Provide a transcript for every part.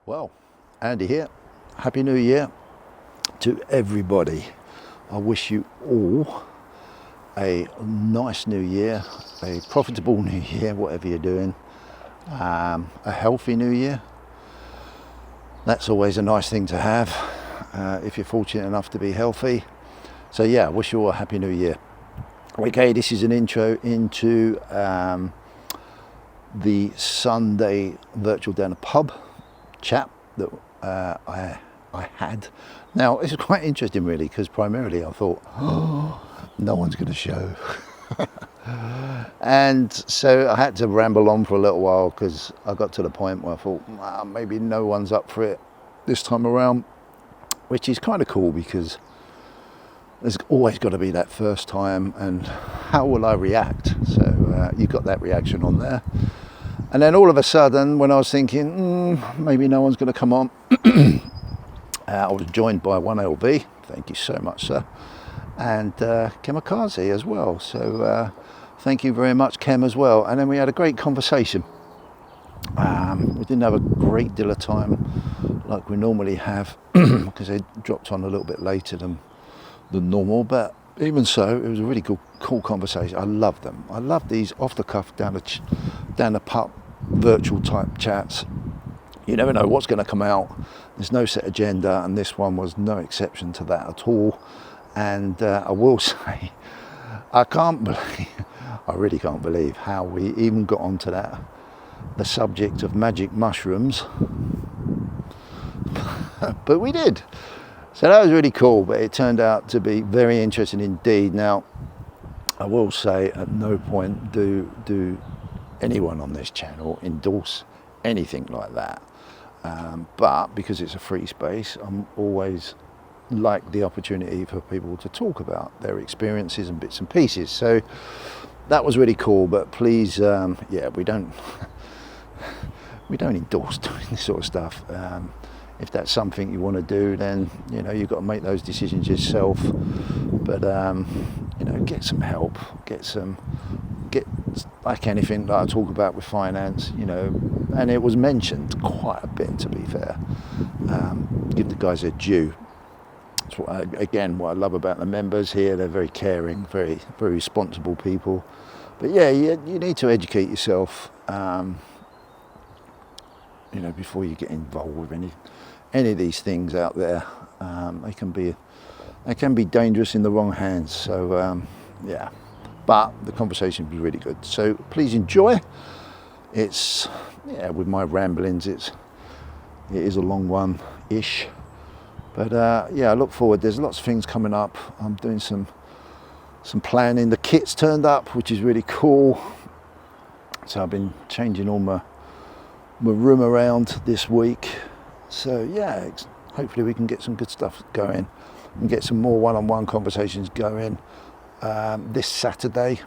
Well, Andy here. Happy New Year to everybody. I wish you all a nice new year, a profitable new year, whatever you're doing, a healthy new year. That's always a nice thing to have if you're fortunate enough to be healthy. So yeah, I wish you all a happy new year. Okay, this is an intro into the Sunday virtual down a pub chat that I had. Now it's quite interesting really, because primarily I thought, oh, no one's going to show. And so I had to ramble on for a little while, because I got to the point where I thought, maybe no one's up for it this time around, which is kind of cool, because there's always got to be that first time, and how will I react? So you got that reaction on there. And then all of a sudden, when I was thinking, maybe no one's going to come on, I was joined by 1LV, thank you so much, sir, and Kamikaze as well. So thank you very much, Kem, as well. And then we had a great conversation. We didn't have a great deal of time like we normally have, because they dropped on a little bit later than normal, but even so, it was a really cool conversation. I love them. I love these off the cuff, down the pub, virtual type chats. You never know what's going to come out. There's no set agenda, and this one was no exception to that at all. And I will say, I really can't believe how we even got onto the subject of magic mushrooms. But we did. So that was really cool, but it turned out to be very interesting indeed. Now, I will say at no point do anyone on this channel endorse anything like that. But because it's a free space, I'm always like the opportunity for people to talk about their experiences and bits and pieces. So that was really cool, but please, we don't endorse doing this sort of stuff. If that's something you want to do, then you've got to make those decisions yourself. But get some help, get like anything that I talk about with finance, and it was mentioned quite a bit, to be fair. Give the guys their due. That's what I love about the members here. They're very caring, very, very responsible people. But yeah, you need to educate yourself, before you get involved with any of these things out there. They can be dangerous in the wrong hands. So but the conversation was really good. So please enjoy. It's with my ramblings, it is a long one ish. But I look forward. There's lots of things coming up. I'm doing some planning. The kit's turned up, which is really cool. So I've been changing all my room around this week. So hopefully we can get some good stuff going and get some more one-on-one conversations going. This Saturday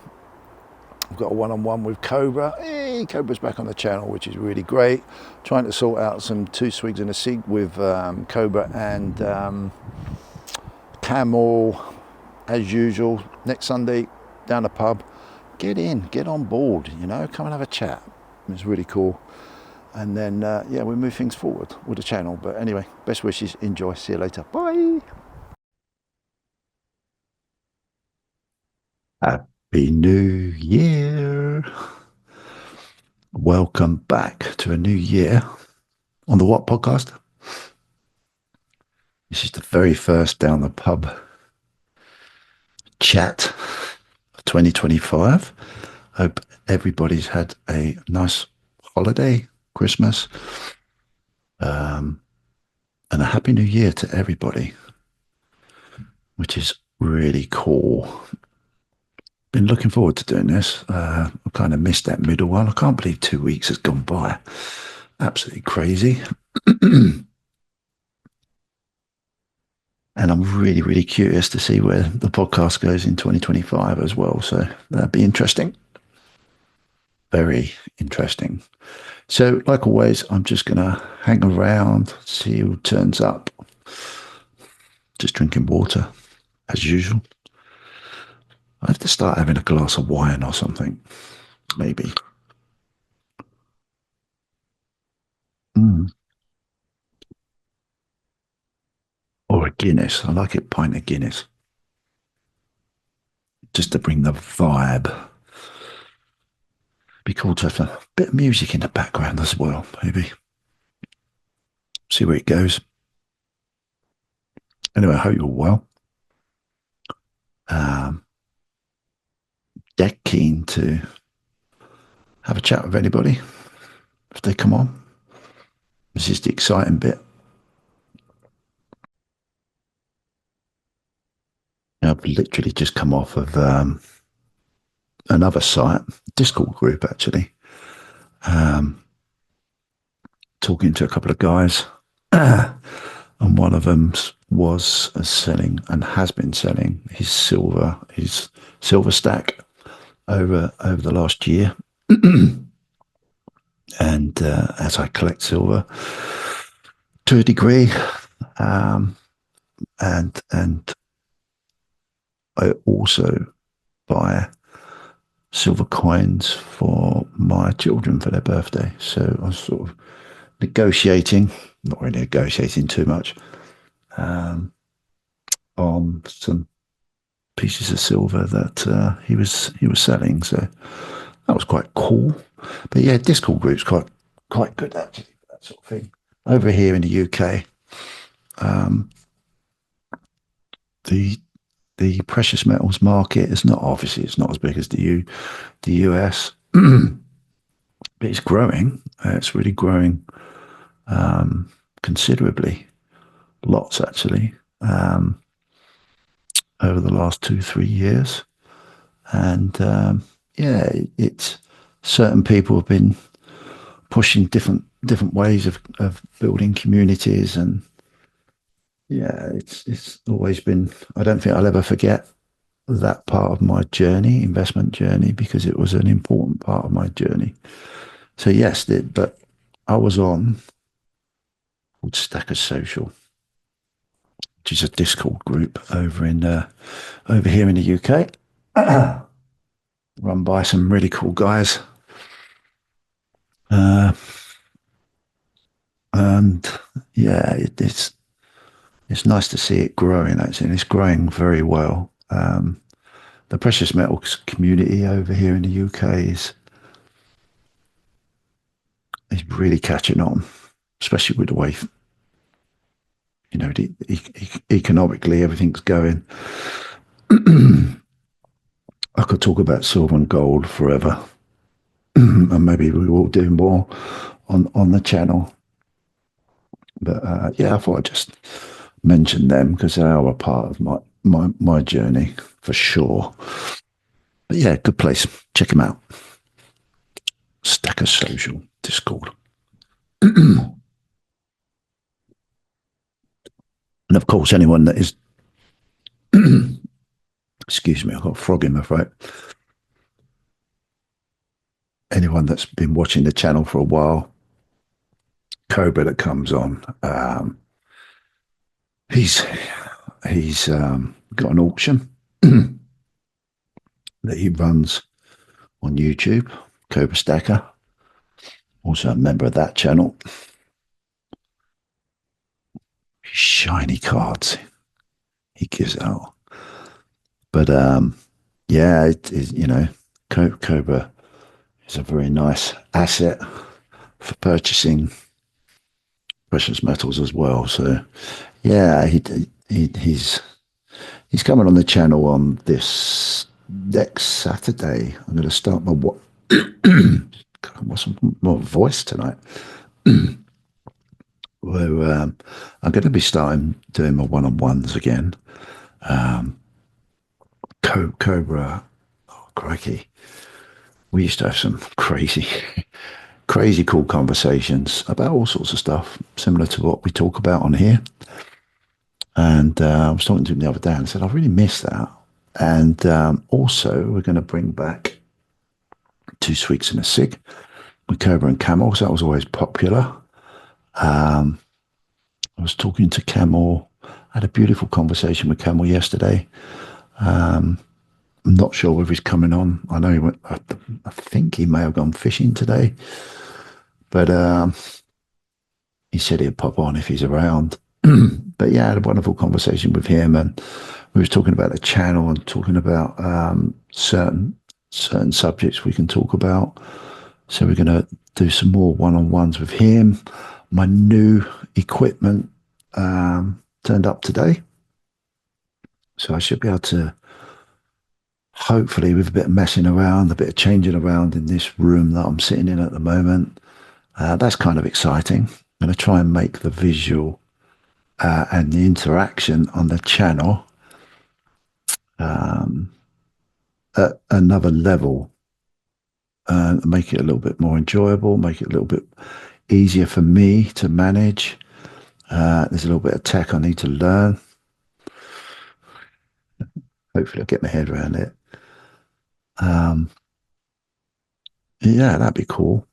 I've got a one-on-one with Cobra. Hey, Cobra's back on the channel, which is really great. Trying to sort out some 2 swigs and a cig with Cobra and Camel as usual. Next Sunday down the pub. Get on board, come and have a chat. It's really cool. And then, we move things forward with the channel. But anyway, best wishes, enjoy, see you later, bye. Happy New Year. Welcome back to a new year on the W.O.T podcast. This is the very first down the pub chat of 2025. Hope everybody's had a nice holiday, Christmas, and a happy new year to everybody, which is really cool. Been looking forward to doing this. I kind of missed that middle one. I can't believe 2 weeks has gone by. Absolutely crazy. And I'm really, really curious to see where the podcast goes in 2025 as well. So that'd be interesting. Very interesting. So, like always, I'm just going to hang around, see who turns up. Just drinking water, as usual. I have to start having a glass of wine or something, maybe. Guinness. I like it, pint of Guinness, just to bring the vibe. Be cool to have a bit of music in the background as well, maybe. See where it goes. Anyway, I hope you're well. Um, Dead keen to have a chat with anybody if they come on. This is the exciting bit. I've literally just come off of another site, Discord group actually, um, talking to a couple of guys, and one of them was selling and has been selling his silver stack over the last year. And as I collect silver to a degree, and I also buy silver coins for my children for their birthday. So I was sort of negotiating, not really negotiating too much, on some pieces of silver that he was selling. So that was quite cool. But yeah, Discord group's quite good actually for that sort of thing. Over here in the UK, the precious metals market is not, obviously it's not as big as the US, but it's growing. It's really growing considerably, lots actually, over the last 2-3 years. And yeah, it's certain people have been pushing different ways of building communities, and yeah, it's always been, I don't think I'll ever forget that part of my journey, investment journey, because it was an important part of my journey. So yes, but I was on called Stacker Social, which is a Discord group over here in the UK, run by some really cool guys. And yeah, it's nice to see it growing actually, and it's growing very well. The precious metals community over here in the UK is really catching on, especially with the way, you know, economically everything's going. I could talk about silver and gold forever, and maybe we will do more on the channel. But yeah, I thought I'd just mention them because they are a part of my journey for sure. But yeah, good place. Check them out. Stacker Social Discord. And of course, anyone that is, excuse me, I've got a frog in my throat. Anyone that's been watching the channel for a while, Cobra that comes on, he's got an auction that he runs on YouTube, Cobra Stacker. Also a member of that channel. Shiny cards he gives out. But yeah, you know, Cobra is a very nice asset for purchasing precious metals as well. So yeah, he's coming on the channel on this next Saturday. I'm going to start my what's my voice tonight. Where I'm going to be starting doing my one-on-ones again. Cobra, oh, crikey. We used to have some crazy cool conversations about all sorts of stuff, similar to what we talk about on here. And I was talking to him the other day and I said, I really miss that. And also, we're going to bring back 2 Sweets and a Cig with Cobra and Camel. So that was always popular. I was talking to Camel. I had a beautiful conversation with Camel yesterday. I'm not sure whether he's coming on. I know he went, I think he may have gone fishing today. But he said he'd pop on if he's around. But yeah, I had a wonderful conversation with him, and we was talking about the channel and talking about certain subjects we can talk about. So we're going to do some more one-on-ones with him. My new equipment turned up today, so I should be able to, hopefully, with a bit of messing around, a bit of changing around in this room that I'm sitting in at the moment. That's kind of exciting. I'm going to try and make the visual and the interaction on the channel at another level, and make it a little bit more enjoyable, make it a little bit easier for me to manage. There's a little bit of tech I need to learn. Hopefully, I'll get my head around it. Um, yeah, that'd be cool.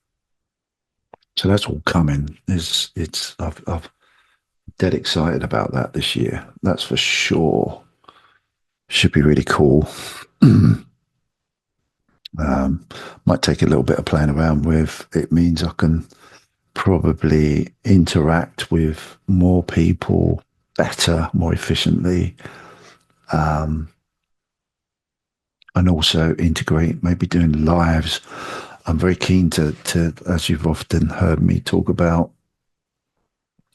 So that's all coming. I've dead excited about that this year. That's for sure. Should be really cool. Might take a little bit of playing around with. It means I can probably interact with more people better, more efficiently, and also integrate, maybe doing lives. I'm very keen to, as you've often heard me talk about,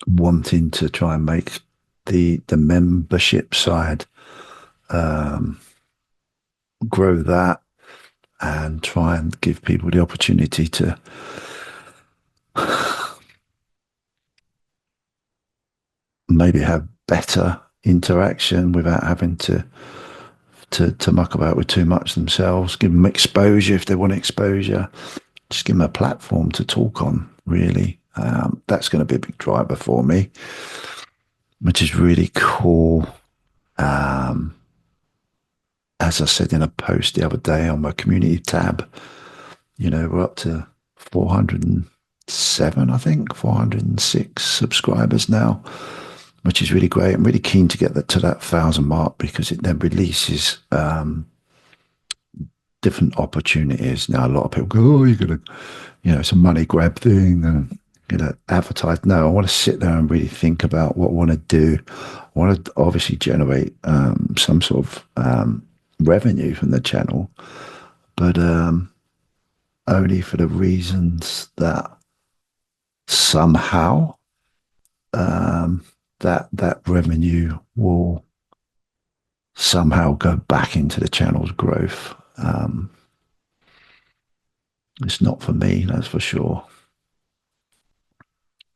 wanting to try and make the membership side, grow that, and try and give people the opportunity to maybe have better interaction without having to muck about with too much themselves. Give them exposure if they want exposure. Just give them a platform to talk on. Really, that's going to be a big driver for me, which is really cool. As I said in a post the other day on my community tab, we're up to 407, I think, 406 subscribers now, which is really great. I'm really keen to get that to that 1,000 mark, because it then releases different opportunities. Now, a lot of people go, "Oh, you're gonna, it's a money grab thing, and advertise." No, I want to sit there and really think about what I want to do. I want to obviously generate some sort of revenue from the channel, but only for the reasons that somehow that revenue will somehow go back into the channel's growth. It's not for me, that's for sure.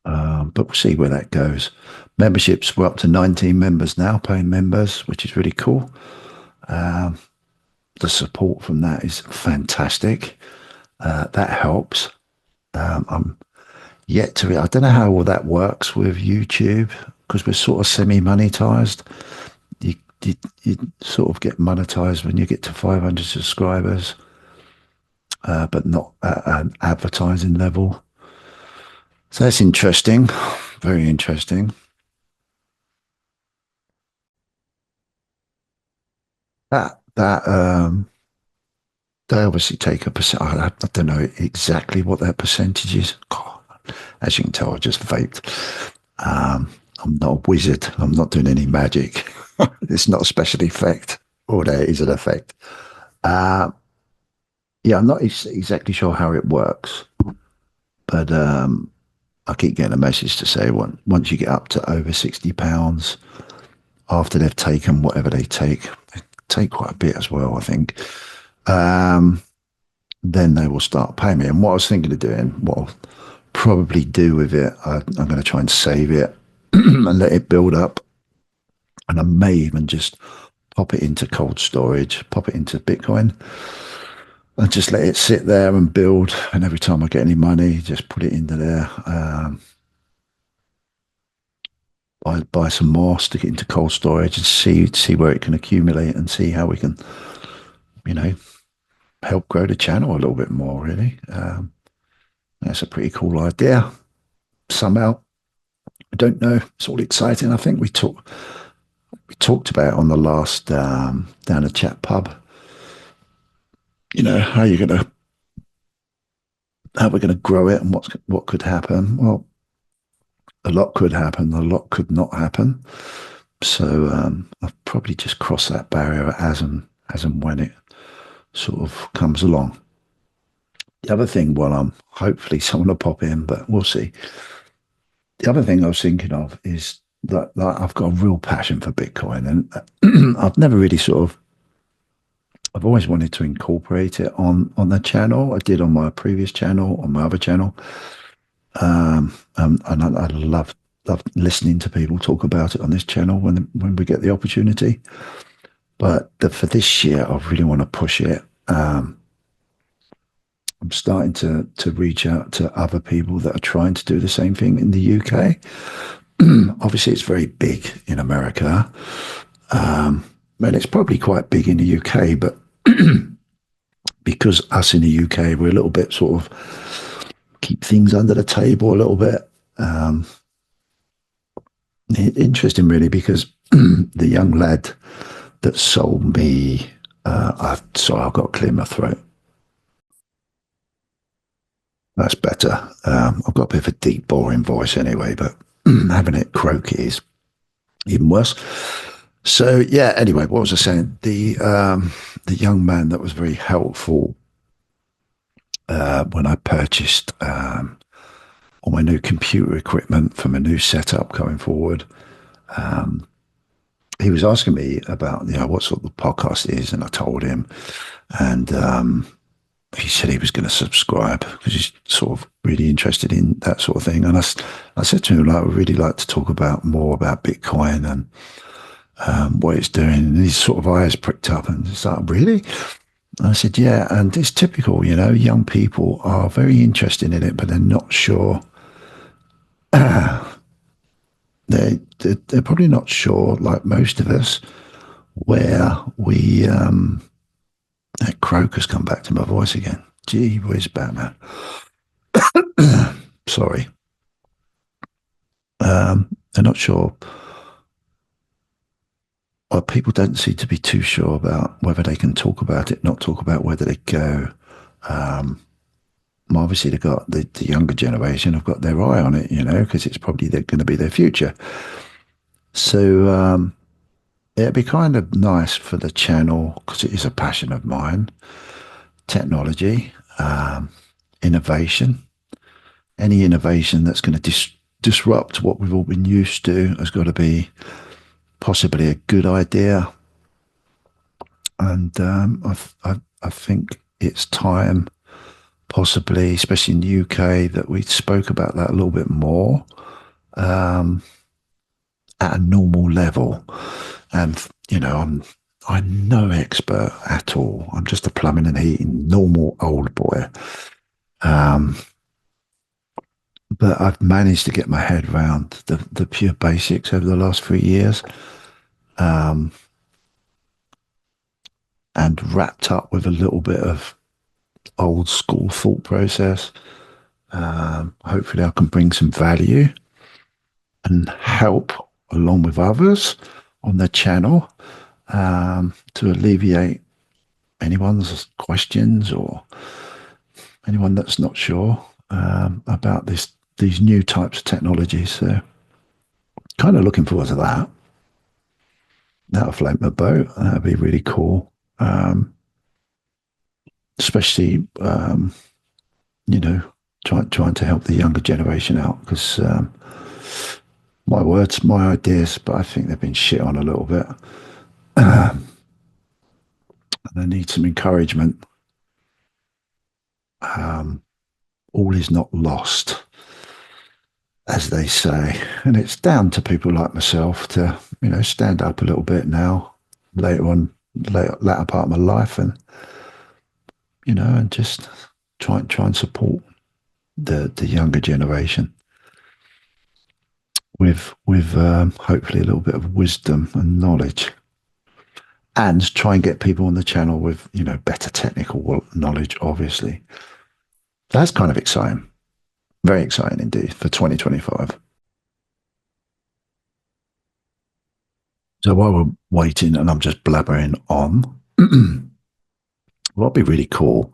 But we'll see where that goes. Memberships, we're up to 19 members now, paying members, which is really cool. The support from that is fantastic. That helps. I'm yet to, I don't know how all that works with YouTube, because we're sort of semi-monetized. You sort of get monetized when you get to 500 subscribers, but not at an advertising level. So that's interesting, very interesting. That they obviously take a percent. I don't know exactly what that percentage is. God, as you can tell, I just vaped. I'm not a wizard. I'm not doing any magic. It's not a special effect, or there is an effect. Uh, yeah, I'm not exactly sure how it works, but I keep getting a message to say once you get up to over £60, after they've taken whatever they take quite a bit as well, I think. Then they will start paying me. And what I was thinking of doing, what I'll probably do with it, I'm going to try and save it and let it build up. And I may even just pop it into cold storage, pop it into Bitcoin, and just let it sit there and build. And every time I get any money, just put it into there. Buy some more, stick it into cold storage, and see where it can accumulate, and see how we can, you know, help grow the channel a little bit more. Really, that's a pretty cool idea. Somehow, I don't know. It's all exciting. I think we talked about it on the last down a chat pub. How we're gonna grow it, and what could happen. Well, a lot could happen, a lot could not happen. So I've probably just crossed that barrier as and when it sort of comes along. The other thing, well, I'm hopefully someone will pop in, but we'll see. The other thing I was thinking of is that I've got a real passion for Bitcoin, and I've never really sort of. I've always wanted to incorporate it on the channel. I did on my previous channel, on my other channel, and I love listening to people talk about it on this channel when we get the opportunity. But for this year, I really want to push it. I'm starting to reach out to other people that are trying to do the same thing in the UK. Obviously, it's very big in America, and it's probably quite big in the UK. But because us in the UK, we're a little bit sort of keep things under the table a little bit. Interesting, really, because the young lad that sold me, sorry, I've got to clear my throat. That's better. I've got a bit of a deep, boring voice anyway, but having it croaky is even worse. So yeah. Anyway, what was I saying? The young man that was very helpful when I purchased all my new computer equipment for my new setup going forward. He was asking me about what sort of podcast is, and I told him, and he said he was going to subscribe because he's sort of really interested in that sort of thing. And I said to him, like, I would really like to talk about more about Bitcoin and what it's doing. And his sort of eyes pricked up and he's like, really? And I said, yeah. And it's typical, young people are very interested in it, but they're not sure. They're probably not sure, like most of us, where we that croak has come back to my voice again. Gee whiz, Batman. Sorry. They're not sure. Well, people don't seem to be too sure about whether they can talk about it, not talk about whether they go. Obviously, they've got the younger generation have got their eye on it, because it's probably going to be their future. So it'd be kind of nice for the channel, because it is a passion of mine, technology, innovation. Any innovation that's going to disrupt what we've all been used to has got to be possibly a good idea. And I think it's time, possibly, especially in the UK, that we spoke about that a little bit more at a normal level. And I'm no expert at all. I'm just a plumbing and heating normal old boy. But I've managed to get my head around the pure basics over the last 3 years, and wrapped up with a little bit of old school thought process. Hopefully I can bring some value and help along with others on the channel, to alleviate anyone's questions or anyone that's not sure about these new types of technologies. So kind of looking forward to that. That'll float my boat. That'll be really cool. Especially, trying to help the younger generation out, because my words, my ideas, but I think they've been shit on a little bit. And they need some encouragement. All is not lost, as they say. And it's down to people like myself to, stand up a little bit now, later part of my life, and, and just try and support the younger generation with hopefully a little bit of wisdom and knowledge, and try and get people on the channel with, better technical knowledge, obviously. That's kind of exciting. Very exciting indeed for 2025. So while we're waiting and I'm just blabbering on, what'd be really cool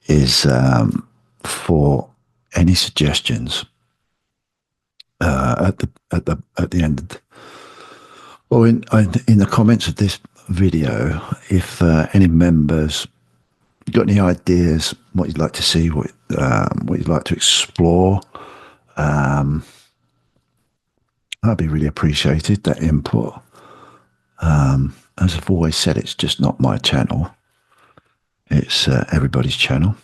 is for any suggestions at the end, or in the comments of this video, if any members got any ideas, what you'd like to see, what you'd like to explore, that'd be really appreciated. That input. As I've always said, it's just not my channel. It's everybody's channel.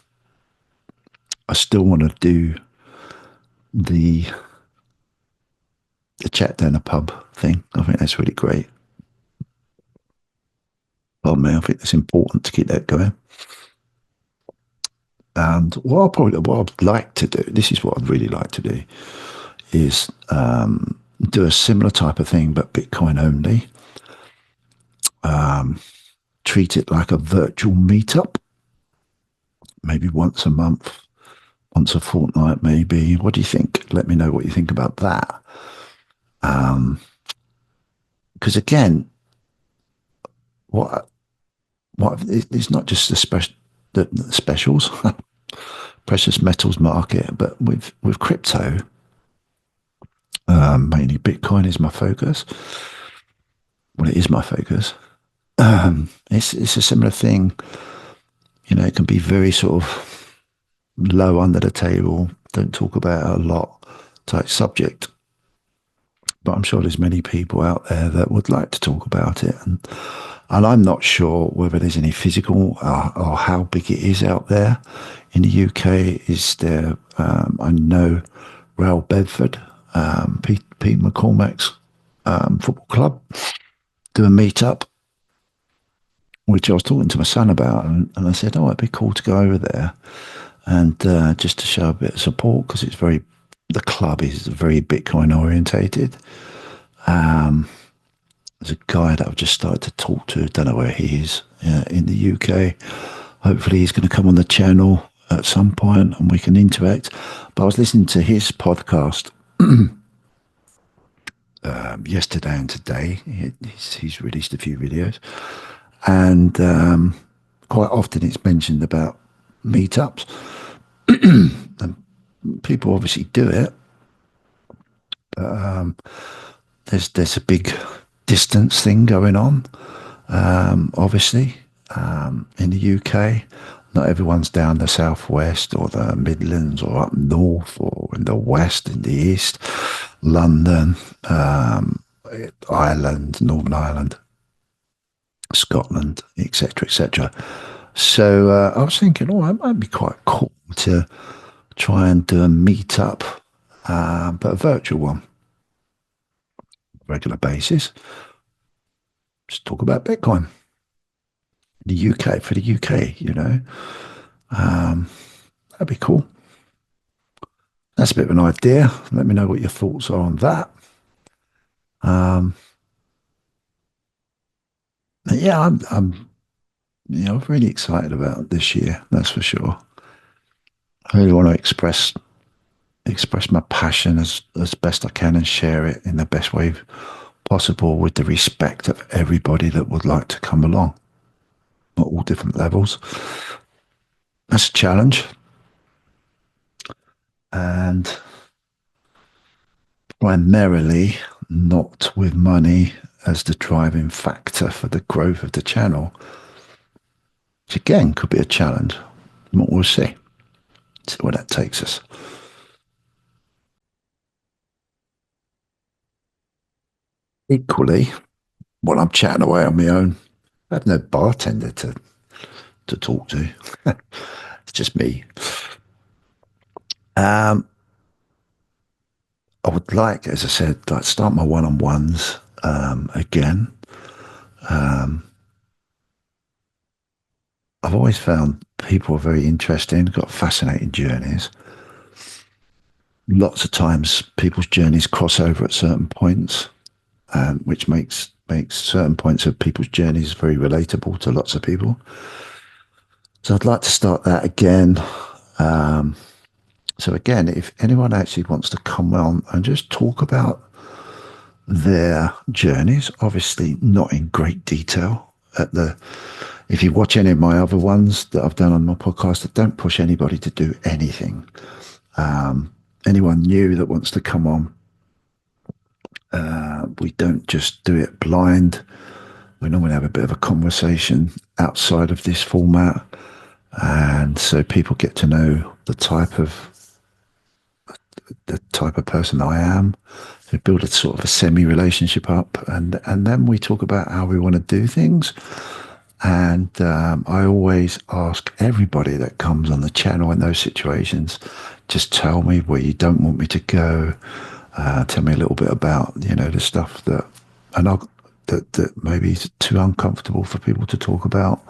I still want to do the chat down a pub thing. I think that's really great. Pardon me, I think it's important to keep that going. And what I'd like to do, this is what I'd really like to do, is do a similar type of thing, but Bitcoin only. Treat it like a virtual meetup, maybe once a month, once a fortnight, maybe. What do you think? Let me know what you think about that. Because again, what it's not just the specials, precious metals market, but with crypto, mainly Bitcoin is my focus. Well, it is my focus. It's a similar thing. You know, it can be very sort of low under the table, don't talk about it a lot type subject. But I'm sure there's many people out there that would like to talk about it. And I'm not sure whether there's any physical or how big it is out there. In the UK, is there, I know Rail Bedford, Pete McCormack's football club, do a meetup, which I was talking to my son about. And I said, oh, it'd be cool to go over there. And just to show a bit of support, because the club is very Bitcoin orientated. There's a guy that I've just started to talk to, don't know where he is, in the UK. Hopefully he's going to come on the channel at some point and we can interact. But I was listening to his podcast yesterday and today. He's released a few videos. And quite often it's mentioned about meetups. And people obviously do it. But there's a big distance thing going on, obviously, in the UK. Not everyone's down the southwest or the Midlands or up north or in the west, in the east, London, Ireland, Northern Ireland, Scotland, etc., etc. So I was thinking, oh, it might be quite cool to try and do a meetup, but a virtual one, regular basis. Just talk about Bitcoin. The UK, for the UK, you know. That'd be cool. That's a bit of an idea. Let me know what your thoughts are on that. Yeah, I'm really excited about this year. That's for sure. I really want to express my passion as best I can and share it in the best way possible with the respect of everybody that would like to come along at all different levels. That's a challenge. And primarily not with money as the driving factor for the growth of the channel, which again could be a challenge. What we'll see. See where that takes us. Equally, while I'm chatting away on my own, I have no bartender to talk to. It's just me. I would like, as I said, like start my one-on-ones again. I've always found people are very interesting, got fascinating journeys. Lots of times people's journeys cross over at certain points, which makes certain points of people's journeys very relatable to lots of people. So I'd like to start that again. So again, if anyone actually wants to come on and just talk about their journeys, obviously not in great detail. If you watch any of my other ones that I've done on my podcast, I don't push anybody to do anything. Anyone new that wants to come on, we don't just do it blind. We normally have a bit of a conversation outside of this format, and so people get to know the type of person I am. We build a sort of a semi relationship up, and then we talk about how we want to do things. And I always ask everybody that comes on the channel in those situations, just tell me where you don't want me to go. Tell me a little bit about, the stuff and I'll, that maybe is too uncomfortable for people to talk about.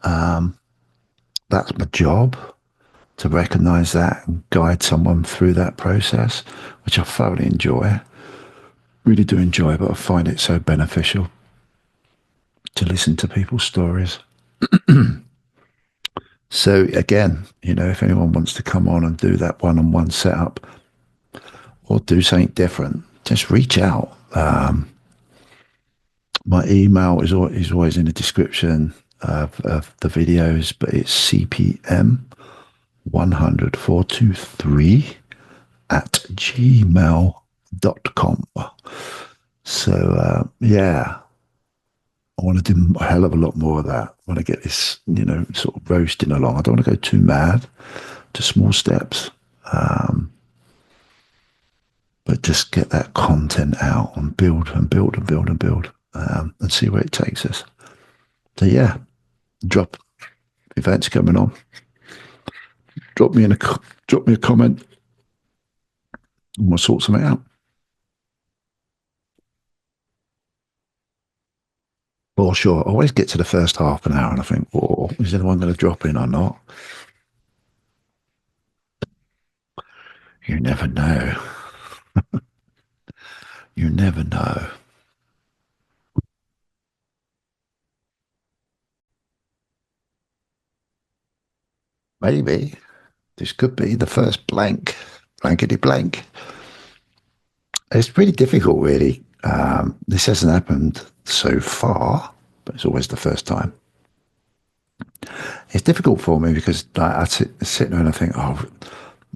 That's my job, to recognize that and guide someone through that process, which I thoroughly enjoy. Really do enjoy, but I find it so beneficial to listen to people's stories. So again, if anyone wants to come on and do that one-on-one setup or do something different, just reach out. My email is always in the description of the videos, but it's CPM 100 423 at gmail.com. So, yeah, I want to do a hell of a lot more of that. I want to get this, sort of roasting along. I don't want to go too mad, to small steps, but just get that content out and build and build and build and build, and see where it takes us. So, yeah, drop events coming on. Drop me a comment, and we'll sort something out. Well, sure. I always get to the first half an hour and I think, oh, is anyone going to drop in or not? You never know. You never know. Maybe this could be the first blankety blank. It's pretty difficult, really. This hasn't happened so far, but it's always the first time. It's difficult for me because I sit there and I think, oh,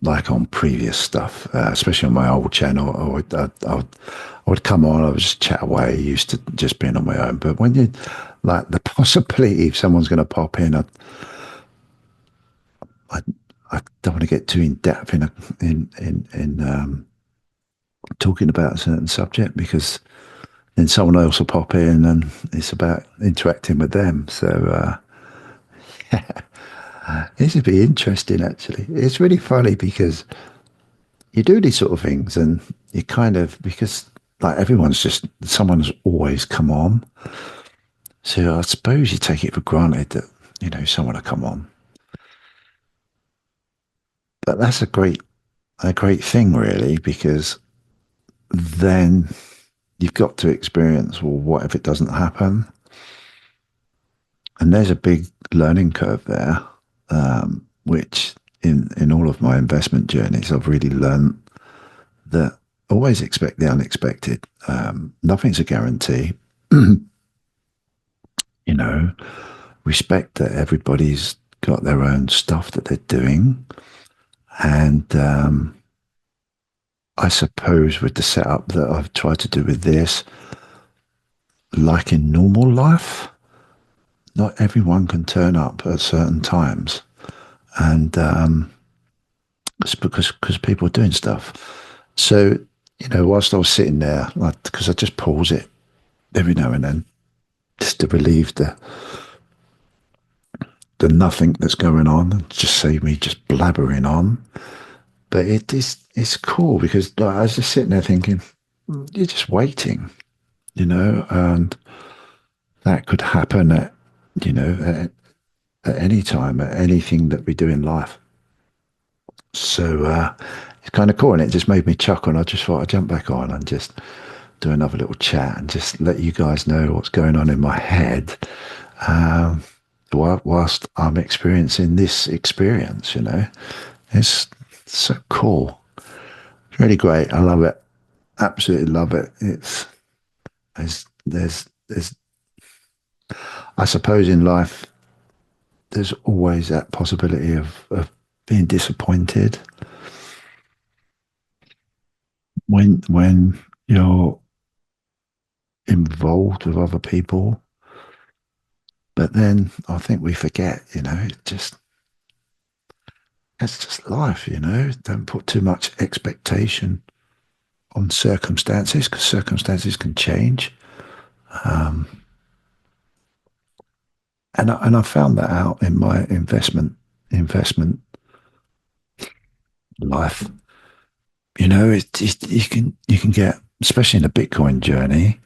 like on previous stuff, especially on my old channel, I would come on, I would just chat away, used to just being on my own. But when you, like, the possibility if someone's going to pop in, I, I don't want to get too in depth in talking about a certain subject, because then someone else will pop in and it's about interacting with them. So this would be interesting, actually. It's really funny because you do these sort of things and you kind of, because like someone's always come on. So I suppose you take it for granted that, someone will come on. But that's a great thing, really, because then you've got to experience, well, what if it doesn't happen? And there's a big learning curve there, which in all of my investment journeys, I've really learned that always expect the unexpected. Nothing's a guarantee. Respect that everybody's got their own stuff that they're doing. And I suppose with the setup that I've tried to do with this, like in normal life, not everyone can turn up at certain times. And it's because people are doing stuff. So, whilst I was sitting there, because I just pause it every now and then, just to relieve the nothing that's going on, and just save me just blabbering on. But it's cool because I was just sitting there thinking, you're just waiting, and that could happen at any time, at anything that we do in life. So it's kind of cool, and it just made me chuckle. And I just thought I'd jump back on and just do another little chat and just let you guys know what's going on in my head, whilst I'm experiencing this experience. It's so cool. It's really great. I love it. Absolutely love it. There's I suppose in life there's always that possibility of being disappointed when you're involved with other people. But then I think we forget, it's just life, Don't put too much expectation on circumstances because circumstances can change. Um, and I found that out in my investment life. You can get, especially in the Bitcoin journey,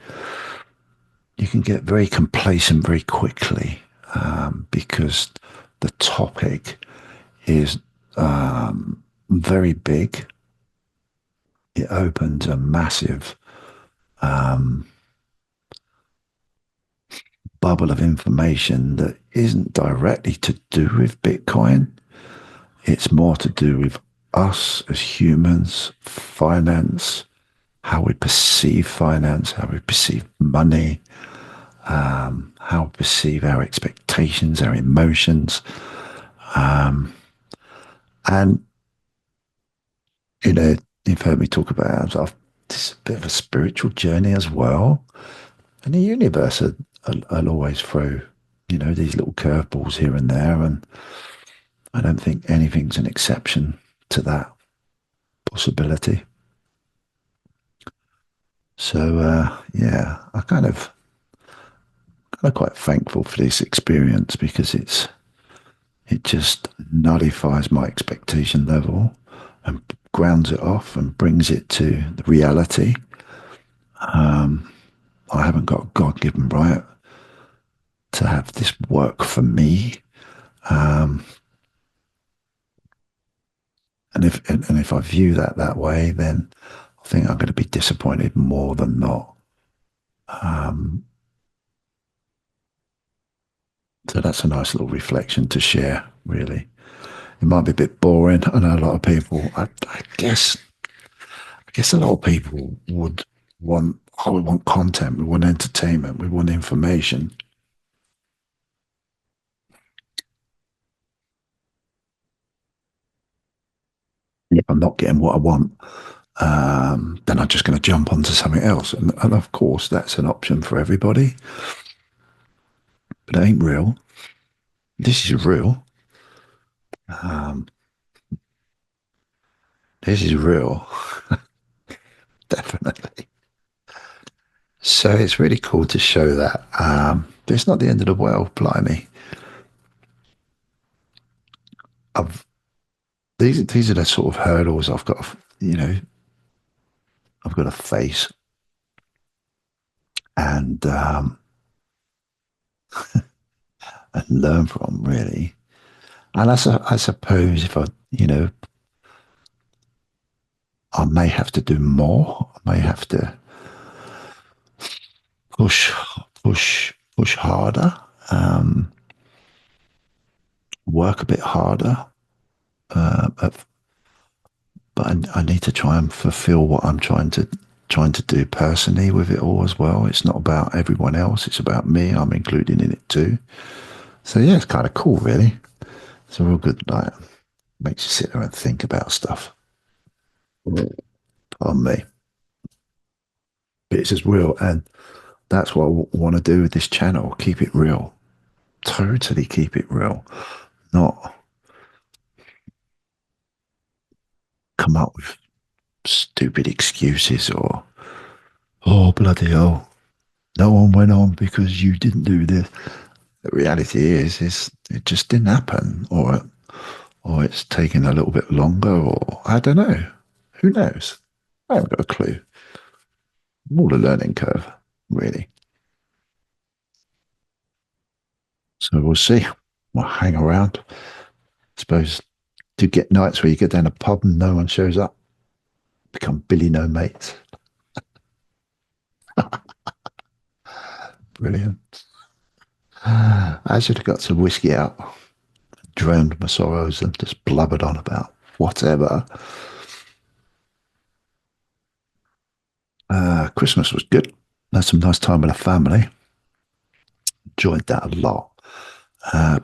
you can get very complacent very quickly because the topic is very big. It opens a massive bubble of information that isn't directly to do with Bitcoin. It's more to do with us as humans, finance, how we perceive finance, how we perceive money, how we perceive our expectations, our emotions. And, you know, you've heard me talk about this bit of a spiritual journey as well. And the universe will always throw, these little curveballs here and there. And I don't think anything's an exception to that possibility. So, yeah, I'm quite thankful for this experience because it just nullifies my expectation level and grounds it off and brings it to the reality. I haven't got a God-given right to have this work for me. And if I view that way, then I think I'm going to be disappointed more than not. So that's a nice little reflection to share, really. It might be a bit boring. I know a lot of people, I guess a lot of people we want content, we want entertainment, we want information. If I'm not getting what I want, then I'm just going to jump onto something else. And of course, that's an option for everybody, but it ain't real. This is real. Um, this is real, definitely. So it's really cool to show that. But it's not the end of the world, blimey. I've, these are the sort of hurdles I've got to face and and learn from, really. And I suppose if I may have to do more. I may have to push, push harder, work a bit harder. But I need to try and fulfill what I'm trying to do personally with it all as well. It's not about everyone else. It's about me. I'm included in it too. So yeah, it's kind of cool, really. It's a real good night. Makes you sit there and think about stuff. Pardon me. But it's just real, and that's what I want to do with this channel. Keep it real. Totally keep it real. Not come up with stupid excuses or, oh, bloody hell, no one went on because you didn't do this. The reality is it just didn't happen, or it's taken a little bit longer, or I don't know. Who knows? I haven't got a clue. More a learning curve, really. So we'll see. We'll hang around. I suppose to get nights where you go down a pub and no one shows up, become Billy No Mates. Brilliant. I should have got some whiskey out, drowned my sorrows, and just blubbered on about whatever. Christmas was good. Had some nice time with the family. Enjoyed that a lot.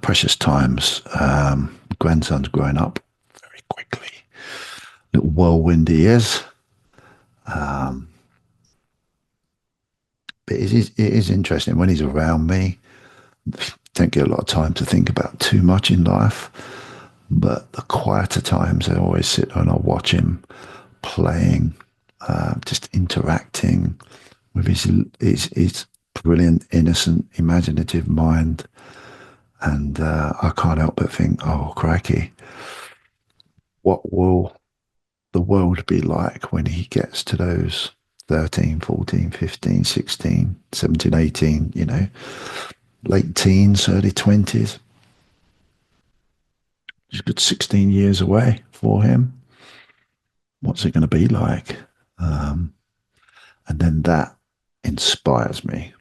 Precious times. Grandson's growing up very quickly. Little whirlwind he is. But it is interesting when he's around me. Don't get a lot of time to think about too much in life, but the quieter times, I always sit and I watch him playing, just interacting with his brilliant, innocent, imaginative mind. And I can't help but think, oh, crikey, what will the world be like when he gets to those 13, 14, 15, 16, 17, 18, late teens, early 20s? He's a good 16 years away for him. What's it going to be like? Um, and then that inspires me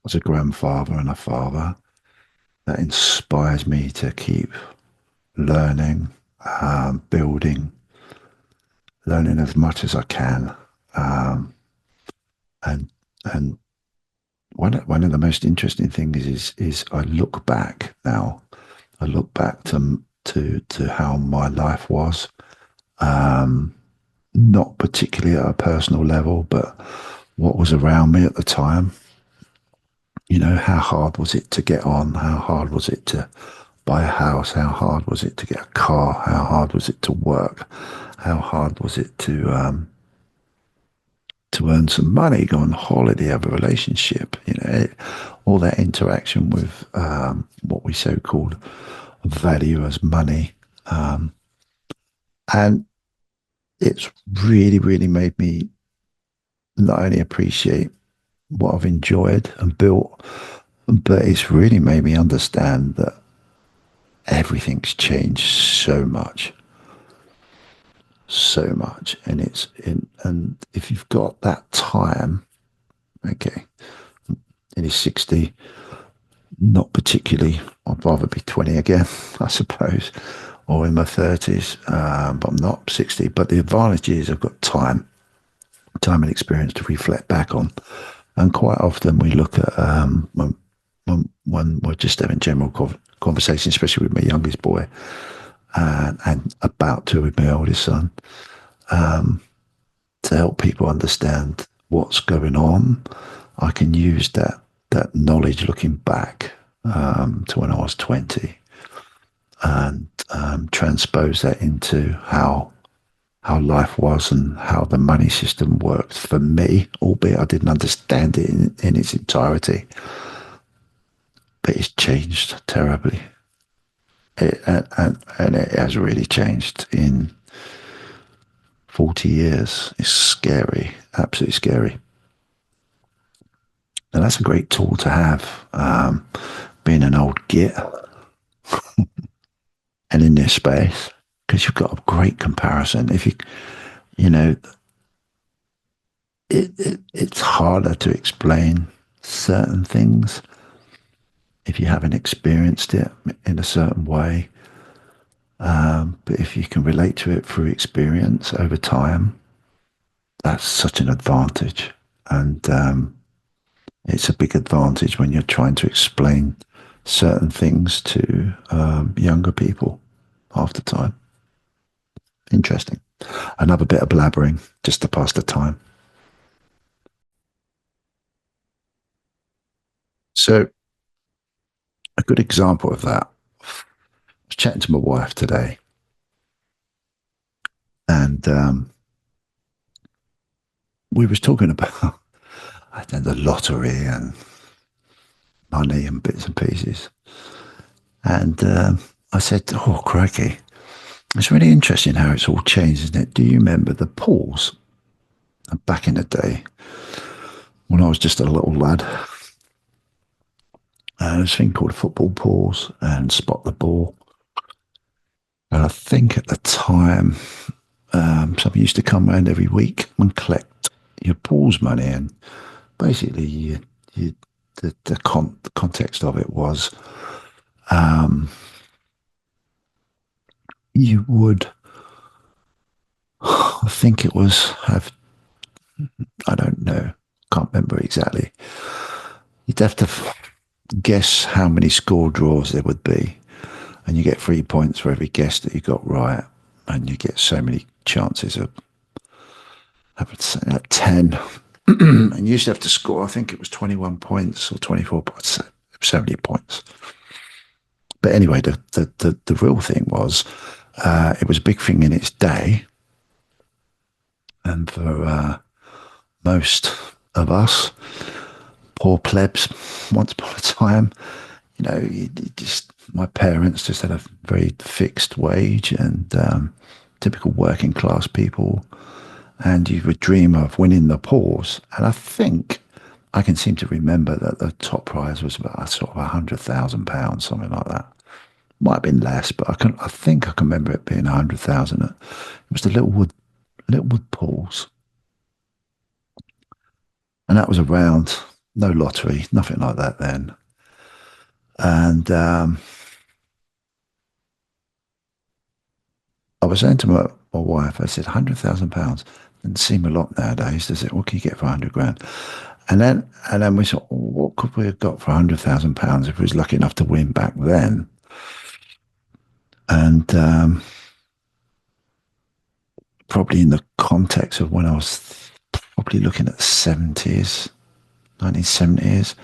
as a grandfather and a father. That inspires me to keep learning, building, learning as much as I can. Um, and and one of the most interesting things is I look back now. I look back to how my life was, um, not particularly at a personal level, but what was around me at the time. How hard was it to get on? How hard was it to buy a house? How hard was it to get a car? How hard was it to work? How hard was it to earn some money, go on holiday, have a relationship? All that interaction with what we so called value as money, and it's really, really made me not only appreciate what I've enjoyed and built, but it's really made me understand that everything's changed so much, and and if you've got that time, okay, in his 60, not particularly. I'd rather be 20 again, I suppose, or in my 30s, but I'm not 60. But the advantage is I've got time and experience to reflect back on. And quite often we look at when we're just having general conversation, especially with my youngest boy, and about to with my oldest son, to help people understand what's going on. I can use that knowledge looking back to when I was 20 and transpose that into how life was and how the money system worked for me, albeit I didn't understand it in its entirety. But it's changed terribly. And it has really changed in 40 years. It's scary, absolutely scary. And that's a great tool to have, being an old git and in this space, because you've got a great comparison. If you know, it's harder to explain certain things if you haven't experienced it in a certain way. But if you can relate to it through experience over time, that's such an advantage. And it's a big advantage when you're trying to explain certain things to younger people half the time. Interesting. Another bit of blabbering just to pass the time. So, a good example of that, I was chatting to my wife today, and we was talking about the lottery and money and bits and pieces. And I said, oh, crikey, it's really interesting how it's all changed, isn't it? Do you remember the pools back in the day when I was just a little lad? There's a thing called football pools and spot the ball. And I think at the time, somebody used to come around every week and collect your pools money. And basically, the context of it was you would, I think it was, I don't know, can't remember exactly. You'd have to guess how many score draws there would be, and you get 3 points for every guess that you got right, and you get so many chances of, I would say, 10. and you used to have to score, I think it was 21 points or 24 points, 70 points. But anyway, the real thing was, it was a big thing in its day. And for most of us, poor plebs, once upon a time, my parents just had a very fixed wage and typical working class people. And you would dream of winning the pause. And I think I can seem to remember that the top prize was about sort of £100,000, something like that. Might have been less, but I think I can remember it being 100,000. It was the Littlewood pools, and that was around. No lottery, nothing like that then. And I was saying to my wife, I said, £100,000 doesn't seem a lot nowadays, does it? What can you get for 100 grand? And then we thought, what could we have got for £100,000 if we was lucky enough to win back then? And probably in the context of when I was probably looking at the 70s, 1970s,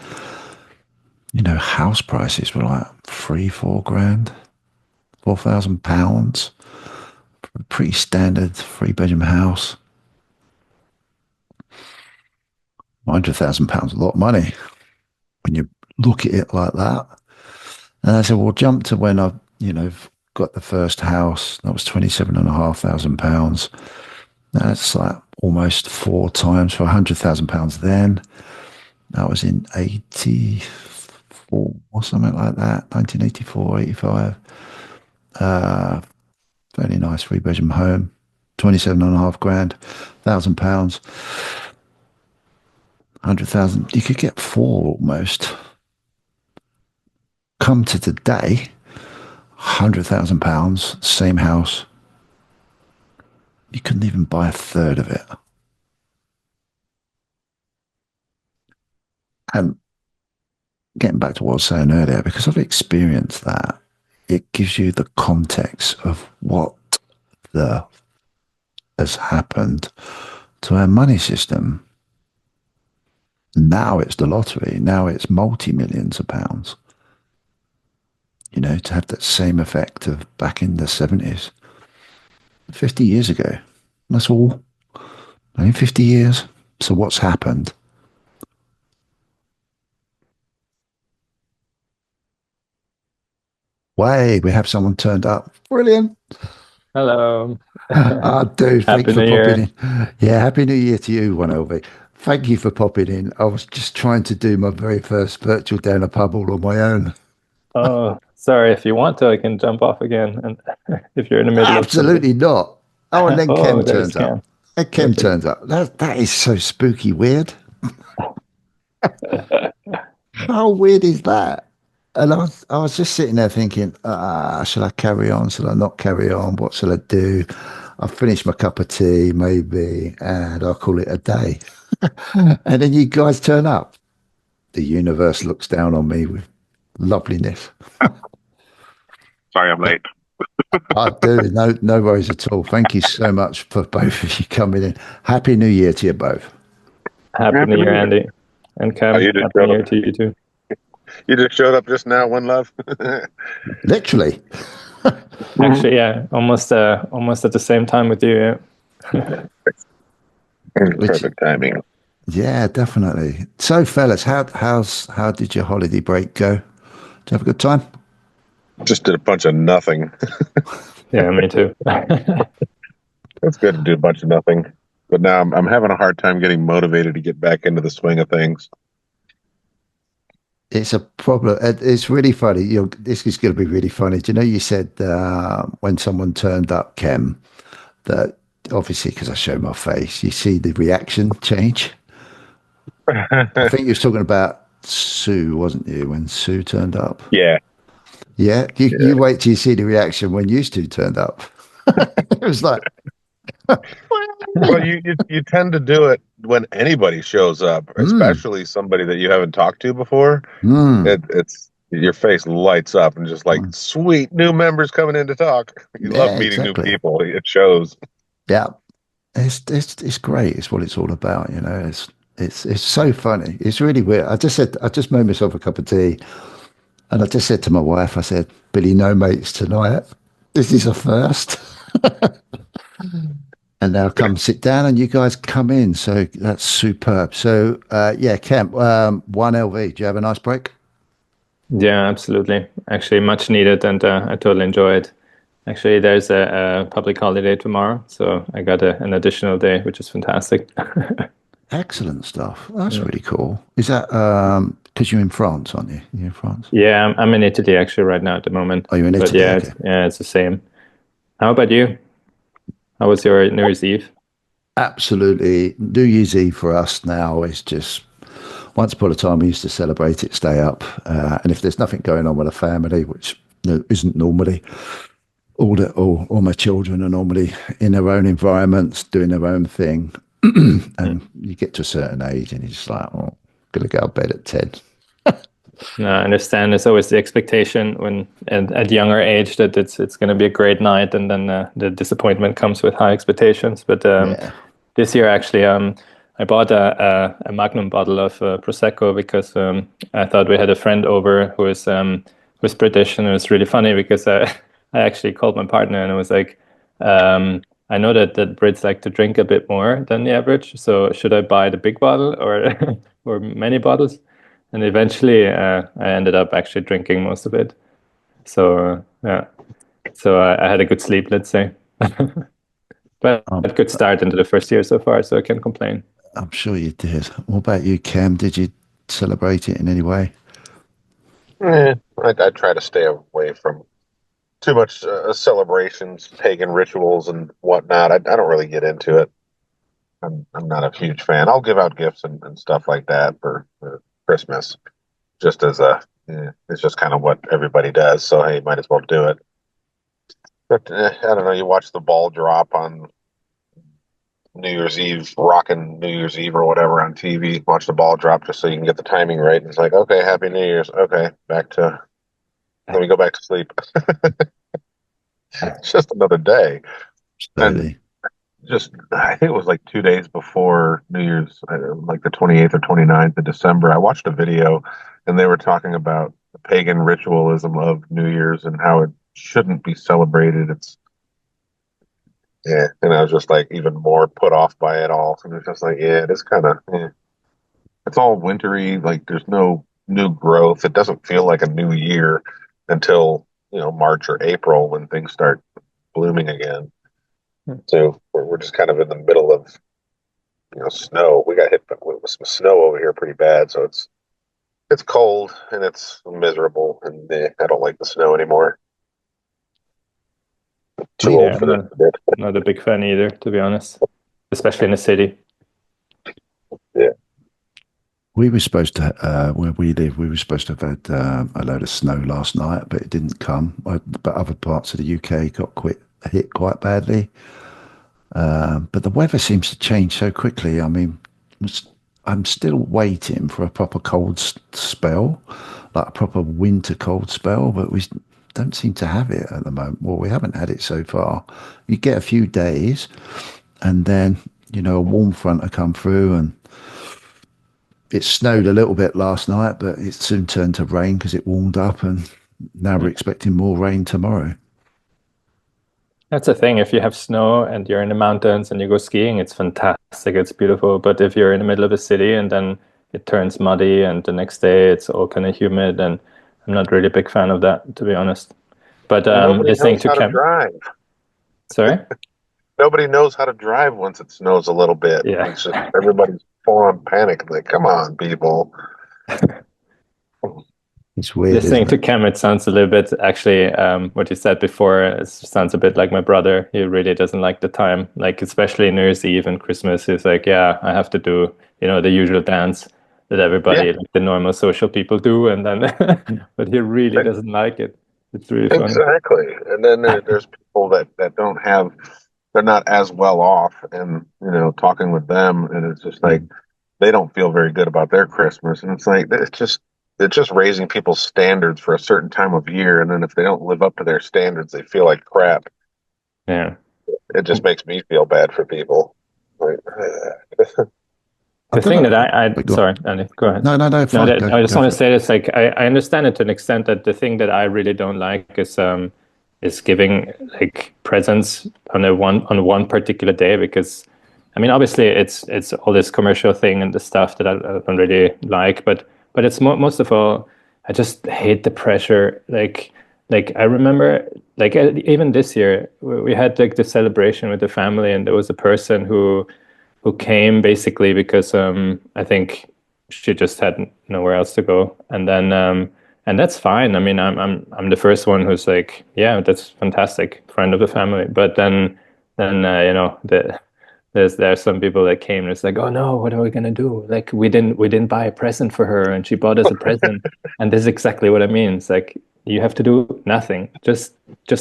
house prices were like £4 grand, £4,000, pretty standard 3-bedroom house. £100,000 a lot of money when you look at it like that. And I said, well, jump to when I, got the first house. That was £27,500. That's like almost 4 times for £100,000 then. That was in 84 or something like that, 1984, 85. Fairly nice 3-bedroom home, 27.5 grand, £1,000, 100,000. You could get 4 almost. Come to today, £100,000, same house. You couldn't even buy a third of it. And getting back to what I was saying earlier, because I've experienced that, it gives you the context of what has happened to our money system. Now it's the lottery. Now it's multi-millions of pounds. To have that same effect of back in the 70s, 50 years ago. That's all. Only 50 years. So what's happened? Way, we have someone turned up. Brilliant. Hello. Dude, thank Happy you for New popping Year. in. Yeah, Happy New Year to you, 1LV. Thank you for popping in. I was just trying to do my very first virtual down a pub all on my own. Oh, sorry. If you want to, I can jump off again. And if you're in the middle of something. Absolutely not. Oh, and then Oh, Kem there's turns Cam. up. And Kem Perfect. turns up. That is so spooky weird. How weird is that? And I was just sitting there thinking, shall I carry on? Shall I not carry on? What shall I do? I'll finish my cup of tea, maybe, and I'll call it a day. And then you guys turn up. The universe looks down on me with loveliness. Sorry, I'm late. I do. No worries at all. Thank you so much for both of you coming in. Happy New Year to you both. Happy New Happy New Year, Year. Andy. And Oh, Cam, you just Happy New showed Year up. to you too. You just showed up just now. One love. Literally. Actually, yeah, almost at the same time with you. Yeah. Which, Perfect timing. yeah, definitely. So, fellas, how did your holiday break go? Did you have a good time? Just did a bunch of nothing. Yeah, me too. It's good to do a bunch of nothing, but now I'm having a hard time getting motivated to get back into the swing of things. It's a problem. It's really funny. This is going to be really funny. Do you know you said when someone turned up, Kem, that obviously because I show my face, you see the reaction change. I think you was talking about Sue, wasn't you, when Sue turned up? Yeah, Yeah, you, yeah. you wait till you see the reaction when you two turned up. It was like, Well, you tend to do it when anybody shows up, mm, especially somebody that you haven't talked to before. mm, It's your face lights up and just like, mm. sweet new members coming in to talk. You love Yeah, meeting new exactly. people. It shows. Yeah, it's great. It's what it's all about. It's It's so funny. It's really weird. I just made myself a cup of tea, and I just said to my wife, I said, "Billy, no mates tonight. This is a first." And now come sit down, and you guys come in. So that's superb. So yeah, Kemp, 1 LV. Do you have a nice break? Yeah, absolutely. Actually, much needed, and I totally enjoy it. Actually, there's a public holiday tomorrow, so I got an additional day, which is fantastic. Excellent stuff. That's Yeah, really cool. Is that because you're in France, aren't you? You're in France. yeah, I'm in Italy actually right now at the moment, Oh, you're in but Italy. Okay. yeah, it's the same. How about you? How was your New Year's Eve? Absolutely. New Year's Eve for us now is just once upon a time we used to celebrate it, stay up, and if there's nothing going on with the family, which isn't normally, all my children are normally in their own environments, doing their own thing, Mm. and you get to a certain age and you're just like, oh, gonna go to bed at 10. No, I understand. There's always the expectation when at younger age that it's going to be a great night, and then the disappointment comes with high expectations. But Yeah. this year, actually, I bought a Magnum bottle of Prosecco because I thought we had a friend over who was British, and it was really funny because I actually called my partner and I was like, I know that Brits like to drink a bit more than the average, so should I buy the big bottle or or many bottles? And eventually, I ended up actually drinking most of it. So yeah, so I had a good sleep, let's say. But a Um, good start into the first year so far, so I can't complain. I'm sure you did. What about you, Cam? Did you celebrate it in any way? I try to stay away from too much celebrations, pagan rituals, and whatnot. I don't really get into it. I'm not a huge fan. I'll give out gifts and stuff like that for Christmas, just as it's just kind of what everybody does. So hey, might as well do it. But I don't know. You watch the ball drop on New Year's Eve, rocking New Year's Eve or whatever on TV. Watch the ball drop just so you can get the timing right. And it's like, okay, Happy New Year's. Okay, let me go back to sleep. It's just another day. And Slowly. I think it was like 2 days before New Year's, like the 28th or 29th of December. I watched a video and they were talking about the pagan ritualism of New Year's and how it shouldn't be celebrated. Yeah. And I was just like even more put off by it all. And it's just like, yeah, it is kind of, it's all wintry. Like there's no new growth. It doesn't feel like a new year until, March or April when things start blooming again. So we're just kind of in the middle of snow. We got hit with some snow over here pretty bad, so it's cold and it's miserable, and I don't like the snow anymore. Too We old Yeah, for this. not a big fan either, to be honest, especially in the city. Yeah, we were supposed to where we live. We were supposed to have had a load of snow last night, but it didn't come. But other parts of the UK got hit quite badly. But the weather seems to change so quickly. I mean, I'm still waiting for a proper cold spell, like a proper winter cold spell, but we don't seem to have it at the moment. Well, we haven't had it so far. You get a few days, and then a warm front will come through, and it snowed a little bit last night, but it soon turned to rain because it warmed up, and now we're expecting more rain tomorrow. That's the thing. If you have snow and you're in the mountains and you go skiing, it's fantastic. It's beautiful. But if you're in the middle of a city and then it turns muddy and the next day it's all kind of humid, and I'm not really a big fan of that, to be honest. But and nobody listening knows to how to Cam, drive. sorry? Nobody knows how to drive once it snows a little bit. Yeah. It's just everybody's full on panic. Like, come on, people. It's weird, Listening isn't to it? Cam, it sounds a little bit actually what you said before. It sounds a bit like my brother. He really doesn't like the time, like especially New Year's Eve and Christmas. He's like, yeah, I have to do the usual dance that Yeah, everybody, like the normal social people do, and then but he really doesn't like it. It's really funny. exactly. And then there's people that don't have, they're not as well off, and talking with them, and it's just like they don't feel very good about their Christmas, and it's like it's just raising people's standards for a certain time of year, and then if they don't live up to their standards, they feel like crap. Yeah. It just makes me feel bad for people. Like, I The don't thing know. that But go on. sorry, Andy, go ahead. No, No, fine. I just Go want for to it. say this. Like, I understand it to an extent that the thing that I really don't like is giving like presents on one particular day because, I mean, obviously it's all this commercial thing and the stuff that I don't really like, but it's most of all, I just hate the pressure. Like I remember, like even this year, we had like the celebration with the family, and there was a person who came basically because I think she just had nowhere else to go, and that's fine. I mean, I'm the first one who's like, yeah, that's fantastic, friend of the family. But then there's some people that came and it's like, oh no, what are we gonna do? Like we didn't buy a present for her, and she bought us a present, and this is exactly what I mean. It's like you have to do nothing, just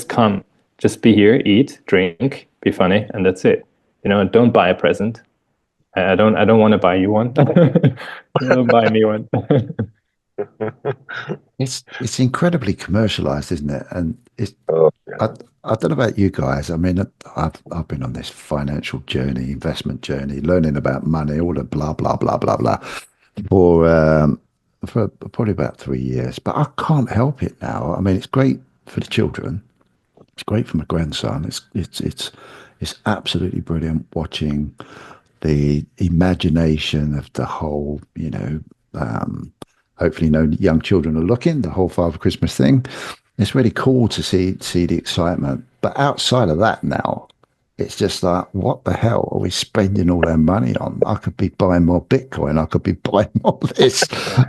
come, just be here, eat, drink, be funny, and that's it. Don't buy a present. I don't want to buy you one. Don't buy me one. It's incredibly commercialized, isn't it? And it's Oh, yeah. I I don't know about you guys. I mean, I've been on this financial journey, investment journey, learning about money, all the blah blah blah blah blah, for for probably about 3 years. But I can't help it now. I mean, it's great for the children. It's great for my grandson. It's absolutely brilliant watching the imagination of the whole, hopefully no young children are looking, the whole Father Christmas thing. It's really cool to see the excitement. But outside of that now, it's just like, what the hell are we spending all our money on? I could be buying more Bitcoin. I could be buying more this.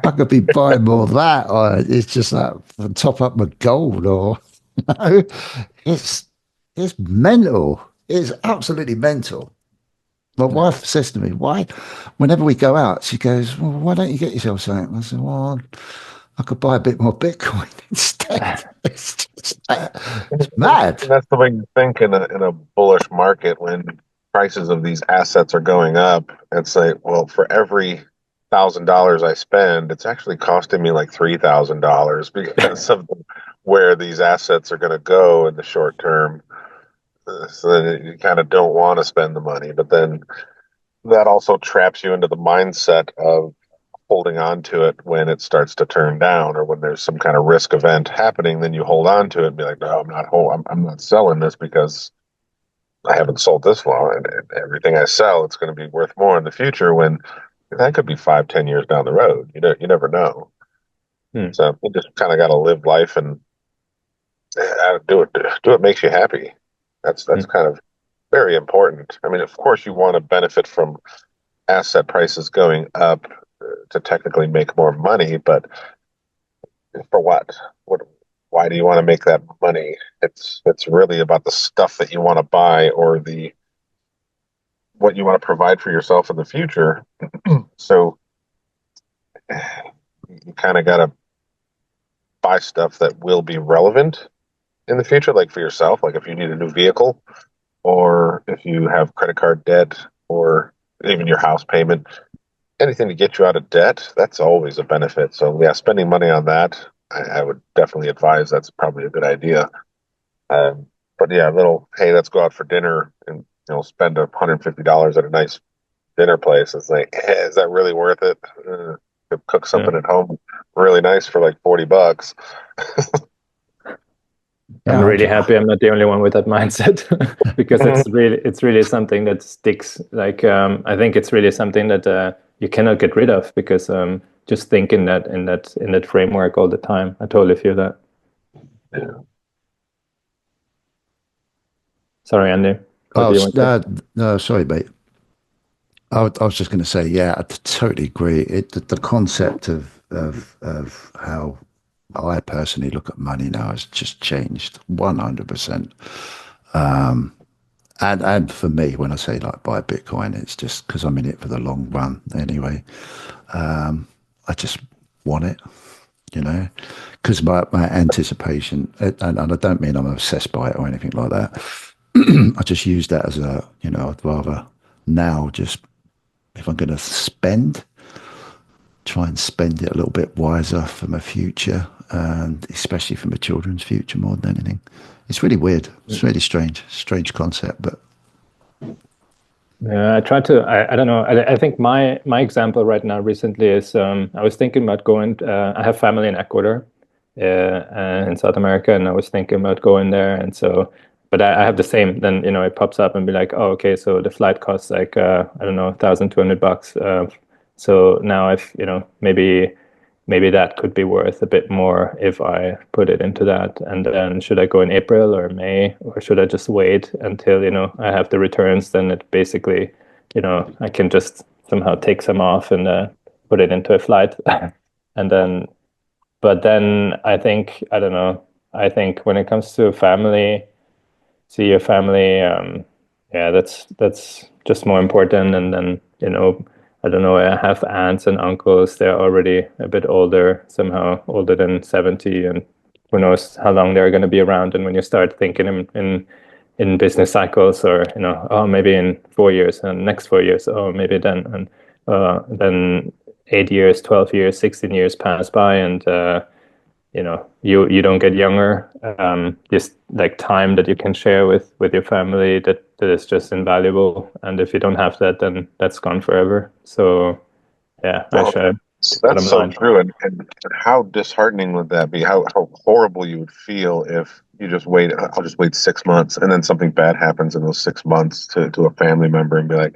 I could be buying more that. Or it's just like top up my gold or know, it's it's mental. It's absolutely mental. My wife says to me, "Why?" Whenever we go out, she goes, "Well, why don't you get yourself something?" I said, "Well, I could buy a bit more Bitcoin instead." It's just, it's mad. And that's the way you think in a bullish market when prices of these assets are going up. It's like, well, for every $1,000 I spend, it's actually costing me like $3,000 because of where these assets are going to go in the short term. So then you kind of don't want to spend the money, but then that also traps you into the mindset of holding on to it when it starts to turn down or when there's some kind of risk event happening. Then you hold on to it and be like, no, I'm not selling this because I haven't sold this long, and everything I sell, it's going to be worth more in the future. When that could be 5, 10 years down the road. You never know. Hmm. So you just kind of got to live life and do it. Do what makes you happy. That's kind of very important. I mean, of course, you want to benefit from asset prices going up to technically make more money, but for what? What? Why do you want to make that money? It's really about the stuff that you want to buy or the what you want to provide for yourself in the future. So you kind of got to buy stuff that will be relevant in the future, like for yourself, like if you need a new vehicle or if you have credit card debt or even your house payment, anything to get you out of debt, that's always a benefit. So yeah, spending money on that, I would definitely advise that's probably a good idea. Um, but yeah, a little, hey, let's go out for dinner and spend $150 at a nice dinner place. It's like, is that really worth it? Could cook Yeah. something at home really nice for like $40. I'm Yeah, really happy I'm not the only one with that mindset because it's really something that sticks. Like I think it's really something that you cannot get rid of because just think in that framework all the time. I totally feel that. Yeah. Sorry, Andy. What oh, do you want to say? no, sorry, mate. I was just going to say, yeah, I totally agree. The concept of how I personally look at money now has just changed 100%. And for me, when I say like buy Bitcoin, it's just because I'm in it for the long run anyway. I just want it, because my anticipation, and I don't mean I'm obsessed by it or anything like that. I just use that as I'd rather now just, if I'm going to spend, try and spend it a little bit wiser for my future, and especially for my children's future more than anything. It's really weird. It's really strange concept, but Yeah, I try to. I don't know. I think my example right now recently is I was thinking about going. I have family in Ecuador, in South America, and I was thinking about going there. And so, but I have the same. Then it pops up and be like, oh, okay, so the flight costs like I don't know, $1,200. So now if maybe that could be worth a bit more if I put it into that. And then should I go in April or May, or should I just wait until, I have the returns? Then it basically, I can just somehow take some off and put it into a flight. And then, but then I think, I don't know, I think when it comes to family, see your family, yeah, that's just more important. And then I don't know, I have aunts and uncles, they're already a bit older, somehow older than 70, and who knows how long they're going to be around. And when you start thinking in business cycles, or oh, maybe in 4 years, and next 4 years, oh, maybe then 8 years, 12 years, 16 years pass by, and you don't get younger. Just like time that you can share with your family, that is just invaluable. And if you don't have that, then that's gone forever. So yeah, I Well, share that's bottom so line. true. And how disheartening would that be? How horrible you would feel if you just wait, I'll just wait 6 months, and then something bad happens in those 6 months to a family member and be like,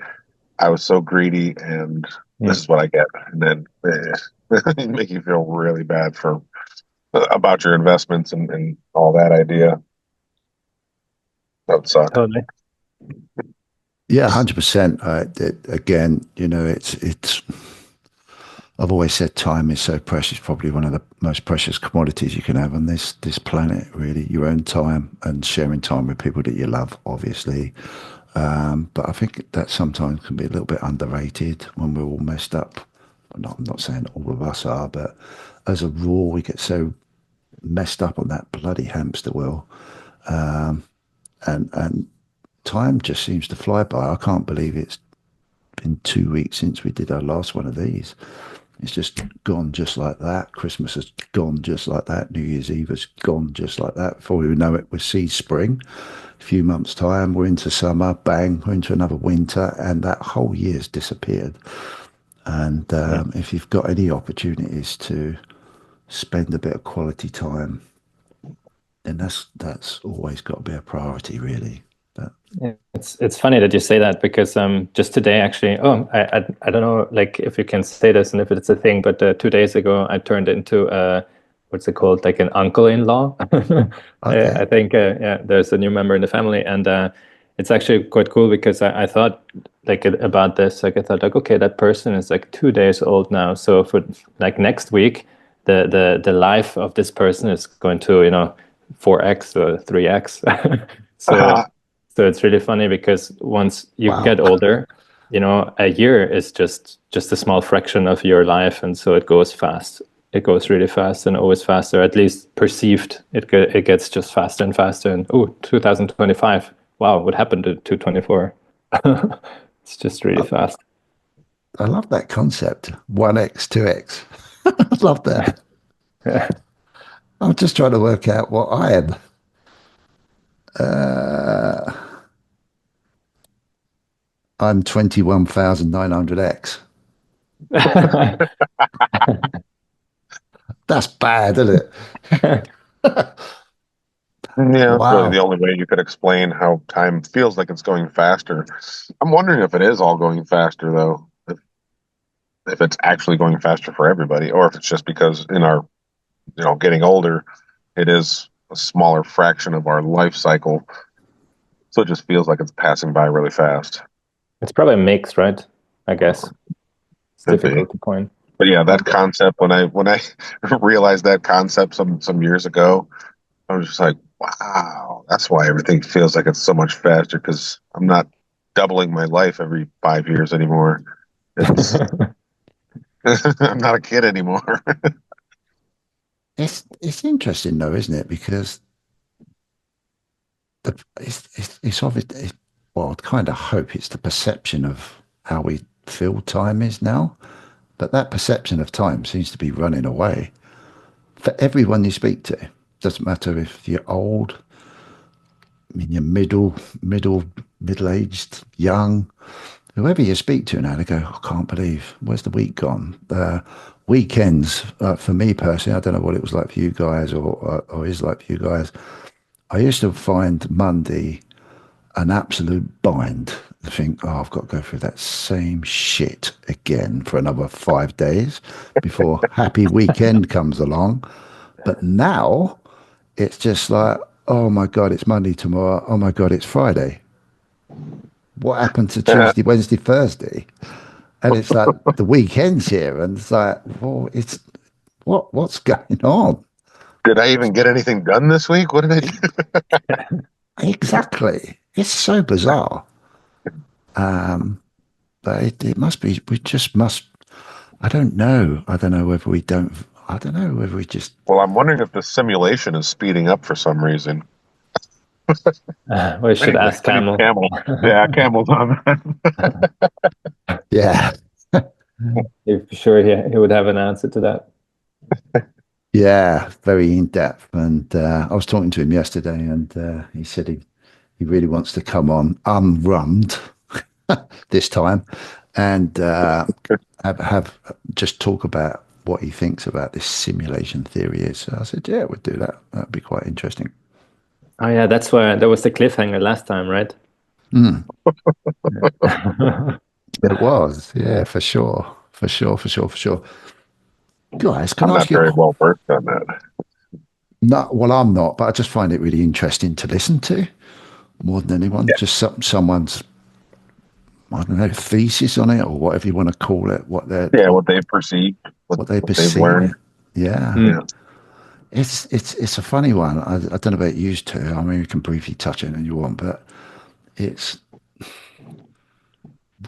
I was so greedy and this Mm, is what I get. And then make you feel really bad for about your investments and all that idea. That would suck. totally. Yeah, 100%. Again, it's. I've always said time is so precious, probably one of the most precious commodities you can have on this planet. Really, your own time and sharing time with people that you love, obviously. But I think that sometimes can be a little bit underrated when we're all messed up. I'm not saying all of us are, but as a rule, we get so messed up on that bloody hamster wheel, and time just seems to fly by. I can't believe it's been 2 weeks since we did our last one of these. It's just gone just like that. Christmas has gone just like that. New Year's Eve has gone just like that. Before we know it, we see spring. A few months' time, we're into summer. Bang, we're into another winter, and that whole year's disappeared. And Yeah. if you've got any opportunities to spend a bit of quality time, then that's always got to be a priority, really. But Yeah, it's funny that you say that, because just today actually, oh, I don't know, like, if you can say this and if it's a thing, but 2 days ago I turned into what's it called, like an uncle-in-law. I okay, think yeah, there's a new member in the family, and it's actually quite cool, because I thought like about this, like I thought like, okay, that person is like 2 days old now, so for like next week, the life of this person is going to 4x or 3x. So so it's really funny, because once you wow. get older, a year is just a small fraction of your life, and so it goes fast. It goes really fast, and always faster. At least perceived, it gets just faster and faster. And oh, 2025. Wow, what happened to 224? It's just really fast. I love that concept. 1x, 2x. I love that. Yeah. I'm just trying to work out what I am. Uh, I'm 21,900x. That's bad, isn't it? Yeah, that's really the Wow. only way you could explain how time feels like it's going faster. I'm wondering if it is all going faster though, if it's actually going faster for everybody, or if it's just because in our, getting older, it is a smaller fraction of our life cycle. So it just feels like it's passing by really fast. It's probably a mix, right? I guess it's Could be. difficult to point. But yeah, that concept when I realized that concept some years ago, I was just like, wow, that's why everything feels like it's so much faster because I'm not doubling my life every 5 years anymore. It's I'm not a kid anymore. It's interesting though, isn't it? Because it's obvious. Well, I kind of hope it's the perception of how we feel time is now. But that perception of time seems to be running away for everyone you speak to. Doesn't matter if you're old, I mean, you're middle aged, young. whoever you speak to now, they go, I can't believe, where's the week gone? Weekends, for me personally, I don't know what it was like for you guys or is like for you guys. I used to find Monday an absolute bind. I think, oh, I've got to go through that same shit again for another 5 days before happy weekend comes along. But now it's just like, oh my God, it's Monday tomorrow. Oh my God, it's Friday. What happened to Tuesday, Wednesday, Thursday? And it's like the weekend's here, and it's like, well, it's what's going on? Did I even get anything done this week? What did I do? Exactly. It's so bizarre. But it must be, we just must, I don't know. I don't know whether we don't, I don't know whether we just, Well, I'm wondering if the simulation is speeding up for some reason. We should Anyway, ask I need Camel. Camel. Yeah, Camel's on that. yeah, I'm sure he would have an answer to that. yeah, very in depth. And I was talking to him yesterday, and he said he really wants to come on unrummed this time and have just talk about what he thinks about this simulation theory is. So I said, yeah, we'd do that. That'd be quite interesting. Oh yeah, that's why that was the cliffhanger last time, right? It was, yeah, for sure. For sure, for sure, for sure. Guys, can I'm I ask not you? very well versed on that. No, well, I'm not, but I just find it really interesting to listen to more than anyone. Yeah, Just someone's, I don't know, thesis on it or whatever you want to call it, yeah, what they perceive, what they what they've perceive learned. it. Yeah, Hmm. Yeah, it's a funny one. I don't know about you two. I mean, we can briefly touch it if you want, but it's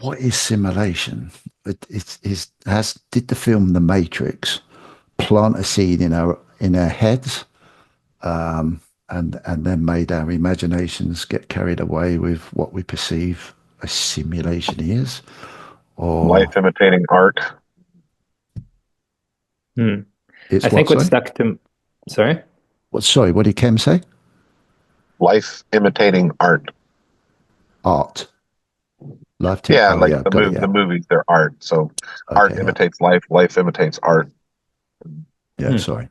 what is simulation? It's has did the film The Matrix plant a seed in our heads, and then made our imaginations get carried away with what we perceive a simulation is, or life imitating art. Hmm. I it's what? think what Sorry, stuck to, sorry. what? Sorry, what did Kem say? Life imitating art. Art, life. Yeah, Oh like yeah, got it. the Yeah. movies, they're art. So art Okay. Yeah. imitates life, life imitates art. Yeah. Hmm. Sorry.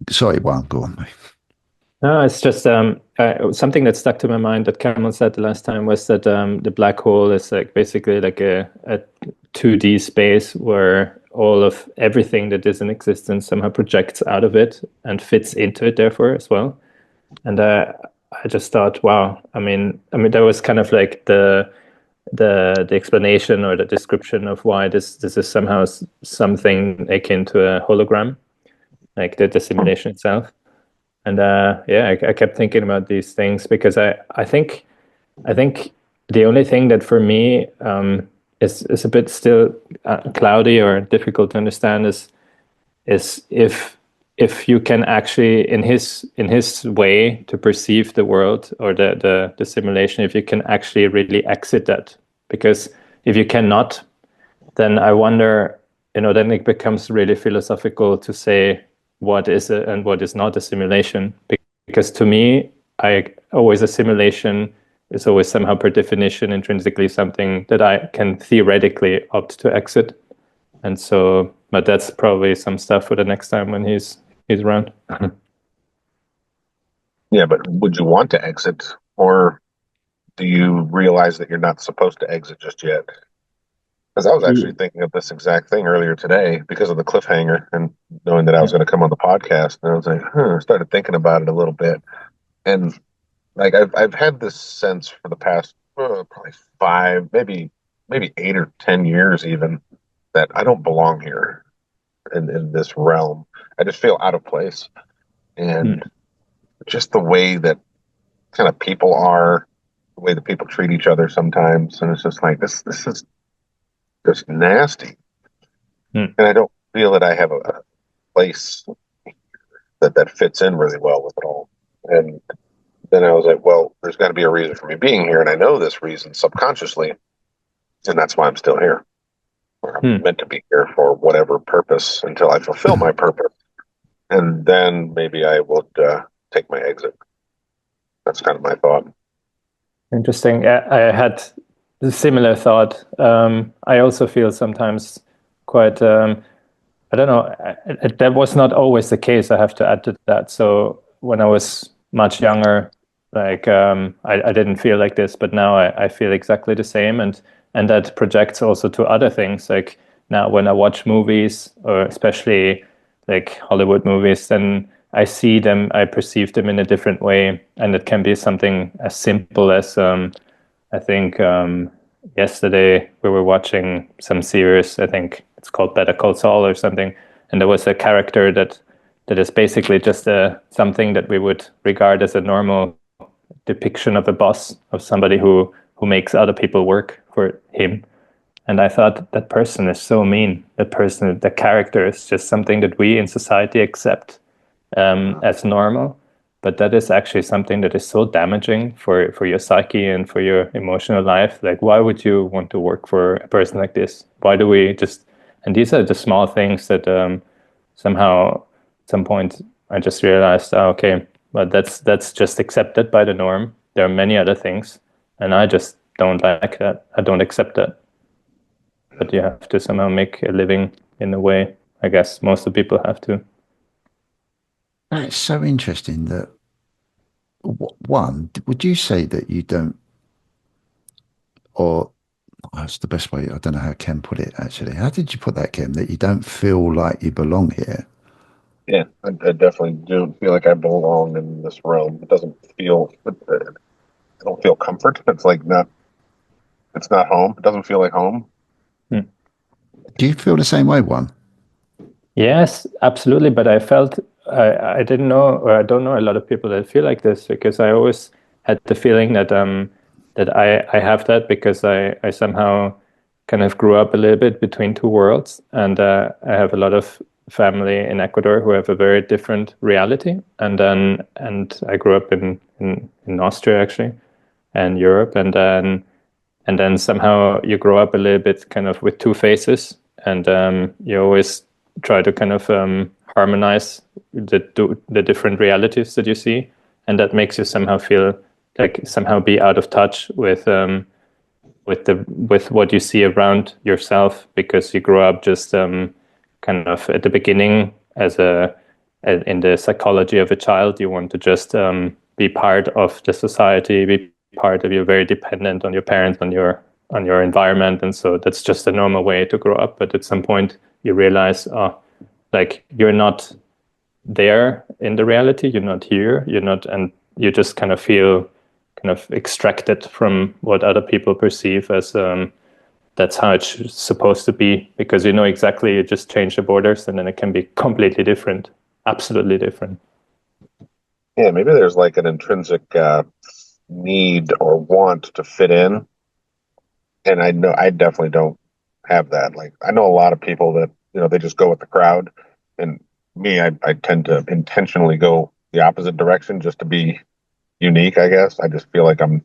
Sorry. Well, go on, mate. No, it's just something that stuck to my mind that Cameron said the last time was that the black hole is like basically like a 2D space where all of everything that is in existence somehow projects out of it and fits into it, therefore, as well. And I just thought, wow, I mean, that was kind of like the explanation or the description of why this is somehow something akin to a hologram, like the simulation itself. And yeah, I kept thinking about these things because I think the only thing that for me is a bit still cloudy or difficult to understand is if you can actually in his way to perceive the world or the simulation, if you can actually really exit that. Because if you cannot, then I wonder, then it becomes really philosophical to say what is it and what is not a simulation. Because to me, I always a simulation is always somehow per definition intrinsically something that I can theoretically opt to exit. And so, but that's probably some stuff for the next time when he's around. Yeah, but would you want to exit, or do you realize that you're not supposed to exit just yet? Because I was actually thinking of this exact thing earlier today because of the cliffhanger and knowing that I was Yeah. going to come on the podcast. And I was like, I started thinking about it a little bit. And like I've had this sense for the past probably five, maybe 8 or 10 years even, that I don't belong here in this realm. I just feel out of place. Hmm. And just the way that kind of people are, the way that people treat each other sometimes. And it's just like this is just nasty. Hmm. And I don't feel that I have a place that fits in really well with it all. And then I was like, well, there's got to be a reason for me being here, and I know this reason subconsciously, and that's why I'm still here. Or I'm Hmm. meant to be here for whatever purpose until I fulfill my purpose, and then maybe I would take my exit. That's kind of my thought. Interesting. I had a similar thought. I also feel sometimes quite. I don't know. That was not always the case. I have to add to that. So when I was much younger, like I didn't feel like this, but now I feel exactly the same, and that projects also to other things. Like now when I watch movies, or especially like Hollywood movies, then I see them, I perceive them in a different way, and it can be something as simple as I think yesterday we were watching some series. I think it's called Better Call Saul or something, and there was a character that is basically just something that we would regard as a normal depiction of a boss, of somebody who makes other people work for him. And I thought that person is so mean. That person, the character is just something that we in society accept as normal, but that is actually something that is so damaging for your psyche and for your emotional life. Like, why would you want to work for a person like this? Why do we just? And these are the small things that somehow, at some point, I just realized, oh, okay, but that's just accepted by the norm. There are many other things, and I just don't like that. I don't accept that. But you have to somehow make a living in a way. I guess most of the people have to. It's so interesting that one, would you say that you don't, or that's the best way, I don't know how Ken put it actually. How did you put that, Ken, that you don't feel like you belong here? Yeah, I definitely don't feel like I belong in this realm. It doesn't feel. I don't feel comfort. It's like not. It's not home. It doesn't feel like home. Hmm. Do you feel the same way, one? Yes, absolutely. But I felt I didn't know, or I don't know a lot of people that feel like this, because I always had the feeling that that I have that because I somehow kind of grew up a little bit between two worlds, and I have a lot of family in Ecuador who have a very different reality, and I grew up in Austria actually, and Europe, and then somehow you grow up a little bit kind of with two faces, and you always try to kind of harmonize the different realities that you see, and that makes you somehow feel like somehow be out of touch with what you see around yourself, because you grow up just kind of at the beginning as in the psychology of a child, you want to just be part of the society, be part of, you're very dependent on your parents, on your environment, and so that's just a normal way to grow up. But at some point you realize, oh, like you're not there in the reality, you're not here, you're not, and you just kind of feel kind of extracted from what other people perceive as that's how it's supposed to be, because you know exactly, you just change the borders and then it can be completely different, absolutely different. Yeah, maybe there's like an intrinsic need or want to fit in, and I know I definitely don't have that. Like I know a lot of people that they just go with the crowd, and me, I tend to intentionally go the opposite direction just to be unique. I guess I just feel like I'm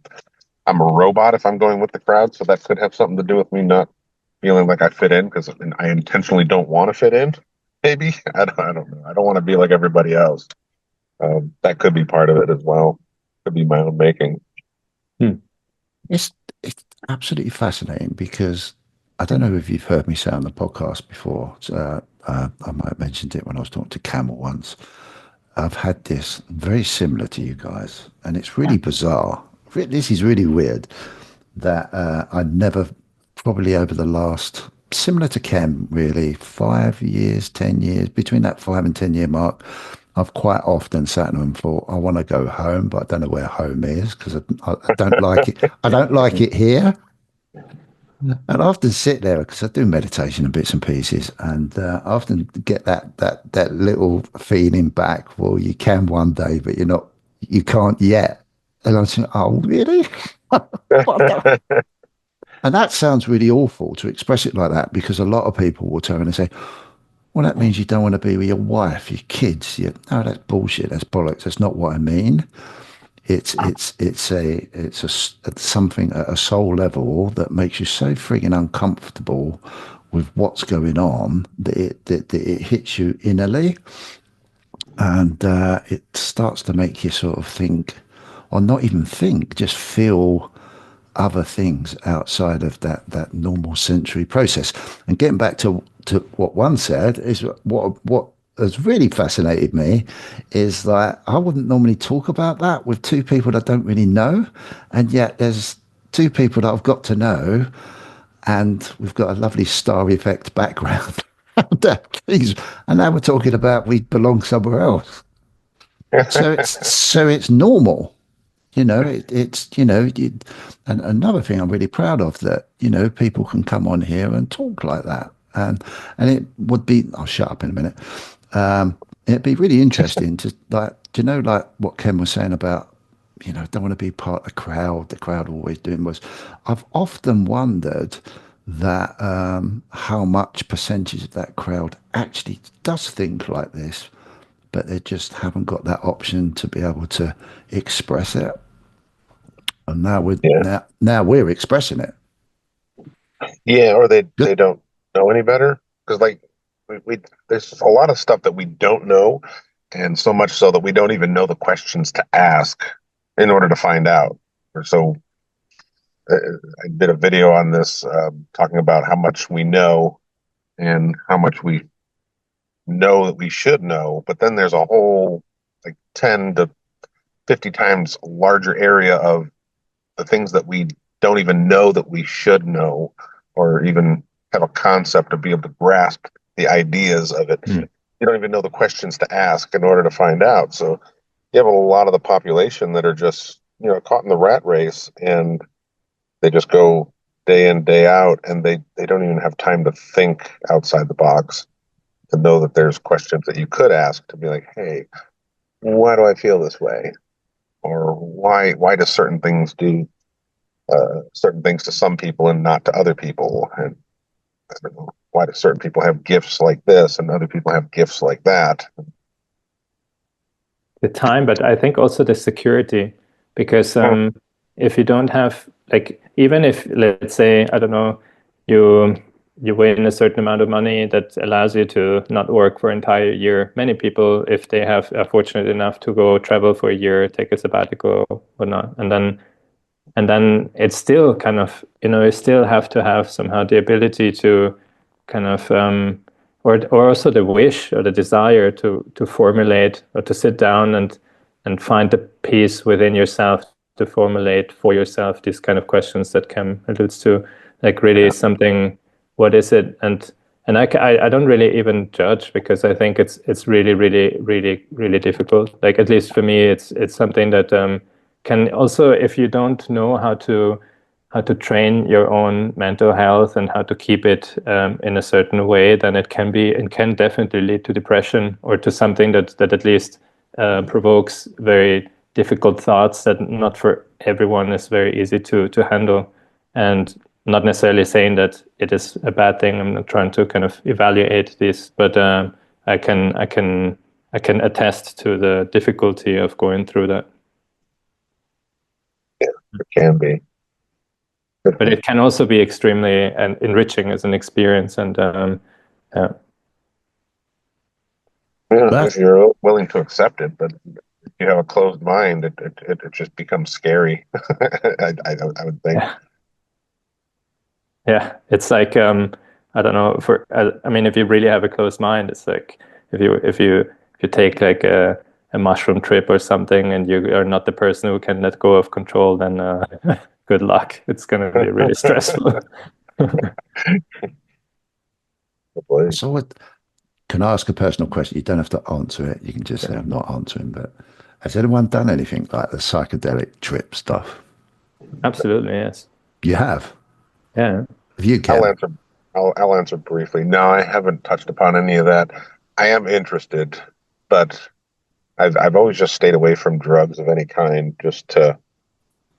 a robot if I'm going with the crowd, so that could have something to do with me not feeling like I fit in because I intentionally don't want to fit in. Maybe I don't know. I don't want to be like everybody else. That could be part of it as well. Could be my own making. Hmm. It's absolutely fascinating because I don't know if you've heard me say on the podcast before. I might have mentioned it when I was talking to Camel once. I've had this very similar to you guys, and it's really bizarre. This is really weird that I never, probably over the last, similar to Kem, really, 5 years, 10 years, between that 5 and 10 year mark, I've quite often sat and thought, I want to go home, but I don't know where home is because I don't like it. I don't like it here. And I often sit there because I do meditation and bits and pieces, and I often get that little feeling back. Well, you can one day, but you can't yet. And I'm saying, oh, really? What the- And that sounds really awful to express it like that, because a lot of people will turn and say, well, that means you don't want to be with your wife, your kids. No, that's bullshit. That's bollocks. That's not what I mean. It's something at a soul level that makes you so frigging uncomfortable with what's going on that it hits you innerly, and it starts to make you sort of think, or not even think, just feel other things outside of that normal sensory process. And getting back to what one said is what has really fascinated me is that I wouldn't normally talk about that with two people that I don't really know, and yet there's two people that I've got to know, and we've got a lovely star effect background. And now we're talking about we belong somewhere else. So it's normal, it's and another thing I'm really proud of, that people can come on here and talk like that, and it would be, I'll shut up in a minute. It'd be really interesting to, like, like what Ken was saying about, don't want to be part of the crowd always doing was, I've often wondered that how much percentage of that crowd actually does think like this, but they just haven't got that option to be able to express it. And now Yeah. now we're expressing it. Yeah, or they Good. don't know any better, because like we there's a lot of stuff that we don't know, and so much so that we don't even know the questions to ask in order to find out. Or so uh, I did a video on this, talking about how much we know and how much we know that we should know, but then there's a whole like 10 to 50 times larger area of the things that we don't even know that we should know, or even have a concept to be able to grasp the ideas of it. Mm. You don't even know the questions to ask in order to find out. So you have a lot of the population that are just, caught in the rat race, and they just go day in, day out, and they don't even have time to think outside the box, to know that there's questions that you could ask, to be like, hey, why do I feel this way? Or why do certain things to some people and not to other people? And I don't know, why do certain people have gifts like this and other people have gifts like that? The time, but I think also the security, because if you don't have, like, even if, let's say, I don't know, you you win a certain amount of money that allows you to not work for an entire year. Many people, if they are fortunate enough to go travel for a year, take a sabbatical or whatnot, and then it's still kind of, you still have to have somehow the ability to kind of or also the wish or the desire to formulate, or to sit down and find the peace within yourself to formulate for yourself these kind of questions that Cam alludes to, like really something, what is it? And I don't really even judge, because I think it's really, really, really, really difficult. Like, at least for me, it's something that can also, if you don't know how to train your own mental health and how to keep it in a certain way, then it can definitely lead to depression, or to something that at least provokes very difficult thoughts that not for everyone is very easy to handle. And not necessarily saying that it is a bad thing. I'm not trying to kind of evaluate this, but I can attest to the difficulty of going through that. Yeah, it can be. But it can also be extremely and enriching as an experience. And yeah. Yeah, if That's you're willing to accept it, but if you have a closed mind, it just becomes scary. I would think. Yeah, yeah. It's like I don't know. I mean, if you really have a closed mind, it's like if you take like a mushroom trip or something, and you are not the person who can let go of control, then good luck. It's going to be really stressful. so. What, can I ask a personal question? You don't have to answer it. You can just say I'm not answering. But has anyone done anything like the psychedelic trip stuff? Absolutely, yes. You have. Yeah. Have you, I'll Ken? answer. I'll answer briefly. No, I haven't touched upon any of that. I am interested, but I've always just stayed away from drugs of any kind, just to,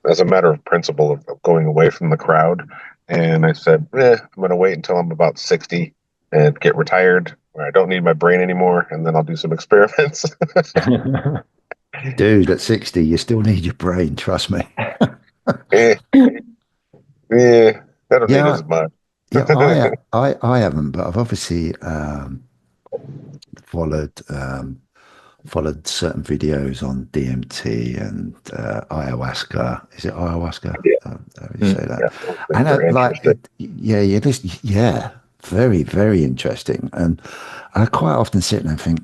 as a matter of principle of going away from the crowd. And I said, I'm going to wait until I'm about 60 and get retired, where I don't need my brain anymore, and then I'll do some experiments. Dude, at 60, you still need your brain. Trust me. eh, eh, I don't need Yeah, as much. yeah. I haven't, but I've obviously followed followed certain videos on DMT and ayahuasca. Is it ayahuasca? Yeah, How do you Mm. say that? yeah, those things And are like, interesting. yeah, you just, yeah, very, very interesting. And I quite often sit there and think,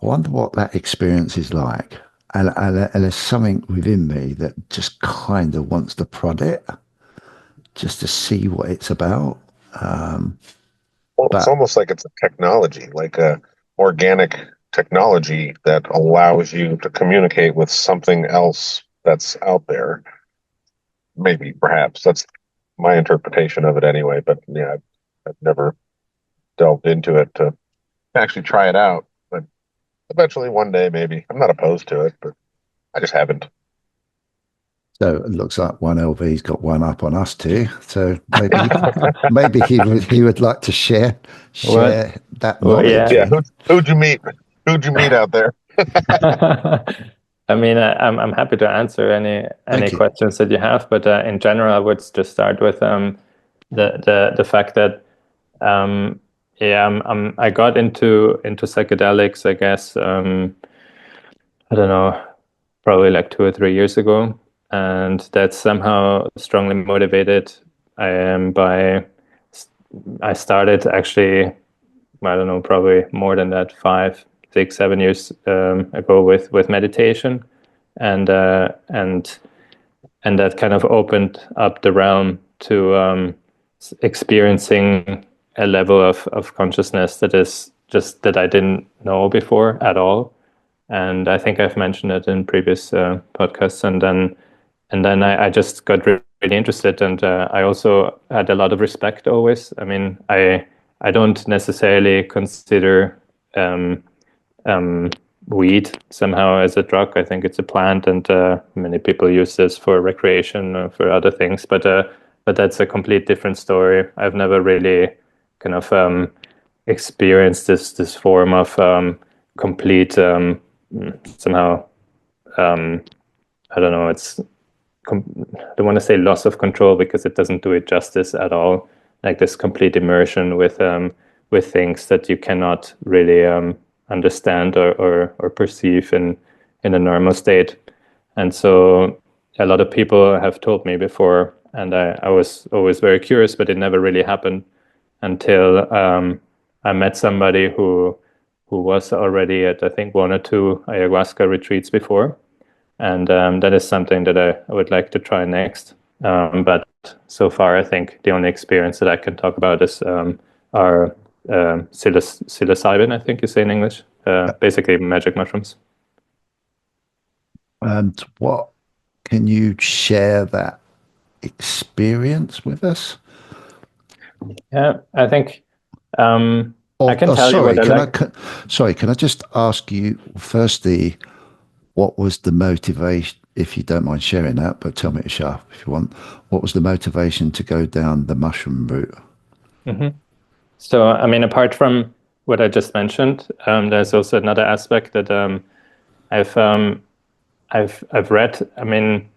I wonder what that experience is like. And there's something within me that just kind of wants to prod it, just to see what it's about. Well, it's But almost like it's a technology, like a organic technology that allows you to communicate with something else that's out there. Maybe, perhaps that's my interpretation of it anyway. But yeah, I've never delved into it to actually try it out. But eventually, one day, maybe. I'm not opposed to it, but I just haven't. so it looks like one LV's got one up on us too. So maybe he would like to share What? share that Well, knowledge yeah. Yeah, with. who'd you meet? Who'd you meet out there? I mean, I'm happy to answer any Thank you. questions that you have, but in general, I would just start with the fact that yeah, I got into psychedelics, I guess, I don't know, probably like 2 or 3 years ago, and that's somehow strongly motivated. I am by I started actually, I don't know, probably more than that, 5, 6, 7 years ago with meditation, and and that kind of opened up the realm to experiencing a level of consciousness that is just that I didn't know before at all. And I think I've mentioned it in previous podcasts. And then I just got really interested, and I also had a lot of respect always. I mean, I don't necessarily consider um, um, weed somehow as a drug. I think it's a plant, and many people use this for recreation or for other things. But that's a complete different story. I've never really kind of experienced this form of complete somehow. Um, I don't know. I don't want to say loss of control because it doesn't do it justice at all. Like this complete immersion with things that you cannot really understand or perceive in a normal state. And so a lot of people have told me before, and I was always very curious, but it never really happened until I met somebody who was already at, I think, 1 or 2 ayahuasca retreats before, and that is something that I would like to try next. But so far, I think the only experience that I can talk about is our psilocybin, I think you say in English, basically magic mushrooms. And what can you share that experience with us? Yeah, I think I Or, can or tell you what sorry, I like. sorry, can I just ask you firstly, what was the motivation, if you don't mind sharing that, but tell me to shut up if you want. What was the motivation to go down the mushroom route? hmm So, I mean, apart from what I just mentioned, there's also another aspect that I've I've read. I mean,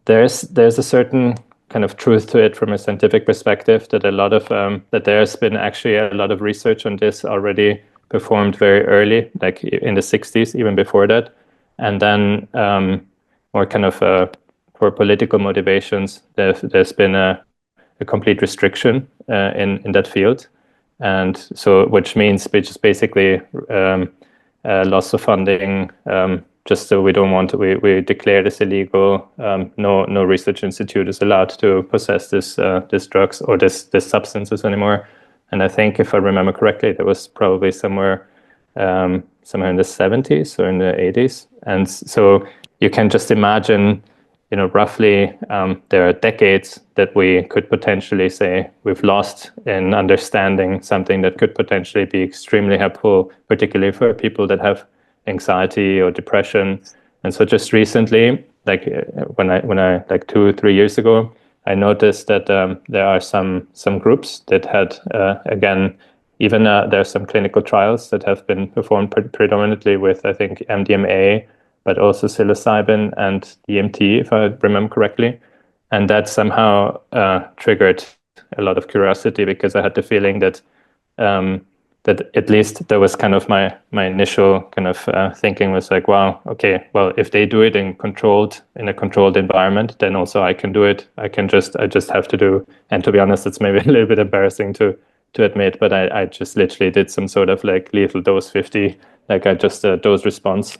there's a certain kind of truth to it from a scientific perspective that a lot of that there's been actually a lot of research on this already performed very early, like in the 60s, even before that, and then more kind of for political motivations, there's been a complete restriction in that field, and so which is basically loss of funding. Just so we don't want to, we declare this illegal. No research institute is allowed to possess this drugs or this substances anymore. And I think if I remember correctly, there was probably somewhere in the 70s or in the 80s. And so you can just imagine, roughly there are decades that we could potentially say we've lost in understanding something that could potentially be extremely helpful, particularly for people that have anxiety or depression. And so just recently, like when I like 2 or 3 years ago, I noticed that there are some groups that had again, even there are some clinical trials that have been performed predominantly with, I think, MDMA, but also psilocybin and DMT, if I remember correctly. And that somehow triggered a lot of curiosity because I had the feeling that that at least that was kind of my initial kind of thinking was like, wow, okay, well, if they do it in a controlled environment, then also I can do it. I just have to do. And to be honest, it's maybe a little bit embarrassing to admit, but I just literally did some sort of like lethal dose 50, like I just dose response,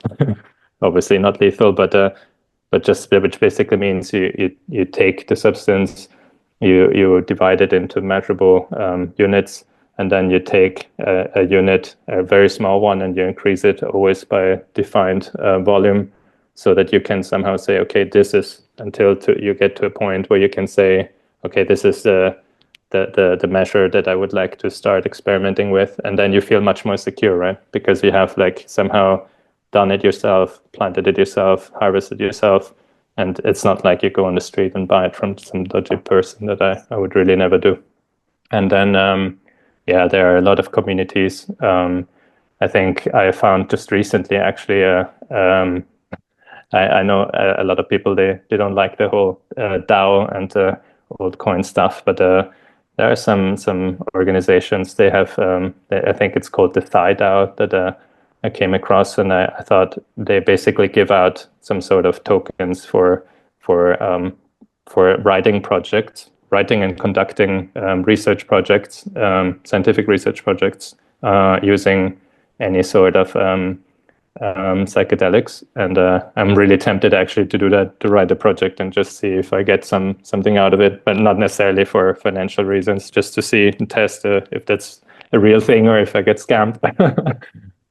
obviously not lethal, but just which basically means you take the substance, you divide it into measurable units, and then you take a unit, a very small one, and you increase it always by a defined volume, so that you can somehow say, okay, this is you get to a point where you can say, okay, this is the measure that I would like to start experimenting with, and then you feel much more secure, right? Because you have like somehow done it yourself, planted it yourself, harvested yourself, and it's not like you go on the street and buy it from some dodgy person that I would really never do. And then yeah, there are a lot of communities. I think I found just recently actually I know a lot of people they don't like the whole DAO and old coin stuff, but there are some organizations. They have I think it's called the Thai DAO that I came across, and I thought they basically give out some sort of tokens for writing projects, writing and conducting research projects, scientific research projects using any sort of psychedelics, and I'm really tempted actually to do that, to write a project and just see if I get something out of it, but not necessarily for financial reasons, just to see and test if that's a real thing or if I get scammed.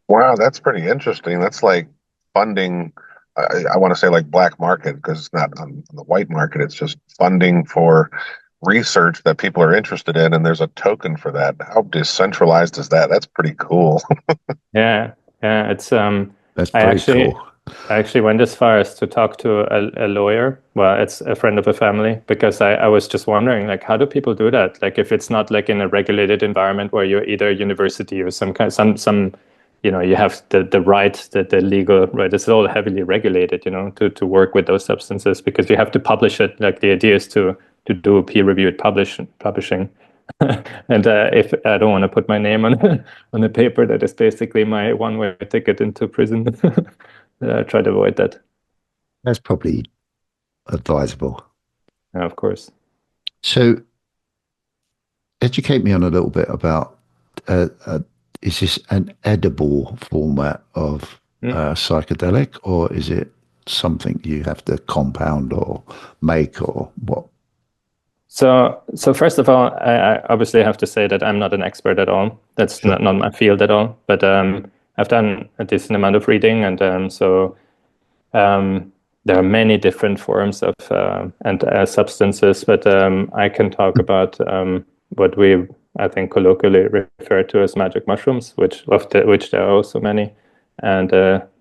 Wow, that's pretty interesting. That's like funding. I want to say like black market because it's not on the white market. It's just funding for research that people are interested in, and there's a token for that. How decentralized is that? That's pretty cool. Yeah, yeah, it's That's I very actually cool. I actually went as far as to talk to a lawyer. Well, it's a friend of a family, because I was just wondering, like, how do people do that? Like, if it's not like in a regulated environment where you're either a university or some you have the right, the legal right. It's all heavily regulated, to work with those substances, because you have to publish it. Like, the idea is to do peer-reviewed publishing. And if I don't want to put my name on on a paper that is basically my one-way ticket into prison, try to avoid that. That's probably advisable. Yeah, of course. So, educate me on a little bit about uh, uh, is this an edible format of Mm. psychedelic, or is it something you have to compound or make, or what? So first of all, I obviously have to say that I'm not an expert at all. That's Sure. not my field at all. But I've done a decent amount of reading, and Um, there are many different forms of and substances, but I can talk about what we, I think, colloquially refer to as magic mushrooms, which there are also many. And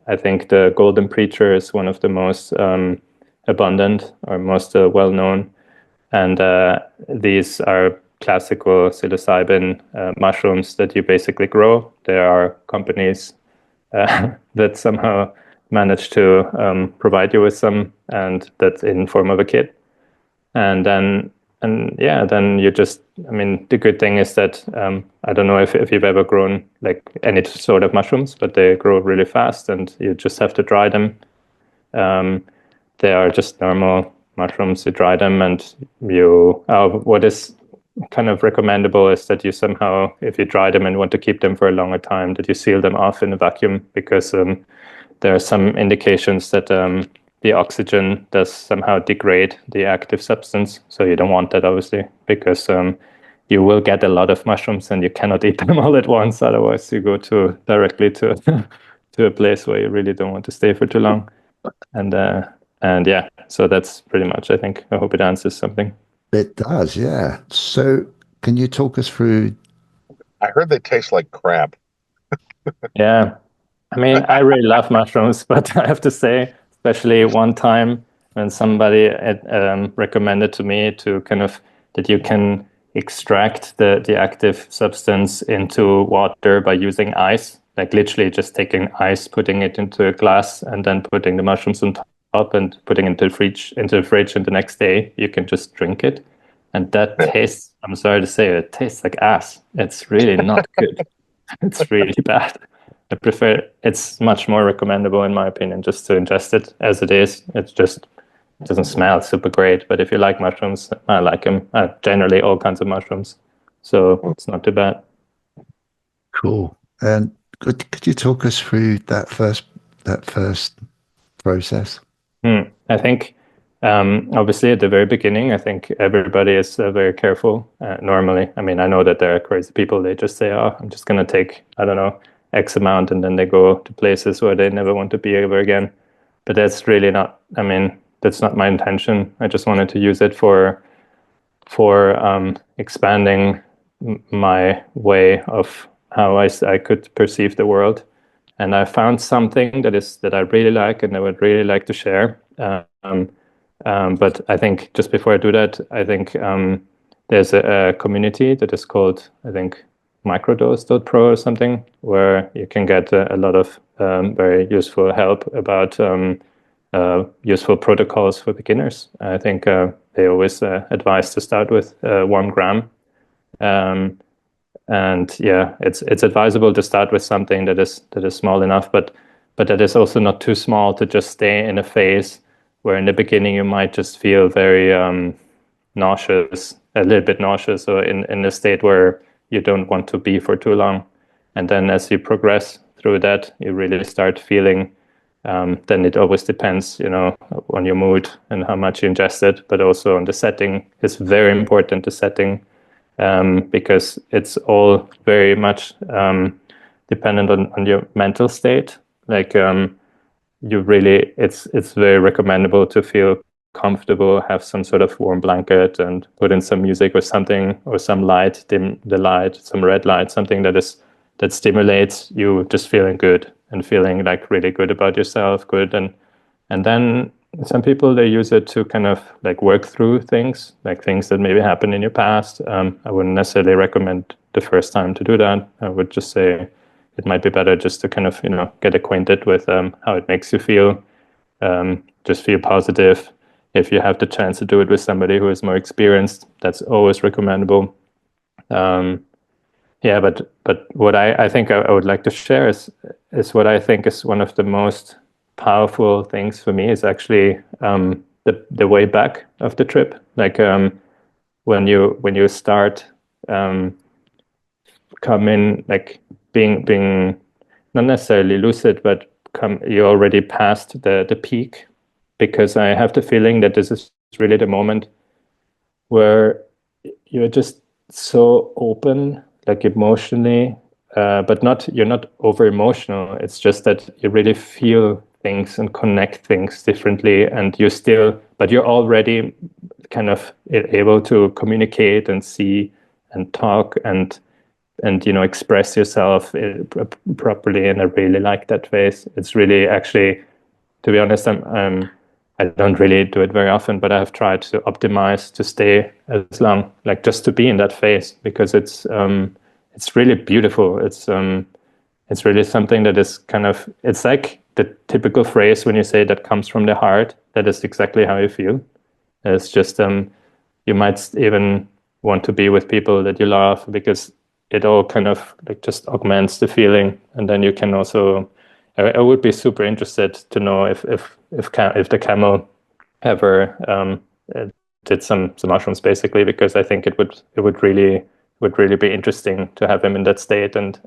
I think the golden preacher is one of the most abundant or most well-known. And these are classical psilocybin mushrooms that you basically grow. There are companies that somehow manage to provide you with some, and that's in form of a kit. And then you just, I mean, the good thing is that I don't know if you've ever grown like any sort of mushrooms, but they grow really fast, and you just have to dry them. Um, they are just normal mushrooms. You dry them, and what is kind of recommendable is that you somehow, if you dry them and want to keep them for a longer time, that you seal them off in a vacuum, because there are some indications that the oxygen does somehow degrade the active substance. So you don't want that, obviously, because you will get a lot of mushrooms and you cannot eat them all at once. Otherwise, you go directly to to a place where you really don't want to stay for too long. And yeah, so that's pretty much, I think. I hope it answers something. It does, yeah. So, can you talk us through? I heard they taste like crap. Yeah. I mean, I really love mushrooms, but I have to say, especially one time when somebody recommended to me to kind of that you can extract the active substance into water by using ice, like literally just taking ice, putting it into a glass, and then putting the mushrooms on top and putting it into the fridge, and the next day you can just drink it. And that tastes, I'm sorry to say, it tastes like ass. It's really not good. It's really bad. I prefer, it's much more recommendable in my opinion, just to ingest it as it is. It just doesn't smell super great, but if you like mushrooms, I like them. Generally all kinds of mushrooms, so it's not too bad. Cool. And could you talk us through that first process? I think obviously at the very beginning, I think everybody is very careful normally. I mean, I know that there are crazy people, they just say, oh, I'm just going to take, I don't know, X amount, and then they go to places where they never want to be ever again. But that's really not, I mean, that's not my intention. I just wanted to use it for expanding my way of how I could perceive the world. And I found something that I really like and I would really like to share. But I think just before I do that, I think there's a community that is called, I think, microdose.pro or something, where you can get a lot of very useful help about useful protocols for beginners. I think they always advise to start with 1 gram. And yeah, it's advisable to start with something that is small enough, but that is also not too small to just stay in a phase where in the beginning you might just feel very nauseous, a little bit nauseous, or in a state where you don't want to be for too long. And then as you progress through that, you really start feeling. Then it always depends, on your mood and how much you ingest it, but also on the setting. It's very important, the setting, because it's all very much dependent on your mental state. Like it's very recommendable to feel comfortable, have some sort of warm blanket, and put in some music or something, or some light, dim the light, some red light, something that stimulates you just feeling good and feeling like really good about yourself, good. And then some people, they use it to kind of like work through things, like things that maybe happened in your past. I wouldn't necessarily recommend the first time to do that. I would just say it might be better just to kind of, get acquainted with how it makes you feel. Just feel positive. If you have the chance to do it with somebody who is more experienced, that's always recommendable. Yeah, but what I think I would like to share is what I think is one of the most powerful things for me is actually the way back of the trip. Like when you start coming, like being not necessarily lucid, but you're already past the peak, because I have the feeling that this is really the moment where you're just so open, like emotionally, but you're not over emotional. It's just that you really feel things and connect things differently, and but you're already kind of able to communicate and see and talk and express yourself properly. And I really like that phase. It's really, actually, to be honest, I don't really do it very often, but I have tried to optimize to stay as long, like just to be in that phase, because it's really beautiful. It's really something that is kind of, it's like the typical phrase when you say that comes from the heart. That is exactly how you feel. It's just you might even want to be with people that you love, because it all kind of like just augments the feeling. And then you can also, I would be super interested to know if the camel ever did some mushrooms, basically, because I think it would really be interesting to have him in that state and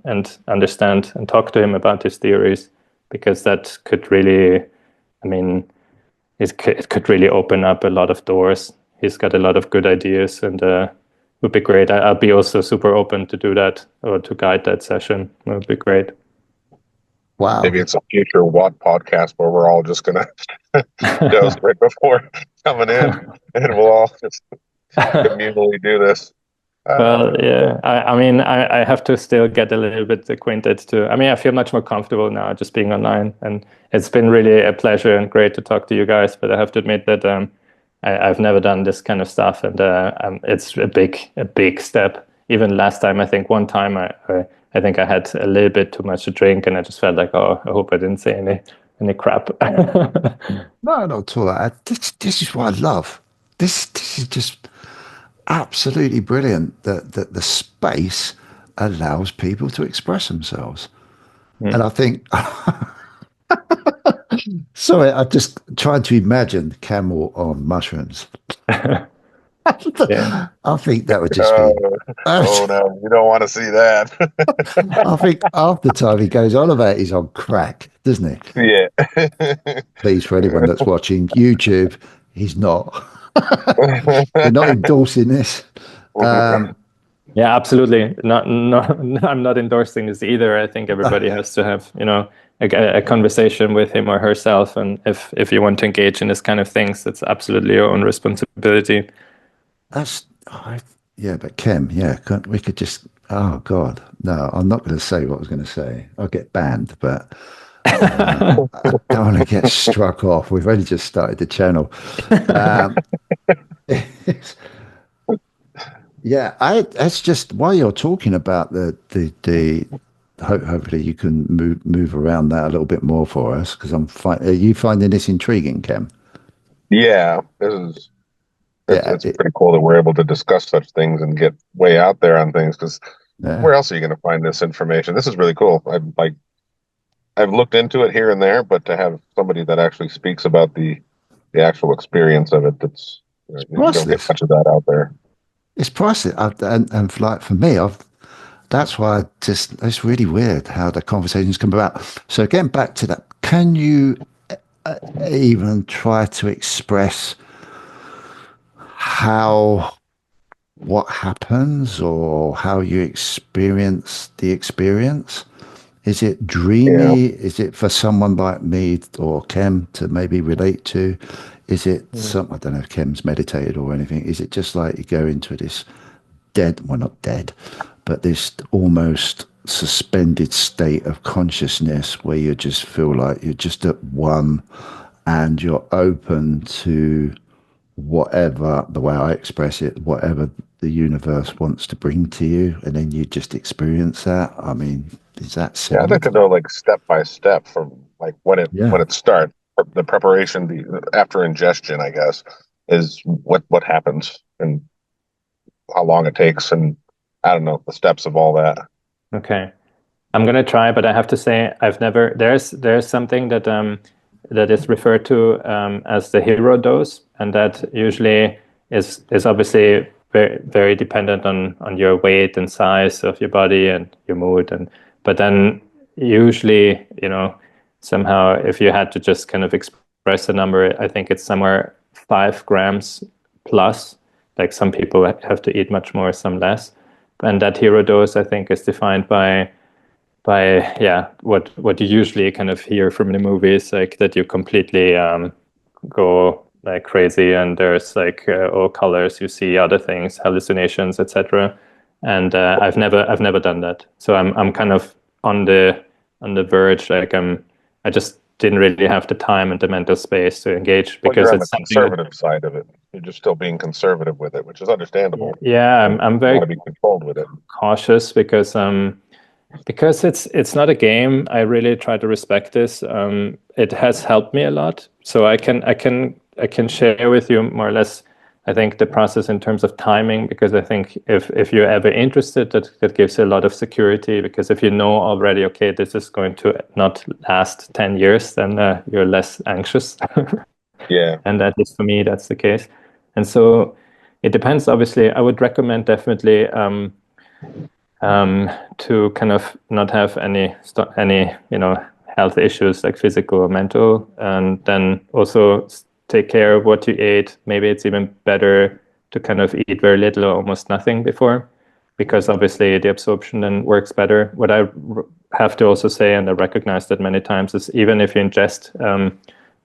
understand and talk to him about his theories, because that could really, I mean, it could really open up a lot of doors. He's got a lot of good ideas, and would be great. I'll be also super open to do that, or to guide that session. It would be great. Wow. Maybe it's a future W.O.T podcast where we're all just gonna dose right before coming in, and we'll all just communally do this. Well, yeah. I mean, I have to still get a little bit acquainted to. I mean, I feel much more comfortable now just being online, and it's been really a pleasure and great to talk to you guys. But I have to admit that I've never done this kind of stuff, and it's a big step. Even last time, I think one time I think I had a little bit too much to drink, and I just felt like, oh, I hope I didn't say any crap. No, not at all. This is what I love. This is just absolutely brilliant. The space allows people to express themselves. Mm. And I think, sorry, I just tried to imagine camel on mushrooms. Yeah. I think that would just be. Oh, oh no, you don't want to see that. I think half the time he goes on about he's on crack, doesn't he? Yeah. Please, for anyone that's watching YouTube, he's not. We're not endorsing this. Yeah, absolutely. I'm not endorsing this either. I think everybody has to have, a conversation with him or herself. And if you want to engage in this kind of things, that's absolutely your own responsibility. That's, yeah, but Kim, yeah, we could just, oh God, no, I'm not going to say what I was going to say. I'll get banned, but I don't want to get struck off. We've only just started the channel. Yeah, that's just while you're talking about hopefully you can move around that a little bit more for us because are you finding this intriguing, Kim? Yeah, Yeah, it's pretty cool that we're able to discuss such things and get way out there on things because yeah. where else are you going to find this information? This is really cool. I've looked into it here and there, but to have somebody that actually speaks about the actual experience of it, It's you don't get priceless. much of that out there. It's priceless, and like for me, that's why it's really weird how the conversations come about. So getting back to that, can you even try to express how what happens or how you experience the experience? Is it Yeah. dreamy? Is it for someone like me or Kem to maybe relate to? Is it Mm. I don't know if Kem's meditated or anything. Is it just like you go into this well, not dead, but this almost suspended state of consciousness where you just feel like you're just at one and you're open to whatever, the way I express it, whatever the universe wants to bring to you, and then you just experience that. I mean, is that Yeah, I'd like similar? to know like step by step from like Yeah. when it starts, the preparation, the after ingestion, I guess, is what happens and how long it takes, and I don't know the steps of all that. Okay. I'm gonna try, but I have to say I've never. There's something that is referred to as the hero dose, and that usually is obviously very dependent on your weight and size of your body and your mood, and but then usually somehow if you had to just kind of express a number, I think it's somewhere 5 grams plus. Like some people have to eat much more, some less, and that hero dose I think is defined by what you usually kind of hear from the movies, like that you completely go like crazy and there's like all colors, you see other things, hallucinations, etc. And I've never done that, so I'm kind of on the verge, like I just didn't really have the time and the mental space to engage Well, you're because on the it's something that, conservative side of it. You're just still being conservative with it, which is understandable. yeah, I'm You want to very be controlled with it. cautious because it's not a game. I really try to respect this. It has helped me a lot, so I can share with you more or less. I think the process in terms of timing, because I think if you're ever interested, that gives you a lot of security. Because if you know already, okay, this is going to not last 10 years, then you're less anxious, Yeah. and that is for me that's the case. And so it depends. Obviously, I would recommend definitely. To kind of not have any health issues like physical or mental, and then also take care of what you ate. Maybe it's even better to kind of eat very little or almost nothing before, because obviously the absorption then works better. What I have to also say, and I recognize that many times, is even if you ingest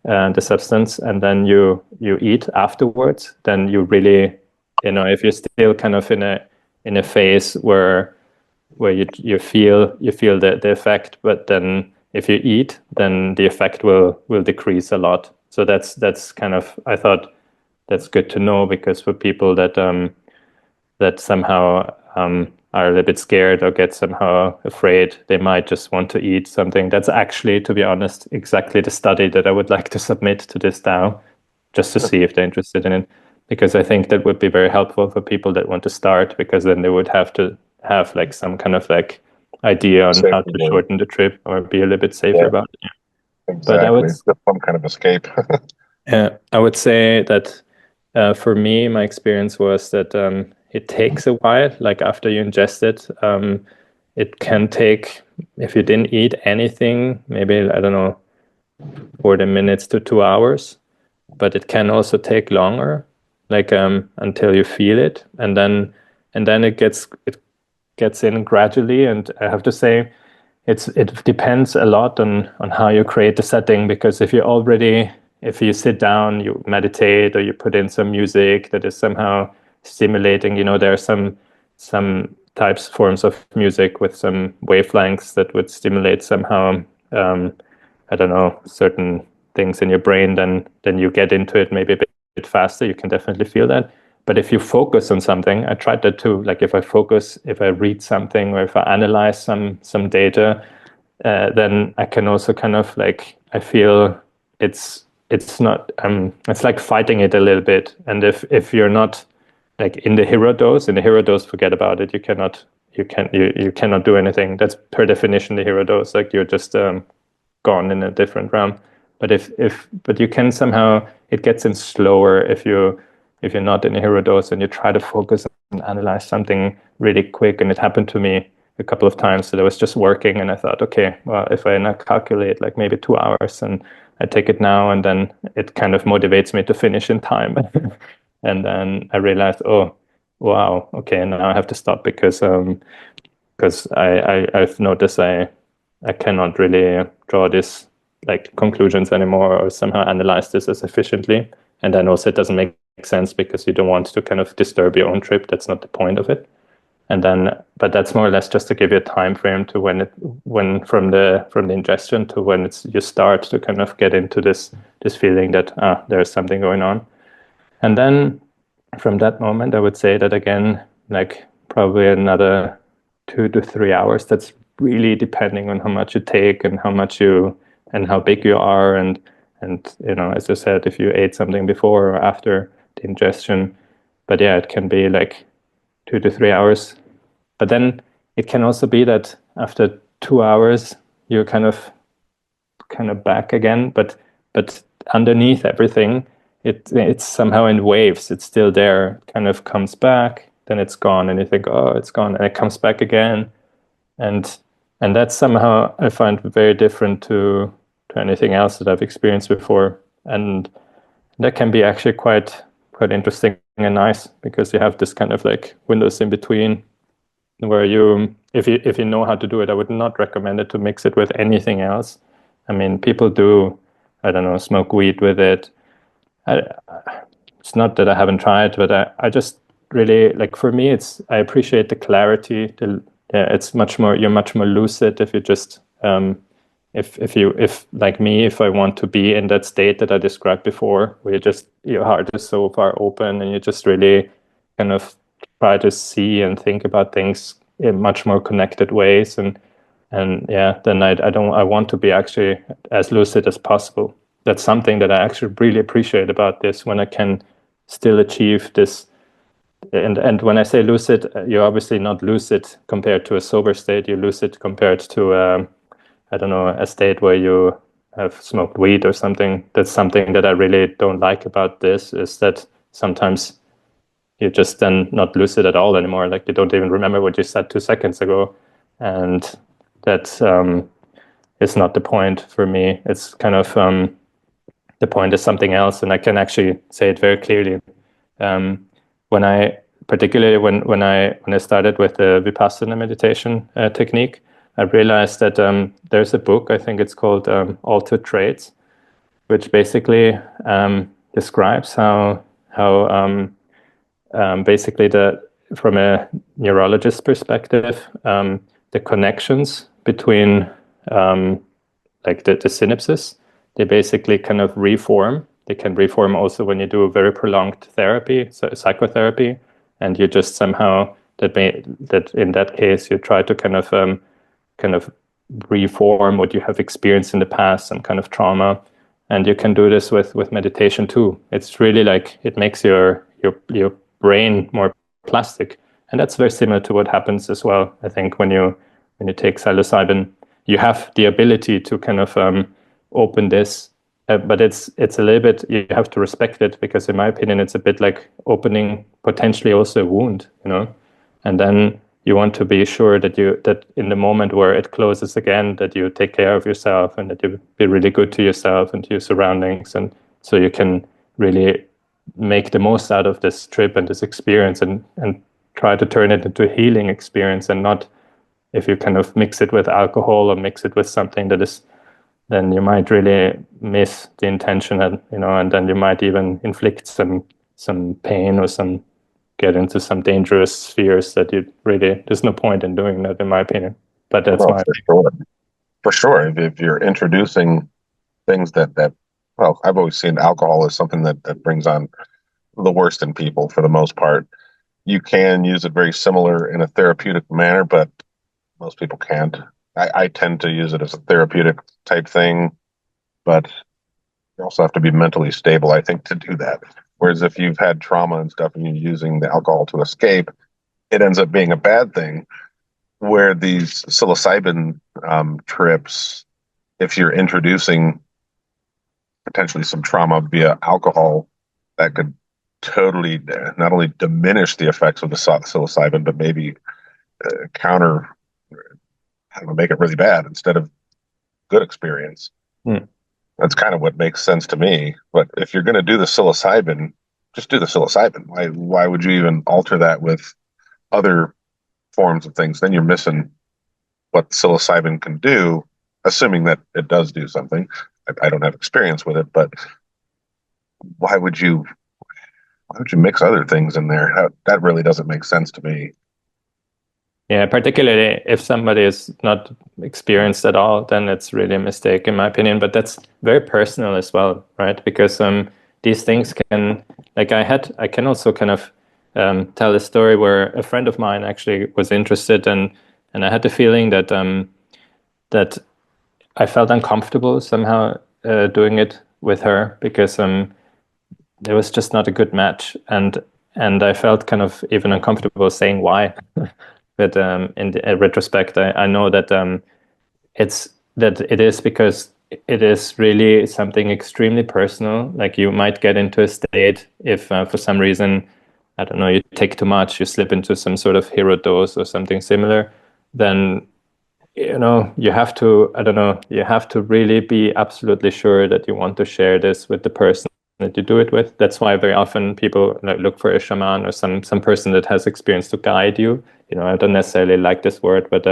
the substance and then you eat afterwards, then you really, if you're still kind of in a phase where you feel the effect, but then if you eat, then the effect will decrease a lot. So that's kind of, I thought that's good to know, because for people that somehow are a little bit scared or get somehow afraid, they might just want to eat something. That's actually, to be honest, exactly the study that I would like to submit to this DAO, just to see if they're interested in it, because I think that would be very helpful for people that want to start, because then they would have to have like some kind of like idea on how Safety to word. shorten the trip or be a little bit safer Yeah, about it. But exactly. It's just some kind of escape. I would say that for me, my experience was that it takes a while. Like after you ingest it, it can take, if you didn't eat anything, maybe, I don't know, 40 minutes to 2 hours. But it can also take longer, like until you feel it, and then it gets in gradually. And I have to say, it depends a lot on how you create the setting, because if you sit down, you meditate, or you put in some music that is somehow stimulating, there are some forms of music with some wavelengths that would stimulate somehow, I don't know, certain things in your brain, then you get into it maybe a bit faster. You can definitely feel that. But if you focus on something, I tried that too. Like if I read something, or if I analyze some data, then I can also kind of like, I feel it's not it's like fighting it a little bit. And if you're not like in the hero dose, forget about it. You cannot do anything. That's per definition the hero dose. Like you're just gone in a different realm. But you can somehow, it gets in slower if you're not in a hero dose and you try to focus and analyze something really quick. And it happened to me a couple of times that I was just working, and I thought, okay, well, if I not calculate like maybe 2 hours, and I take it now, and then it kind of motivates me to finish in time. And then I realized, oh, wow, okay, now I have to stop, because I've noticed I cannot really draw this like conclusions anymore, or somehow analyze this as efficiently. And then also it doesn't make sense, because you don't want to kind of disturb your own trip. That's not the point of it. And then, but that's more or less just to give you a time frame to when from the ingestion to when you start to kind of get into this feeling that there's something going on. And then from that moment, I would say that again, like probably another 2 to 3 hours. That's really depending on how much you take, and how big you are, and as I said, if you ate something before or after the ingestion. But yeah, it can be like 2 to 3 hours. But then it can also be that after 2 hours you're kind of back again, but underneath everything, it's somehow in waves. It's still there, kind of comes back, then it's gone, and you think, oh, it's gone, and it comes back again. And that's somehow, I find, very different to anything else that I've experienced before. And that can be actually quite interesting and nice, because you have this kind of like windows in between, where if you know how to do it. I would not recommend it to mix it with anything else. I mean, people do, I don't know, smoke weed with it. It's not that I haven't tried, but I just really, like, for me, I appreciate the clarity. It's much more, you're much more lucid if you just, if like me, if I want to be in that state that I described before, where your heart is so far open, and you just really kind of try to see and think about things in much more connected ways. And yeah, then I want to be actually as lucid as possible. That's something that I actually really appreciate about this, when I can still achieve this. And when I say lucid, you're obviously not lucid compared to a sober state. You're lucid compared to, I don't know, a state where you have smoked weed or something. That's something that I really don't like about this, is that sometimes you're just then not lucid at all anymore. Like, you don't even remember what you said 2 seconds ago. And that is not the point for me. It's kind of, the point is something else, and I can actually say it very clearly. Particularly when I started with the Vipassana meditation technique, I realized that there's a book, I think it's called Altered Traits, which basically describes how basically from a neurologist perspective, the connections between like the synapses, they basically kind of reform. They can reform also when you do very prolonged therapy, so psychotherapy, and you just somehow that in that case you try to kind of reform what you have experienced in the past, some kind of trauma. And you can do this with meditation too. It's really like, it makes your brain more plastic. And that's very similar to what happens as well. I think when you take psilocybin, you have the ability to kind of open this, but it's a little bit, you have to respect it, because in my opinion, it's a bit like opening potentially also a wound, and then you want to be sure that in the moment where it closes again, that you take care of yourself and that you be really good to yourself and to your surroundings, and so you can really make the most out of this trip and this experience, and try to turn it into a healing experience, and not, if you kind of mix it with alcohol or mix it with something that is, then you might really miss the intention, and and then you might even inflict some pain or get into some dangerous spheres that there's no point in doing that, in my opinion. But that's Well, for sure. If you're introducing things that well, I've always seen alcohol as something that brings on the worst in people for the most part. You can use it very similar in a therapeutic manner, but most people can't. I tend to use it as a therapeutic type thing, but you also have to be mentally stable, I think, to do that. Whereas if you've had trauma and stuff and you're using the alcohol to escape, it ends up being a bad thing. Where these psilocybin trips, if you're introducing potentially some trauma via alcohol, that could totally not only diminish the effects of the psilocybin, but maybe counter, I don't know, make it really bad instead of good experience. That's kind of what makes sense to me. But if you're going to do the psilocybin, just do the psilocybin. Why would you even alter that with other forms of things? Then you're missing what psilocybin can do, assuming that it does do something. I don't have experience with it, but why would you mix other things in there? That really doesn't make sense to me. Yeah, particularly if somebody is not experienced at all, then it's really a mistake, in my opinion. But that's very personal as well, right? Because these things can, like I can also kind of tell a story where a friend of mine actually was interested, and I had the feeling that that I felt uncomfortable somehow doing it with her, because there was just not a good match, and I felt kind of even uncomfortable saying why. But in retrospect, I know that it is because it is really something extremely personal. Like, you might get into a state if for some reason, I don't know, you take too much, you slip into some sort of hero dose or something similar, then you have to, I don't know, you have to really be absolutely sure that you want to share this with the person that you do it with. That's why very often people look for a shaman or some person that has experience to guide you. I don't necessarily like this word, but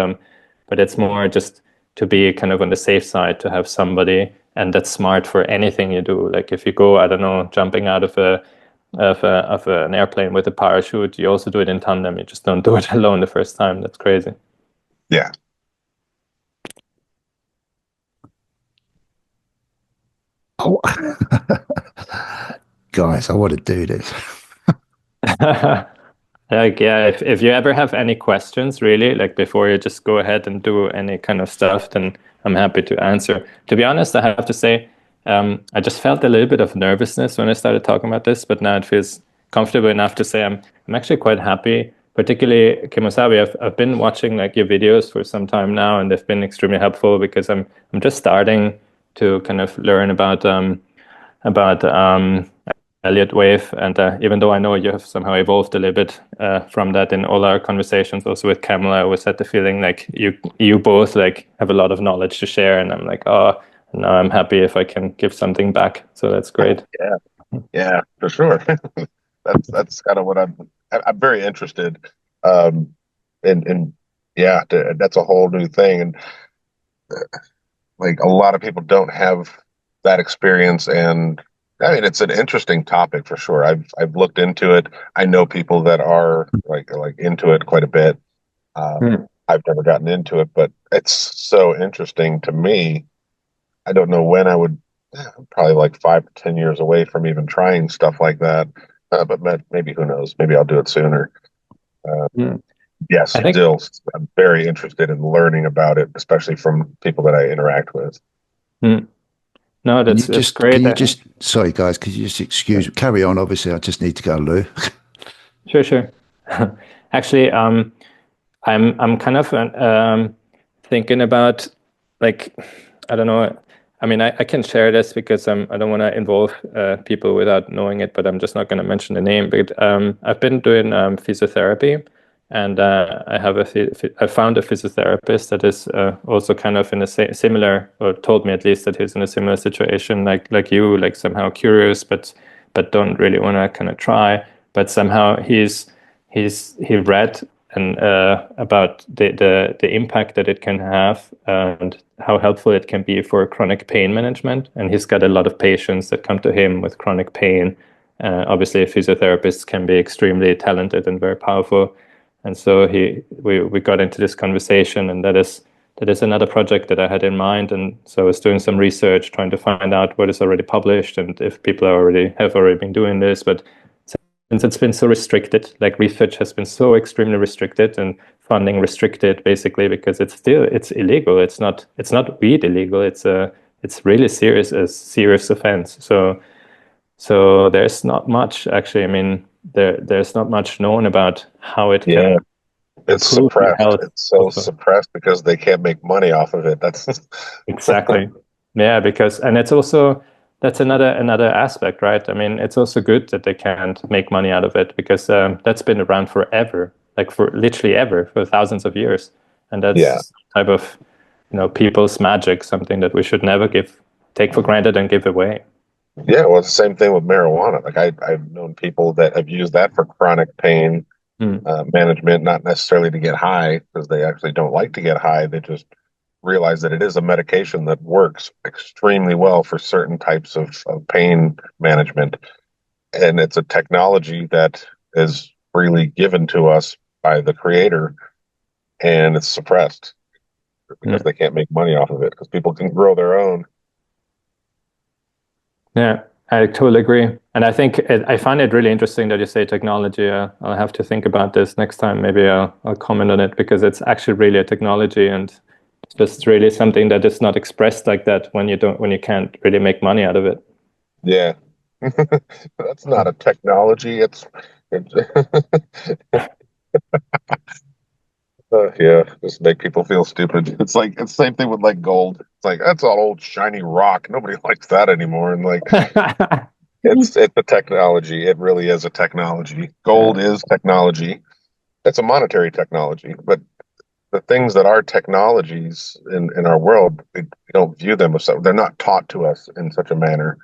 it's more just to be kind of on the safe side, to have somebody, and that's smart for anything you do. Like, if you go, I don't know, jumping out of an airplane with a parachute, you also do it in tandem. You just don't do it alone the first time. That's crazy. Yeah. Oh, guys, I want to do this. Like, yeah, if you ever have any questions, really, like, before you just go ahead and do any kind of stuff, then I'm happy to answer. To be honest, I have to say, I just felt a little bit of nervousness when I started talking about this, but now it feels comfortable enough to say I'm actually quite happy. Particularly, Kimosabi, I've been watching like your videos for some time now, and they've been extremely helpful, because I'm just starting to kind of learn about Elliott wave, and even though I know you have somehow evolved a little bit from that in all our conversations, also with Kamala, I always had the feeling like you both like have a lot of knowledge to share, and I'm like, oh, now I'm happy if I can give something back. So that's great. Yeah, for sure. That's kind of what I'm very interested in. Yeah, that's a whole new thing, and like a lot of people don't have that experience, and I mean, it's an interesting topic for sure. I've looked into it. I know people that are like into it quite a bit. I've never gotten into it, but it's so interesting to me. I don't know when I would. Probably like 5 to 10 years away from even trying stuff like that. But maybe, who knows? Maybe I'll do it sooner. Yes, I think. still, I'm very interested in learning about it, especially from people that I interact with. No, that's great. Sorry guys, could you just carry on? Obviously, I just need to go, Lou. Sure. Actually, I'm kind of thinking about, like, I don't know. I mean, I can share this because I don't want to involve people without knowing it, but I'm just not going to mention the name. But I've been doing physiotherapy, and I found a physiotherapist that is also kind of in a similar, or told me at least that he's in a similar situation, like you, like somehow curious, but don't really want to kind of try. But somehow he read and about the impact that it can have and how helpful it can be for chronic pain management. And he's got a lot of patients that come to him with chronic pain. Obviously, physiotherapists can be extremely talented and very powerful. And so we got into this conversation, and that is another project that I had in mind. And so I was doing some research, trying to find out what is already published and if people have already been doing this. But since it's been so restricted, like research has been so extremely restricted and funding restricted, basically because it's illegal. It's not weed illegal. It's really serious offense. So there's not much actually. I mean, there's not much known about how it Yeah, can it's improve the suppressed. health It's so of suppressed because they can't make money off of it. That's exactly. Yeah, because and it's also that's another aspect, right? I mean, it's also good that they can't make money out of it because that's been around forever, like for literally ever, for thousands of years, and yeah. that's type of people's magic, something that we should never take for granted and give away. Yeah, well, it's the same thing with marijuana. Like I've known people that have used that for chronic pain Mm. management, not necessarily to get high because they actually don't like to get high. They just realize that it is a medication that works extremely well for certain types of pain management. And it's a technology that is freely given to us by the creator, and it's suppressed because Mm. they can't make money off of it because people can grow their own. Yeah, I totally agree. And I find it really interesting that you say technology. I'll have to think about this next time. Maybe I'll comment on it because it's actually really a technology, and it's just really something that is not expressed like that when you can't really make money out of it. Yeah. That's not a technology. It's yeah, just make people feel stupid. It's like it's the same thing with like gold. It's like that's all old shiny rock. Nobody likes that anymore. And like it's a technology. It really is a technology. Gold Yeah, is technology. It's a monetary technology. But the things that are technologies in our world, we don't view them as so. They're not taught to us in such a manner.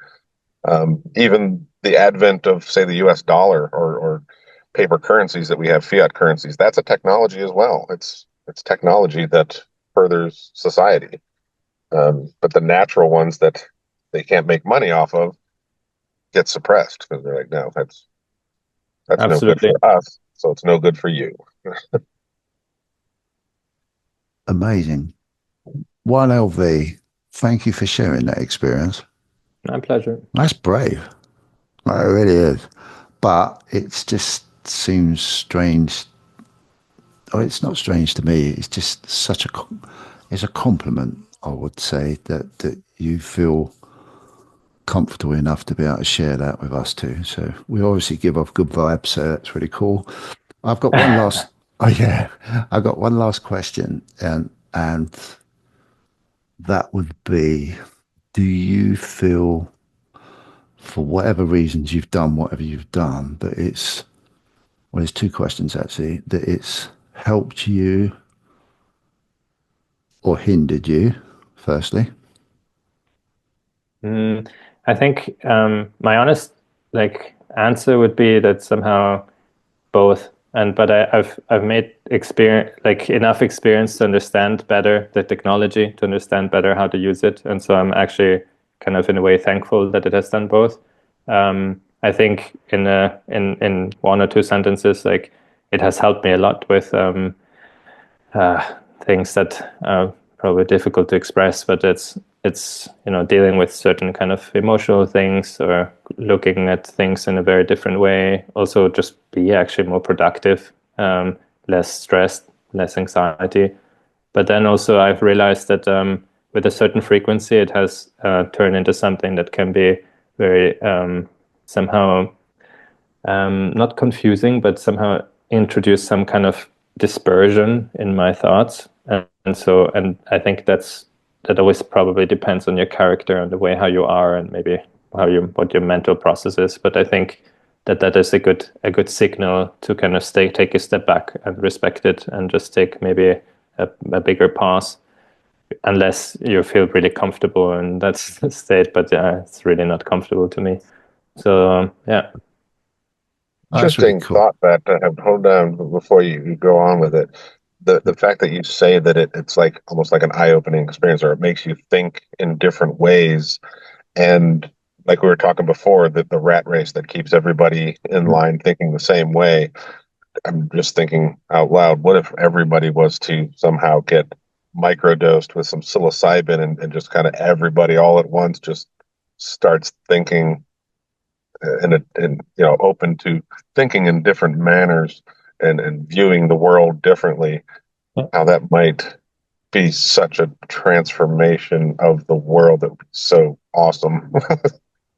Even the advent of, say, the U.S. dollar or paper currencies that we have, fiat currencies, that's a technology as well. It's technology that furthers society. But the natural ones that they can't make money off of get suppressed because they're like, no, that's no good absolutely. for us, so it's no good for you. Amazing. 1LV, thank you for sharing that experience. My pleasure. That's brave. Like, it really is. But it just seems strange. Oh, it's not strange to me. It's just it's a compliment, I would say, that you feel comfortable enough to be able to share that with us too. So we obviously give off good vibes, so that's really cool. I've got one last. Oh yeah, I've got one last question, and that would be: do you feel, for whatever reasons you've done whatever you've done, that it's well, there's two questions actually, that it's helped you or hindered you, firstly? I think my honest answer would be that somehow both. I've made experience enough experience to understand better the technology, to understand better how to use it, and so I'm actually kind of in a way thankful that it has done both. I think in one or two sentences, like it has helped me a lot with things that are probably difficult to express, but it's dealing with certain kind of emotional things or looking at things in a very different way. Also, just be actually more productive, less stressed, less anxiety. But then also, I've realized that with a certain frequency, it has turned into something that can be very somehow not confusing, but somehow introduce some kind of dispersion in my thoughts, and I think that always probably depends on your character and the way how you are, and maybe what your mental process is. But I think that is a good signal to kind of take a step back and respect it, and just take maybe a bigger pause, unless you feel really comfortable in that state. But yeah, it's really not comfortable to me. So yeah. That's really Interesting cool. thought, that hold on before you go on with it. The fact that you say that it's like almost like an eye-opening experience, or it makes you think in different ways. And like we were talking before, that the rat race that keeps everybody in line thinking the same way. I'm just thinking out loud, what if everybody was to somehow get microdosed with some psilocybin, and just kind of everybody all at once just starts thinking and open to thinking in different manners, and viewing the world differently, how that might be such a transformation of the world that would be so awesome.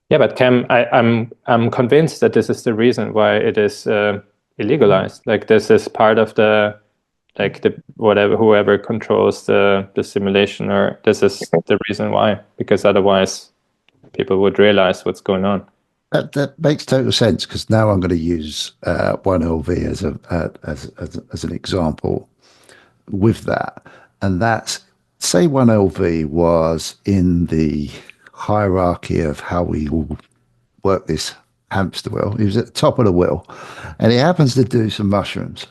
Yeah, but Cam, I'm convinced that this is the reason why it is illegalized. Like, this is part of the whatever, whoever controls the simulation, or this is the reason why, because otherwise people would realize what's going on. That makes total sense, because now I'm going to use 1LV as an example with that, and that's, say 1LV was in the hierarchy of how we all work this hamster wheel. He was at the top of the wheel, and he happens to do some mushrooms,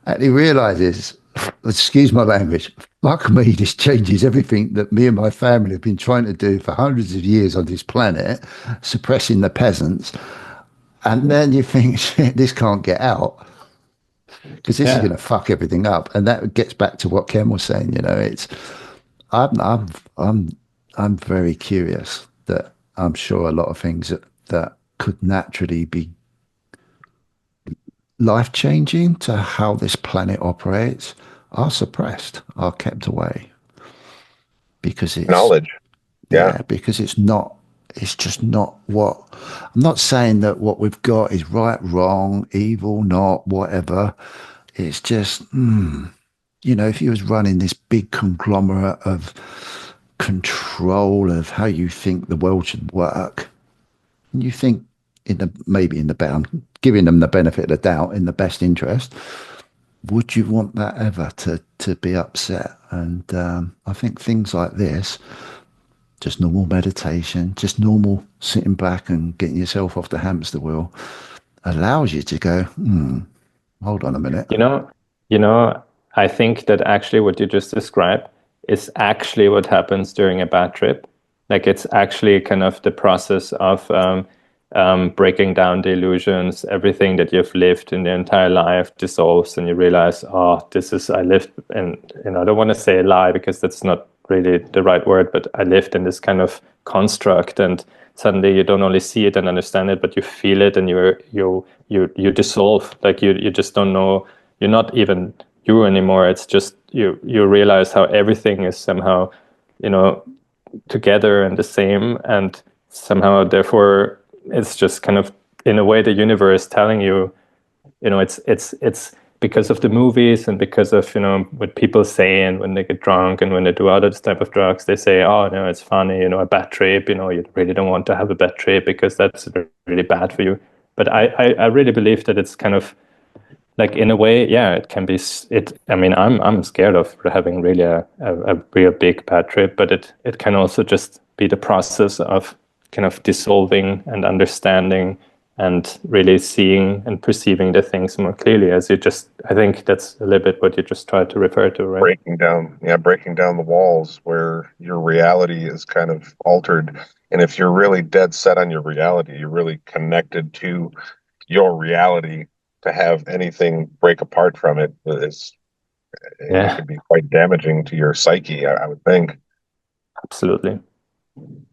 and he realizes, excuse my language, fuck me, this changes everything that me and my family have been trying to do for hundreds of years on this planet, suppressing the peasants. And then you think, shit, this can't get out, because this is Yeah. going to fuck everything up. And that gets back to what Ken was saying. It's I'm very curious, that I'm sure a lot of things that could naturally be life changing to how this planet operates are suppressed, are kept away, because it's, Knowledge. Yeah. yeah, because it's just not what, I'm not saying that what we've got is right, wrong, evil, not, whatever. It's just, if you was running this big conglomerate of control of how you think the world should work, and you think maybe in the better, I'm giving them the benefit of the doubt, in the best interest, would you want that ever to be upset? And I think things like this, just normal meditation, just normal sitting back and getting yourself off the hamster wheel, allows you to go, hold on a minute. You know, I think that actually what you just described is actually what happens during a bad trip. Like, it's actually kind of the process of breaking down the illusions. Everything that you've lived in the entire life dissolves, and you realize, oh, I lived, and I don't want to say a lie, because that's not really the right word, but I lived in this kind of construct, and suddenly you don't only see it and understand it, but you feel it, and you dissolve. Like, you just don't know, you're not even you anymore. It's just you realize how everything is somehow, together and the same, and somehow therefore it's just kind of, in a way, the universe telling you, it's because of the movies, and because of what people say, and when they get drunk and when they do other type of drugs, they say, oh no, it's funny, a bad trip, you really don't want to have a bad trip, because that's really bad for you. But I really believe that it's kind of like, in a way, yeah, it can be I mean, I'm scared of having really a real big bad trip, but it can also just be the process of kind of dissolving and understanding, and really seeing and perceiving the things more clearly, as I think that's a little bit what you just tried to refer to, right? Breaking down the walls where your reality is kind of altered. And if you're really dead set on your reality, you're really connected to your reality, to have anything break apart from it it Yeah, could be quite damaging to your psyche, I would think. absolutely.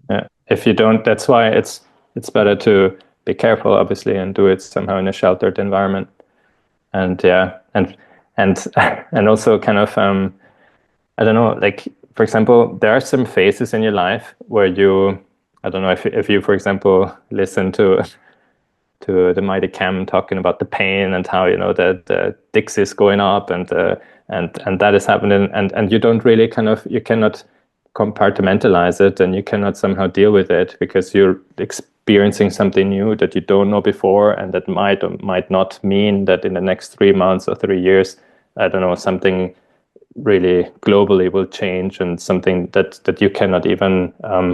Yeah. If you don't, that's why it's better to be careful, obviously, and do it somehow in a sheltered environment. And yeah, and and also kind of I don't know, like, for example, there are some phases in your life where I don't know, if you, for example, listen to to the mighty Cam talking about the pain and how, the Dix is going up, and that is happening, and you don't really you cannot compartmentalize it, and you cannot somehow deal with it because you're experiencing something new that you don't know before, and that might or might not mean that in the next 3 months or 3 years, I don't know, something really globally will change, and something that you cannot even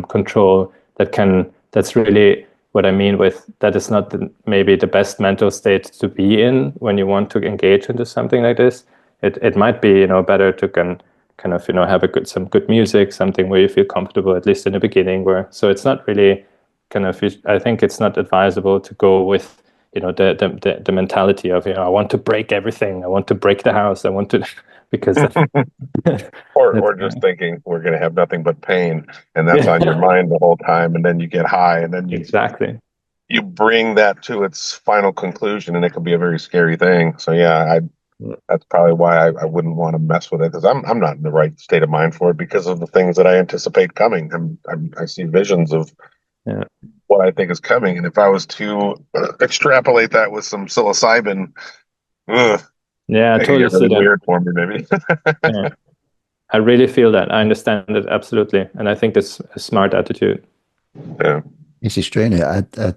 control. That's really what I mean with that is not maybe the best mental state to be in when you want to engage into something like this. It might be better to kind of have some good music, something where you feel comfortable, at least in the beginning. So it's not really I think it's not advisable to go with the mentality of I want to break everything, I want to break the house, I want to because or just thinking we're going to have nothing but pain, and that's on your mind the whole time, and then you get high, and then exactly you bring that to its final conclusion, and it can be a very scary thing. So yeah, that's probably why I wouldn't want to mess with it, because I'm not in the right state of mind for it because of the things that I anticipate coming. I see visions of what I think is coming, and if I was to extrapolate that with some psilocybin, yeah, I it could totally get really see that. weird for me, maybe. Yeah. I really feel that. I understand it absolutely, and I think that's a smart attitude. Yeah. It's extraordinary. I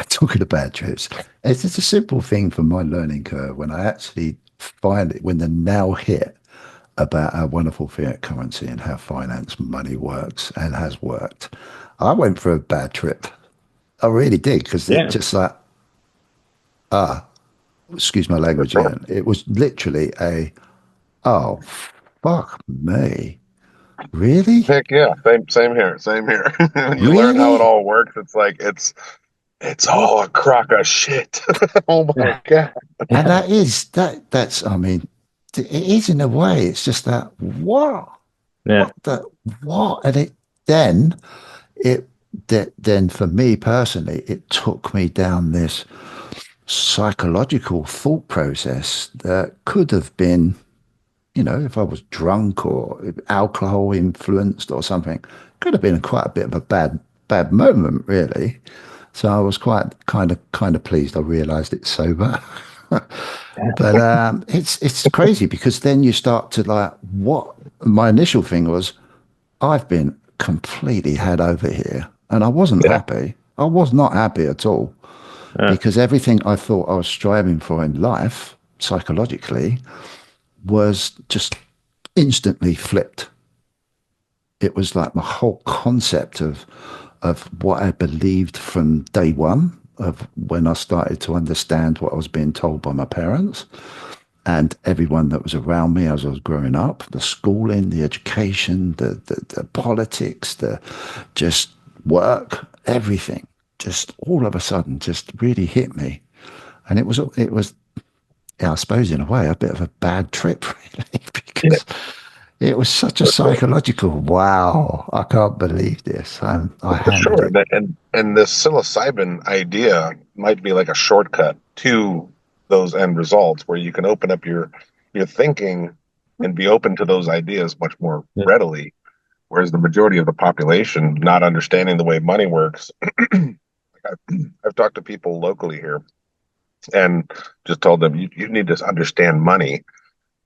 talking about trips. It's just a simple thing from my learning curve when I actually find it, when the now hit about our wonderful fiat currency and how finance money works and has worked. I went for a bad trip. I really did, because it just like, excuse my language again. It was literally oh, fuck me. Really? Heck yeah, same here, same here. When you learn how it Really? all works, it's like it's all a crock of shit. Oh my god. And that's, I mean, it is in a way. It's just that, what? Yeah. What? And then it, then for me personally, it took me down this psychological thought process that could have been, if I was drunk or alcohol influenced or something, could have been quite a bit of a bad moment, really. So I was quite kind of pleased I realized it's sober. But it's crazy, because then you start to like, what my initial thing was, I've been completely had over here, and I wasn't Yeah. happy. I was not happy at all, because everything I thought I was striving for in life psychologically was just instantly flipped. It was like my whole concept of what I believed from day one, of when I started to understand what I was being told by my parents and everyone that was around me as I was growing up, the schooling, the education, the politics, the just work, everything, just all of a sudden just really hit me. And it was, yeah, I suppose in a way, a bit of a bad trip, really, because it was such a psychological, wow, I can't believe this. I hammered Sure, it. and this psilocybin idea might be like a shortcut to those end results, where you can open up your thinking and be open to those ideas much more readily. Whereas the majority of the population, not understanding the way money works, I've talked to people locally here and just told them, you need to understand money.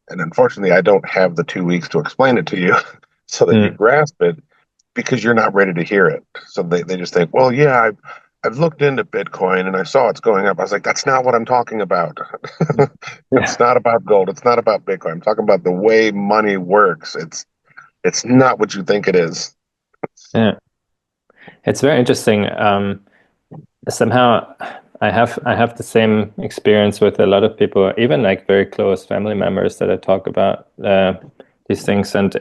And unfortunately, I don't have the 2 weeks to explain it to you so that you grasp it, because you're not ready to hear it. So they just think, well, yeah, I've looked into Bitcoin and I saw it's going up. I was like, that's not what I'm talking about. It's not about gold. It's not about Bitcoin. I'm talking about the way money works. It's not what you think it is. Yeah. It's very interesting. Somehow I have the same experience with a lot of people, even like very close family members, that I talk about these things, and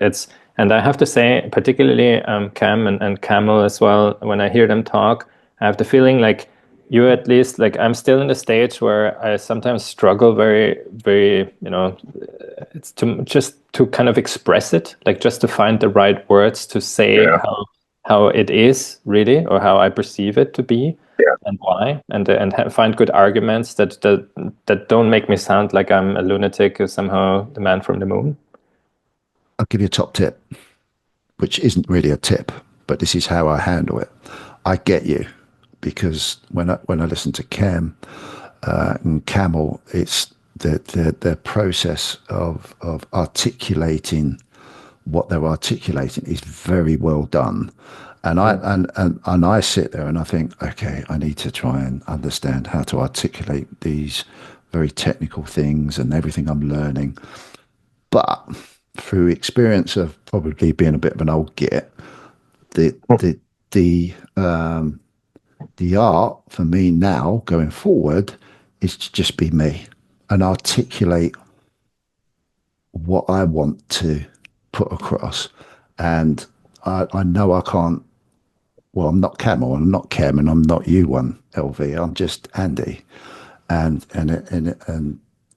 I have to say, particularly Cam and Camel as well, when I hear them talk, I have the feeling like you, at least, like I'm still in the stage where I sometimes struggle very, very, it's to kind of express it, like just to find the right words to say Yeah. how it is really, or how I perceive it to be, Yeah. and why, and find good arguments that don't make me sound like I'm a lunatic or somehow the man from the moon. I'll give you a top tip, which isn't really a tip, but this is how I handle it. I get you. because when I listen to Cam and Camel, it's the process of articulating what they're articulating is very well done. And I sit there and I think, okay, I need to try and understand how to articulate these very technical things and everything I'm learning. But through experience of probably being a bit of an old git, the the the the art for me now going forward is to just be me and articulate what I want to put across. And I know I can't. Well, I'm not Camel, and I'm not Cam, and I'm not you one LV. I'm just Andy. And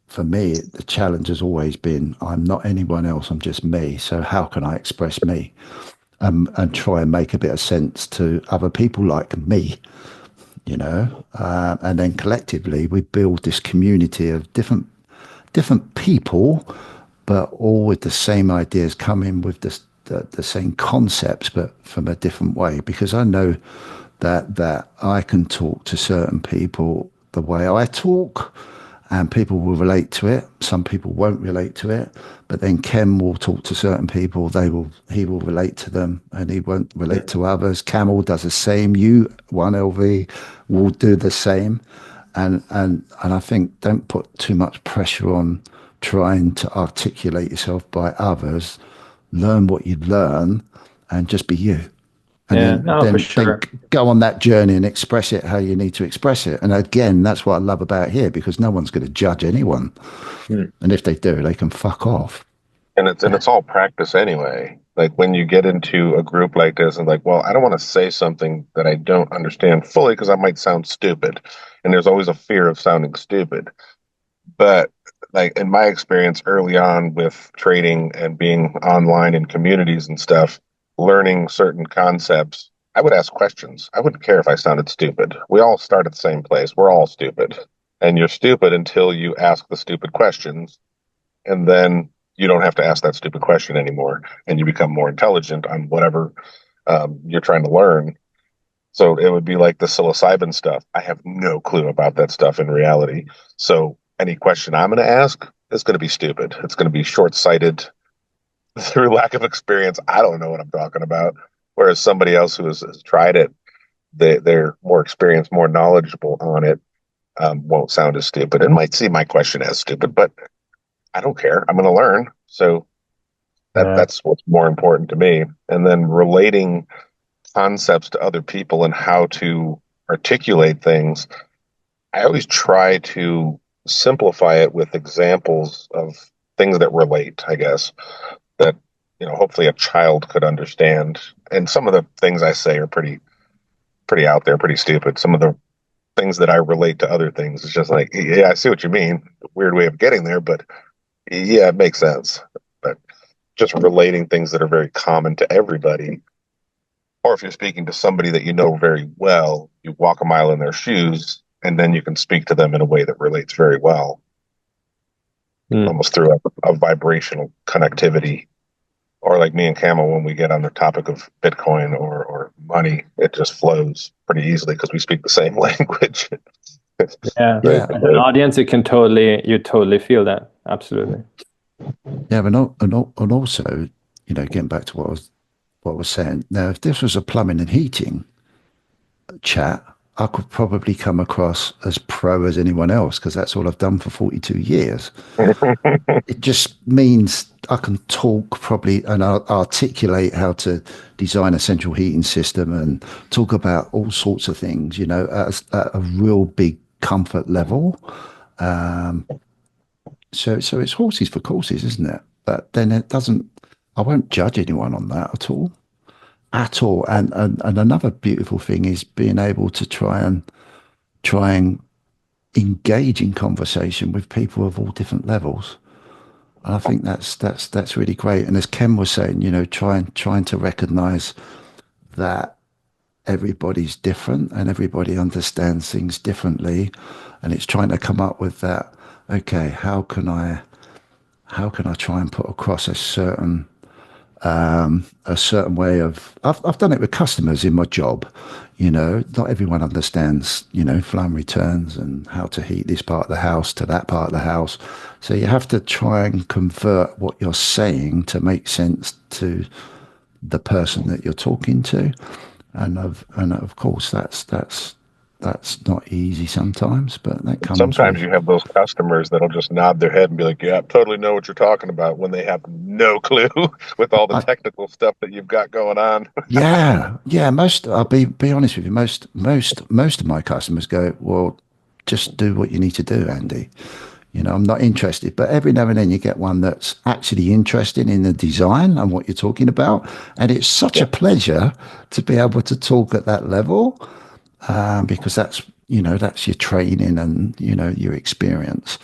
for me, the challenge has always been I'm not anyone else. I'm just me. So how can I express me and try and make a bit of sense to other people like me? You know, and then collectively we build this community of different people, but all with the same ideas, coming with the same concepts, but from a different way. Because I know that I can talk to certain people the way I talk, and people will relate to it. Some people won't relate to it, but then Ken will talk to certain people. He will relate to them, and he won't relate to others. Camel does the same. You, one LV, will do the same, and I think don't put too much pressure on trying to articulate yourself by others. Learn what you learn, and just be you. And Yeah, no, for then sure. go on that journey and express it how you need to express it. And again, that's what I love about here, because no one's going to judge anyone. Mm. And if they do, they can fuck off. And it's all practice anyway. Like when you get into a group like this and like, well, I don't want to say something that I don't understand fully because I might sound stupid. And there's always a fear of sounding stupid. But like in my experience early on with trading and being online in communities and stuff, learning certain concepts, I would ask questions. I wouldn't care if I sounded stupid. We all start at the same place. We're all stupid. And you're stupid until you ask the stupid questions. And then you don't have to ask that stupid question anymore. And you become more intelligent on whatever you're trying to learn. So it would be like the psilocybin stuff. I have no clue about that stuff in reality. So any question I'm going to ask is going to be stupid. It's going to be short-sighted through lack of experience. I don't know what I'm talking about. Whereas somebody else who has tried it, they're more experienced, more knowledgeable on it, won't sound as stupid and might see my question as stupid, but I don't care. I'm going to learn. So Yeah. that's what's more important to me. And then relating concepts to other people and how to articulate things, I always try to simplify it with examples of things that relate, I guess, that, hopefully a child could understand. And some of the things I say are pretty out there, pretty stupid. Some of the things that I relate to other things is just like, yeah, I see what you mean. Weird way of getting there, but yeah, it makes sense. But just relating things that are very common to everybody, or if you're speaking to somebody that you know very well, you walk a mile in their shoes, and then you can speak to them in a way that relates very well, Mm. almost through a vibrational connectivity. Or like me and Camel, when we get on the topic of Bitcoin or money, it just flows pretty easily because we speak the same language. Yeah. Very Yeah, As an similar. audience, you totally feel that. Absolutely. yeah, and also, getting back to what I was saying. Now, if this was a plumbing and heating chat, I could probably come across as pro as anyone else because that's all I've done for 42 years. It just means I can talk probably and articulate how to design a central heating system and talk about all sorts of things, at a real big comfort level. So it's horses for courses, isn't it? But then it doesn't. I won't judge anyone on that at all. And another beautiful thing is being able to try and engage in conversation with people of all different levels. And I think that's really great. And as Ken was saying, trying to recognise that everybody's different and everybody understands things differently, and it's trying to come up with that. Okay, how can I try and put across a certain a certain way of. I've done it with customers in my job. You know, not everyone understands, you know, flow and returns and how to heat this part of the house to that part of the house. So you have to try and convert what you're saying to make sense to the person that you're talking to. And of course that's not easy sometimes, but that comes Sometimes with. you have those customers that'll just nod their head and be like, "Yeah, I totally know what you're talking about," when they have no clue with all the I, technical stuff that you've got going on. yeah. Most, I'll be honest with you. Most of my customers go, well, just do what you need to do, Andy. You know, I'm not interested. But every now and then you get one that's actually interested in the design and what you're talking about, and it's such Yeah. a pleasure to be able to talk at that level, because that's, you know, that's your training and, you know, your experience.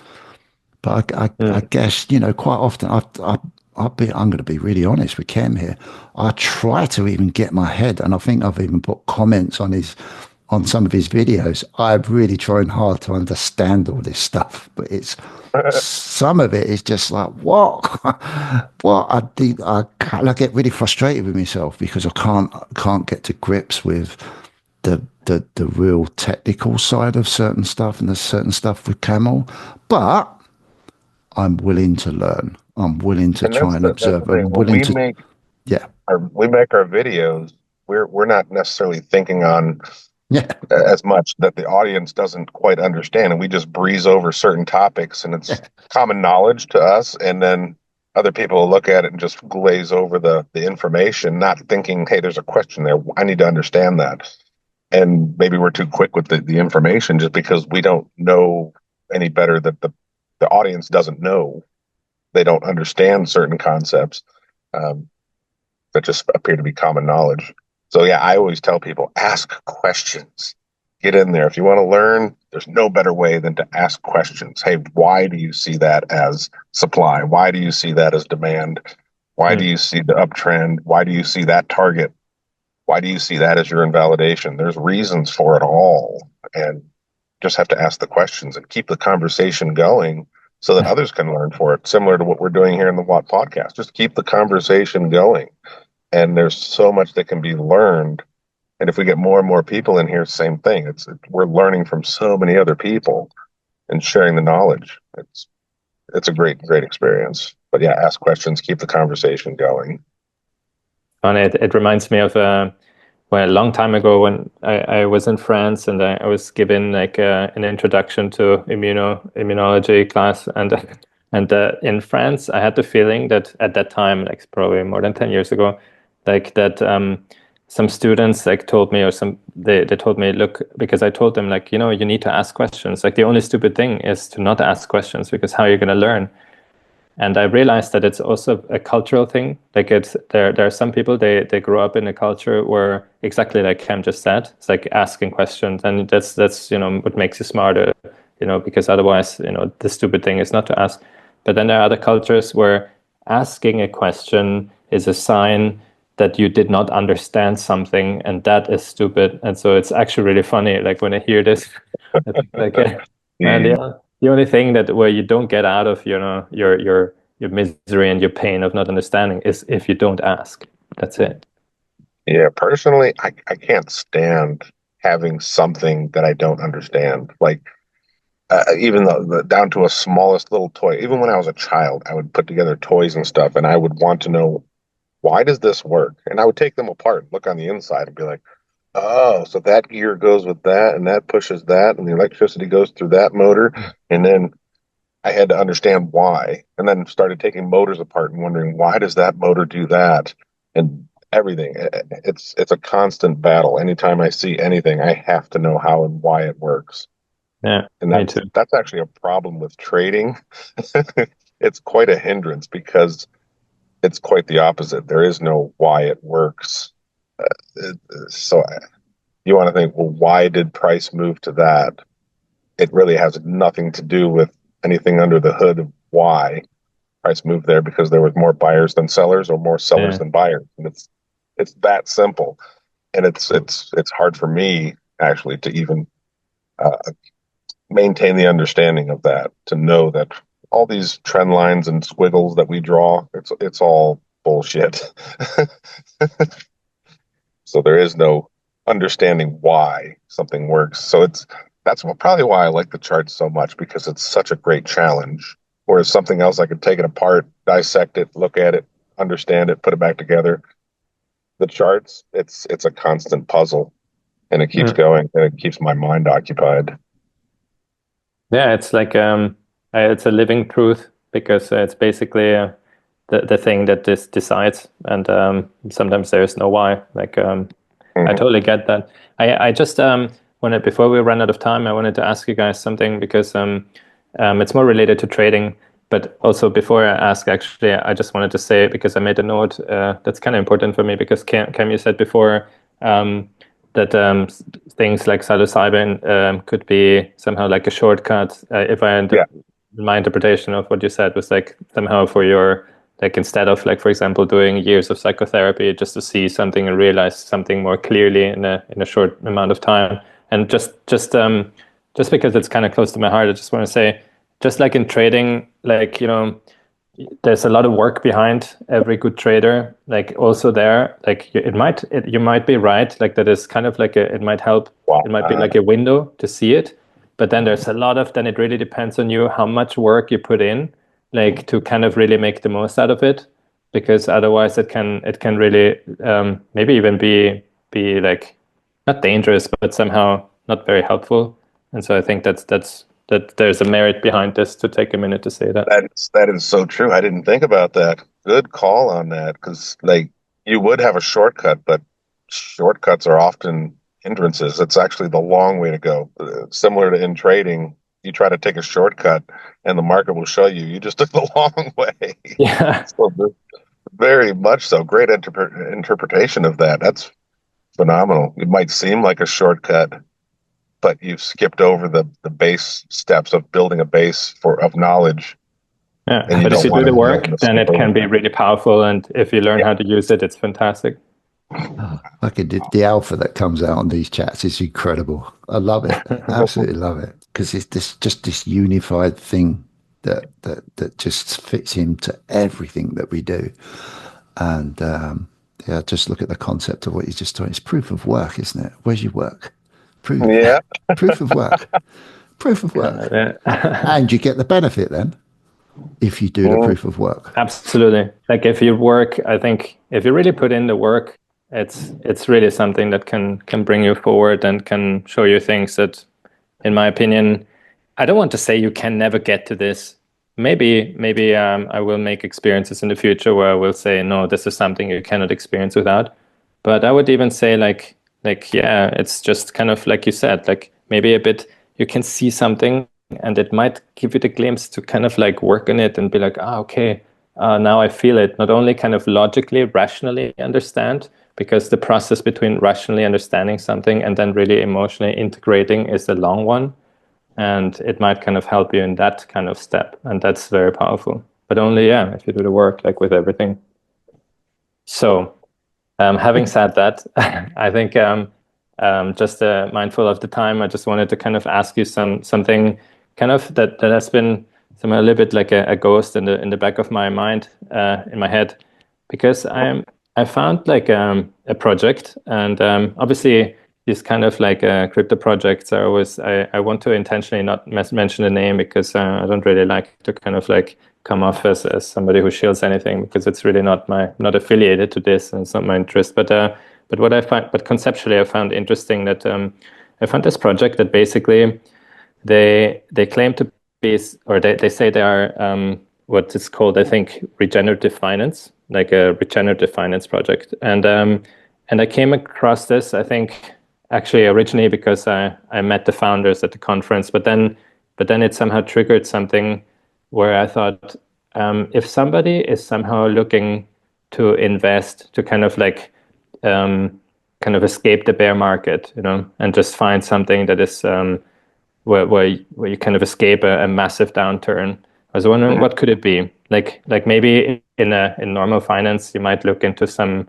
But I Mm. guess, you know, quite often I'm going to be really honest with Kem here. I try to even get my head, and I think I've even put comments on some of his videos. I'm really trying hard to understand all this stuff, but it's some of it is just like what, what I get really frustrated with myself because I can't get to grips with the real technical side of certain stuff, and there's certain stuff with Camel, but I'm willing to learn. I'm willing to And try and that's the observe. thing. I'm When willing to, yeah, we make our videos, we're not necessarily thinking on yeah, as much that the audience doesn't quite understand, and we just breeze over certain topics, and it's yeah, common knowledge to us, and then other people will look at it and just glaze over the information, not thinking, hey, there's a question there, I need to understand that. And maybe we're too quick with the information just because we don't know any better, that the audience doesn't know, they don't understand certain concepts. Um, that just appear to be common knowledge. So yeah, I always tell people, ask questions. Get in there. If you want to learn, there's no better way than to ask questions. Hey, why do you see that as supply? Why do you see that as demand? Why do Mm. you see the uptrend? Why do you see that target? Why do you see that as your invalidation? There's reasons for it all. And just have to ask the questions and keep the conversation going so that yeah, others can learn for it, similar to what we're doing here in the Watt podcast. Just keep the conversation going, and there's so much that can be learned. And if we get more and more people in here, same thing. We're learning from so many other people and sharing the knowledge. It's a great experience. But yeah, ask questions, keep the conversation going. And it reminds me of well, a long time ago when I was in France and I was given like an introduction to immunology class, and in France I had the feeling that at that time, like probably more than 10 years ago, like that some students like told me, or they told me, look, because I told them, like, you need to ask questions. Like the only stupid thing is to not ask questions, because how are you going to learn? And I realized that it's also a cultural thing. Like it's there are some people, they grow up in a culture where, exactly like Cam just said, it's like asking questions, and that's what makes you smarter, because otherwise, the stupid thing is not to ask. But then there are other cultures where asking a question is a sign that you did not understand something, and that is stupid. And so it's actually really funny, like when I hear this, I think like, man, The the only thing that where you don't get out of your misery and your pain of not understanding is if you don't ask. That's it. Yeah, personally, I can't stand having something that I don't understand. Like even down to a smallest little toy. Even when I was a child, I would put together toys and stuff, and I would want to know, why does this work? And I would take them apart, look on the inside, and be like, oh, so that gear goes with that, and that pushes that, and the electricity goes through that motor. And then I had to understand why, and then started taking motors apart and wondering, why does that motor do that, and everything. It's a constant battle. Anytime I see anything, I have to know how and why it works. Yeah, And me too. that's actually a problem with trading. It's quite a hindrance because it's quite the opposite. There is no why it works. So you want to think, well, why did price move to that? It really has nothing to do with anything under the hood of why price moved there, because there was more buyers than sellers, or more sellers Yeah, than buyers, and it's that simple. And it's hard for me actually to even uh, maintain the understanding of that, to know that all these trend lines and squiggles that we draw, it's all bullshit. So there is no understanding why something works. So probably why I like the charts so much, because it's such a great challenge. Whereas something else, I could take it apart, dissect it, look at it, understand it, put it back together. The charts, it's a constant puzzle, and it keeps Mm. going, and it keeps my mind occupied. Yeah, it's like it's a living truth because it's basically the thing that decides, and sometimes there is no why. Like I Hmm. totally get that. I just wanted, before we run out of time, I wanted to ask you guys something because it's more related to trading. But also before I ask, actually, I just wanted to say, because I made a note that's kind of important for me, because Cam, you said before that things like psilocybin could be somehow like a shortcut. If Yeah, my interpretation of what you said was like somehow for your, like, instead of, like, for example, doing years of psychotherapy just to see something and realize something more clearly in a short amount of time. And just because it's kind of close to my heart, I just want to say, just like in trading, like, there's a lot of work behind every good trader. Like also there, like you might be right, like that is kind of like it might help. wow. It might be like a window to see it, but then there's a lot of, then it really depends on you how much work you put in, like to kind of really make the most out of it, because otherwise it can really maybe even be like not dangerous, but somehow not very helpful. And so I think that there's a merit behind this, to take a minute to say that. That is so true. I didn't think about that. Good call on that, because like you would have a shortcut, but shortcuts are often hindrances. It's actually the long way to go. Similar to in trading, you try to take a shortcut, and the market will show you just took the long way. Yeah. So very much so. Great interpretation of that. That's phenomenal. It might seem like a shortcut, but you've skipped over the base steps of building a base of knowledge, Yeah, and you but if don't you do want the to work, then skip it over can be that. really powerful. And if you learn Yeah. how to use it, it's fantastic. Oh, fucking the alpha that comes out on these chats is incredible. I love it. Absolutely love it. Because it's just this unified thing that just fits into everything that we do. And yeah, just look at the concept of what you just taught. It's proof of work, isn't it? Where's your work? Proof. Yeah. Proof of work. Proof of work. Yeah. And you get the benefit then if you do the Mm. proof of work. Absolutely. Like if you work, I think if you really put in the work, it's really something that can bring you forward and can show you things that, in my opinion, I don't want to say you can never get to this. Maybe I will make experiences in the future where I will say, no, this is something you cannot experience without. But I would even say like yeah, it's just kind of like you said, like maybe a bit you can see something and it might give you the glimpse to kind of like work on it and be like, okay, now I feel it. Not only kind of logically, rationally understand, because the process between rationally understanding something and then really emotionally integrating is a long one, and it might kind of help you in that kind of step, and that's very powerful. But only, yeah, if you do the work, like with everything. So having said that, I think just mindful of the time, I just wanted to kind of ask you something kind of that has been somehow a little bit like a ghost in the back of my mind, in my head, because I found like a project, and obviously these kind of like crypto projects are always, I want to intentionally not mention the name, because I don't really like to kind of like come off as somebody who shields anything, because it's really not affiliated to this, and it's not my interest. But what I find, but conceptually, I found interesting that I found this project that basically they claim to be, or they say they are what is called, I think, regenerative finance, like a regenerative finance project. And I came across this, I think, actually originally because I met the founders at the conference, but then it somehow triggered something where I thought, if somebody is somehow looking to invest to kind of like kind of escape the bear market, and just find something that is where you kind of escape a massive downturn. I was wondering, what could it be? Like maybe in normal finance, you might look into some,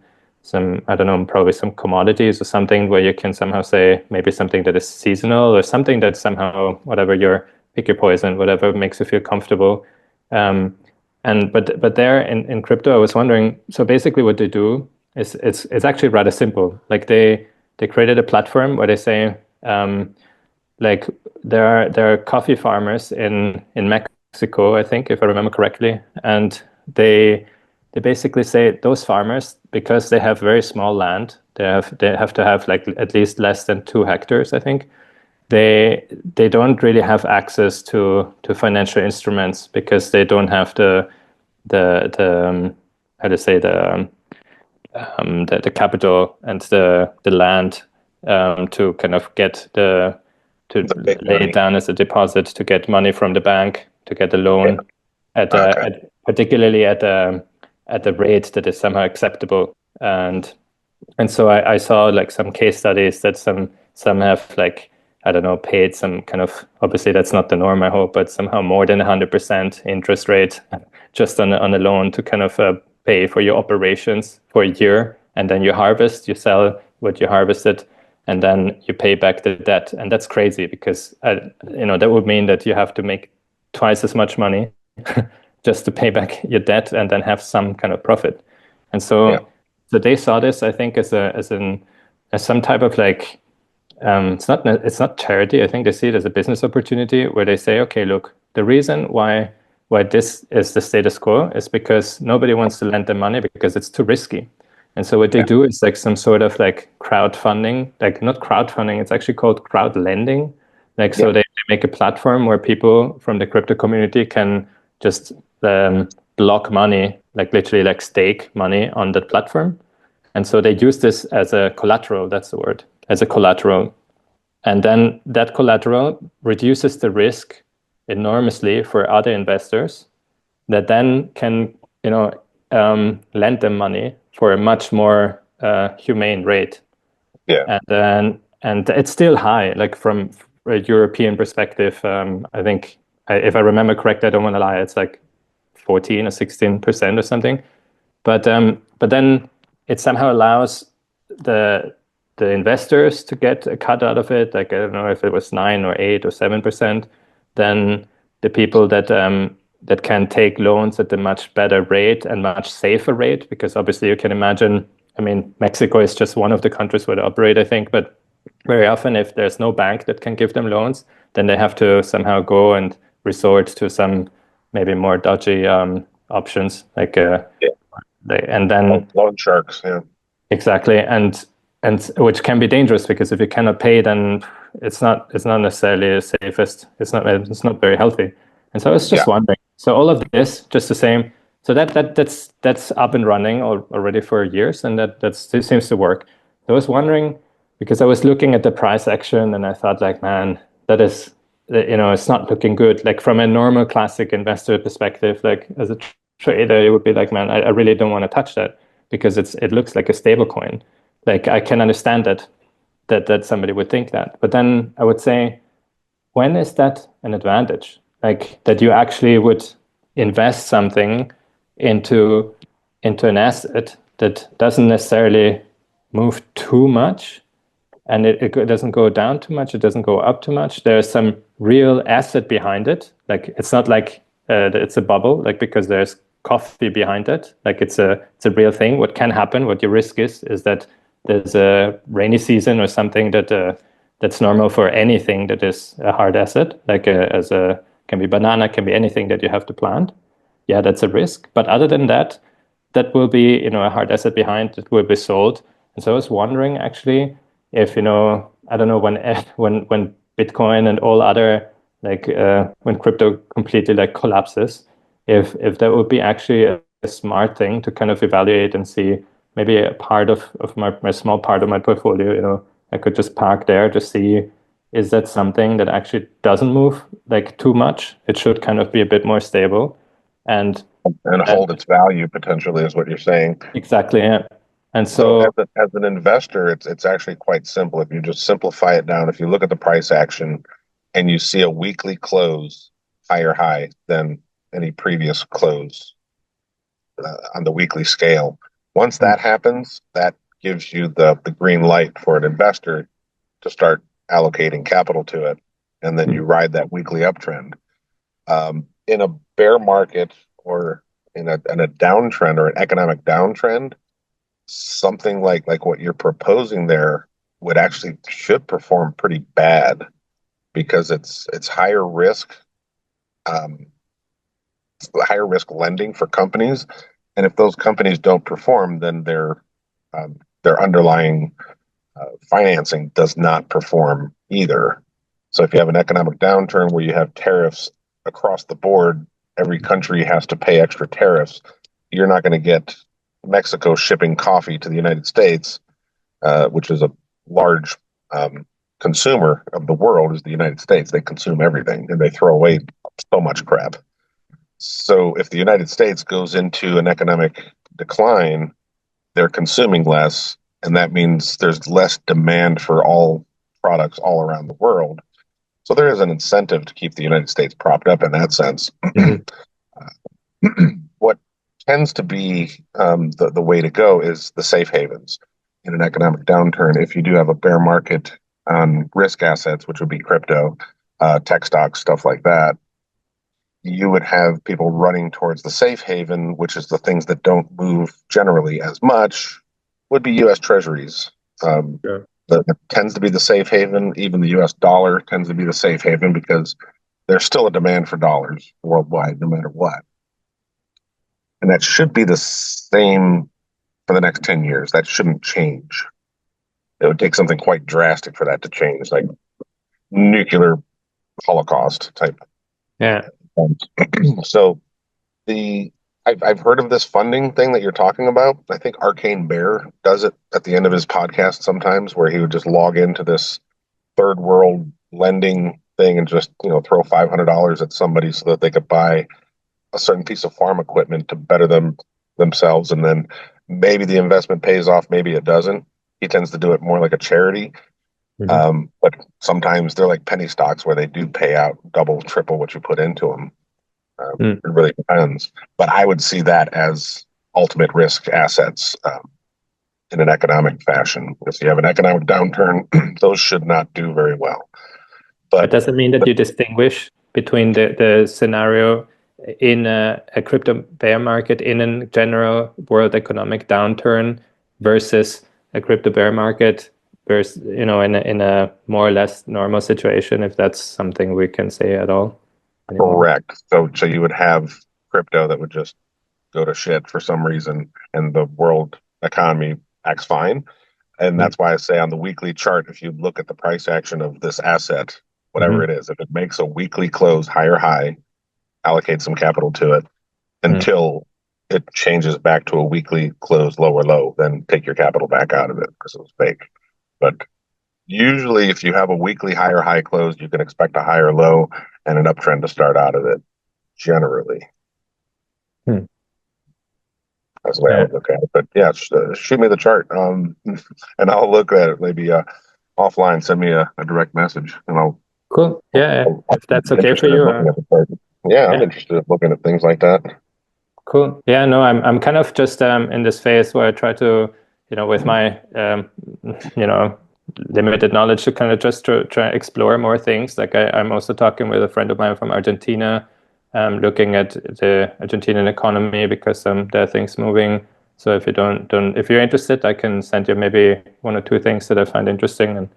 I don't know, probably some commodities or something where you can somehow say maybe something that is seasonal, or something that somehow, whatever your, pick your poison, whatever makes you feel comfortable. Um, But there in crypto, I was wondering. So basically, what they do is it's actually rather simple. Like they created a platform where they say, like there are coffee farmers in Mexico, I think, if I remember correctly, and they basically say those farmers, because they have very small land, they have to have like at least less than 2 hectares, I think. They don't really have access to financial instruments because they don't have the how to say the capital and the land to kind of get to The big lay it money. down as a deposit to get money from the bank to get a Yeah. loan Okay. particularly at a rate that is somehow acceptable. And so I saw like some case studies that some have like, I don't know, paid some kind of, obviously that's not the norm, I hope, but somehow more than 100% interest rate just on a loan to kind of pay for your operations for a year, and then you harvest, you sell what you harvested, and then you pay back the debt. And that's crazy because that would mean that you have to make twice as much money just to pay back your debt and then have some kind of profit. And Yeah. so they saw this, I think, as some type of like, it's not charity. I think they see it as a business opportunity where they say, okay, look, the reason why this is the status quo is because nobody wants to lend them money because it's too risky. And so what they Yeah. do is like some sort of like crowdfunding, like not crowdfunding, it's actually called crowd lending. Like, Yeah. so they make a platform where people from the crypto community can just block money, like literally like stake money on that platform. And so they use this as a collateral, that's the word, as a collateral. And then that collateral reduces the risk enormously for other investors that then can, lend them money for a much more humane rate. Yeah. And it's still high, like from a European perspective. I think, if I remember correctly, I don't want to lie, it's like 14 or 16% or something. But then it somehow allows the the investors to get a cut out of it. Like, I don't know if it was 9 or 8 or 7%. Then the people that can take loans at a much better rate and much safer rate, because obviously you can imagine. I mean, Mexico is just one of the countries where they operate, I think, but very often if there's no bank that can give them loans, then they have to somehow go and resort to some maybe more dodgy options, like Yeah. and then Loan sharks. Yeah. exactly, and which can be dangerous because if you cannot pay, then it's not necessarily the safest. It's not very healthy. And so I was Yeah. just wondering. So all of this, just the same. So that's up and running already for years, and that seems to work. I was wondering because I was looking at the price action, and I thought, like, man, that is, it's not looking good. Like from a normal classic investor perspective, like as a trader, it would be like, man, I really don't want to touch that because it looks like a stable coin. Like I can understand that somebody would think that. But then I would say, when is that an advantage? Like that you actually would invest something into into an asset that doesn't necessarily move too much, and it doesn't go down too much, it doesn't go up too much. There's some real asset behind it. Like it's not like it's a bubble, like because there's coffee behind it. Like it's a real thing. What can happen, what your risk is that there's a rainy season or something that's normal for anything that is a hard asset, like as a can be banana, can be anything that you have to plant. Yeah, that's a risk. But other than that, that will be, a hard asset behind that will be sold. And so I was wondering actually if, I don't know, when Bitcoin and all other, like when crypto completely like collapses, if that would be actually a smart thing to kind of evaluate and see maybe a part of my small part of my portfolio, I could just park there to see, is that something that actually doesn't move like too much? It should kind of be a bit more stable. And And and hold its value potentially is what you're saying. exactly, yeah. And So so, as an investor, it's actually quite simple. If you just simplify it down, if you look at the price action and you see a weekly close higher high than any previous close on the weekly scale, once that happens, that gives you the green light for an investor to start allocating capital to it, and then you ride that weekly uptrend. In a bear market or in a downtrend or an economic downtrend, something like what you're proposing there would actually should perform pretty bad because it's higher risk, um, higher risk lending for companies, and if those companies don't perform, then their underlying financing does not perform either. So if you have an economic downturn where you have tariffs across the board, every country has to pay extra tariffs. You're not going to get Mexico shipping coffee to the United States, which is a large consumer of the world, is the United States. They consume everything and they throw away so much crap. So if the United States goes into an economic decline, they're consuming less, and that means there's less demand for all products all around the world. So there is an incentive to keep the United States propped up in that sense. What tends to be the way to go is the safe havens in an economic downturn. If you do have a bear market on risk assets, which would be crypto, tech stocks, stuff like that, you would have people running towards the safe haven, which is the things that don't move generally as much, would be U.S. Treasuries. Sure. That tends to be the safe haven. Even the U.S. dollar tends to be the safe haven because there's still a demand for dollars worldwide, no matter what. And that should be the same for the next 10 years. That shouldn't change. It would take something quite drastic for that to change, like nuclear holocaust type. Yeah. So I've heard of this funding thing that you're talking about. I think Arcane Bear does it at the end of his podcast sometimes, where he would just log into this third world lending thing and just throw $500 at somebody so that they could buy a certain piece of farm equipment to better themselves, and then maybe the investment pays off, maybe it doesn't. He tends to do it more like a charity. But sometimes they're like penny stocks where they do pay out double, triple what you put into them. It really depends. But I would see that as ultimate risk assets in an economic fashion. If you have an economic downturn, those should not do very well. But does it mean that you distinguish between the scenario in a crypto bear market in a general world economic downturn versus a crypto bear market versus in a more or less normal situation, if that's something we can say at all anymore? Correct. So you would have crypto that would just go to shit for some reason, and the world economy acts fine. And that's why I say on the weekly chart, if you look at the price action of this asset, whatever it is, if it makes a weekly close higher high, allocate some capital to it until it changes back to a weekly close lower low, then take your capital back out of it because it was fake. But usually if you have a weekly higher high close, you can expect a higher low and an uptrend to start out of it, generally. That's the way I would look at it. But yeah, shoot me the chart, and I'll look at it maybe offline. Send me a direct message, and I'll. Cool. Yeah, if that's okay for you. I'm interested in looking at things like that. Cool. Yeah, no, I'm kind of just in this phase where I try to, with my limited knowledge, to kind of just try explore more things. Like I'm also talking with a friend of mine from Argentina, looking at the Argentinian economy because there are things moving. So if you if you're interested, I can send you maybe one or two things that I find interesting. And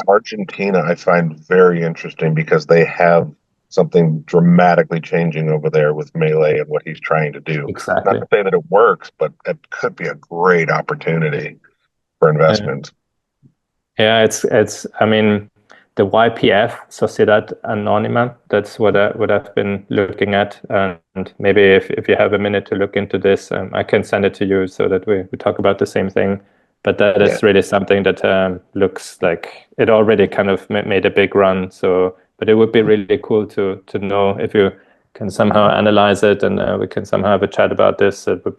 Argentina I find very interesting because they have something dramatically changing over there with Melee and what he's trying to do. Exactly. Not to say that it works, but it could be a great opportunity for investment. Yeah, it's. I mean, the YPF, Sociedad Anónima. That's what I've been looking at, and maybe if you have a minute to look into this, I can send it to you so that we talk about the same thing. But that is really something that looks like it already kind of made a big run. So, but it would be really cool to know if you can somehow analyze it, and we can somehow have a chat about this. It would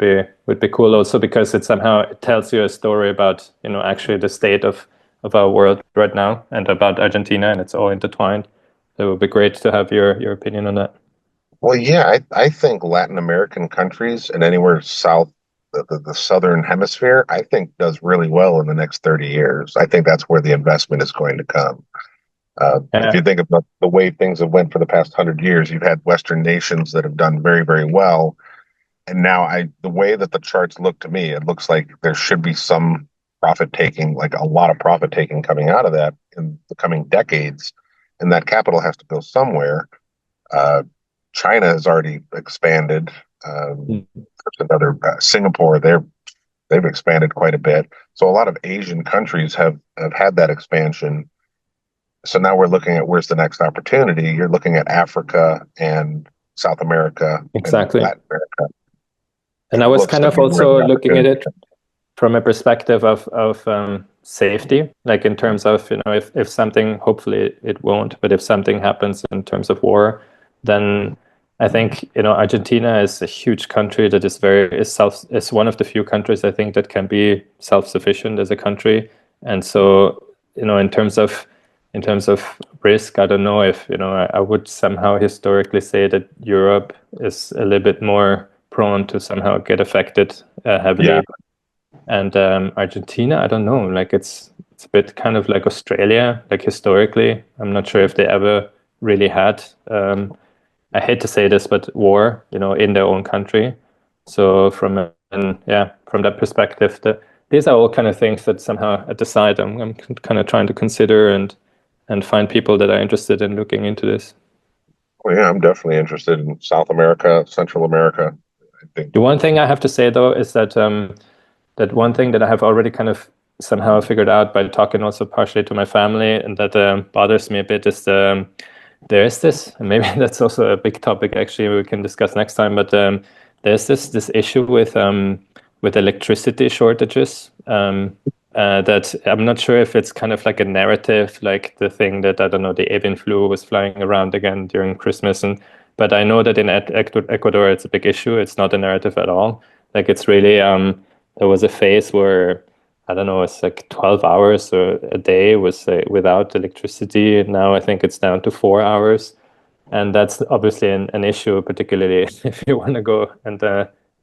be cool also because it tells you a story about actually the state of our world right now and about Argentina, and it's all intertwined. So it would be great to have your opinion on that. Well, yeah, I think Latin American countries and anywhere south, the southern hemisphere, I think does really well in the next 30 years. I think that's where the investment is going to come. If you think about the way things have went for the past 100 years, you've had Western nations that have done very, very well, And now the way that the charts look to me, it looks like there should be some profit taking, like a lot of profit taking coming out of that in the coming decades. And that capital has to go somewhere. Uh, China has already expanded. There's another Singapore. They've expanded quite a bit. So a lot of Asian countries have had that expansion. So now we're looking at where's the next opportunity. You're looking at Africa and South America and Exactly. Latin America. And It I was looks kind to of be where also the looking at opportunity it from a perspective of safety, like in terms of, if something, hopefully it won't, but if something happens in terms of war, then I think, Argentina is a huge country that is one of the few countries I think that can be self-sufficient as a country. And so, in terms of risk, I don't know if, I would somehow historically say that Europe is a little bit more prone to somehow get affected heavily. Yeah. And Argentina, I don't know, like it's a bit kind of like Australia, like historically. I'm not sure if they ever really had, I hate to say this, but war, in their own country. So from that perspective, these are all kind of things that somehow at the side I'm kind of trying to consider and find people that are interested in looking into this. Well, yeah, I'm definitely interested in South America, Central America. I think. The one thing I have to say though is that one thing that I have already kind of somehow figured out by talking also partially to my family, and that bothers me a bit, is there is this, and maybe that's also a big topic actually we can discuss next time, but there's this issue with electricity shortages. That I'm not sure if it's kind of like a narrative, like the thing that, I don't know, the avian flu was flying around again during Christmas, but I know that in Ecuador it's a big issue. It's not a narrative at all. Like it's really there was a phase where, I don't know, it's like 12 hours or a day was without electricity. Now I think it's down to 4 hours, and that's obviously an issue, particularly if you want to go and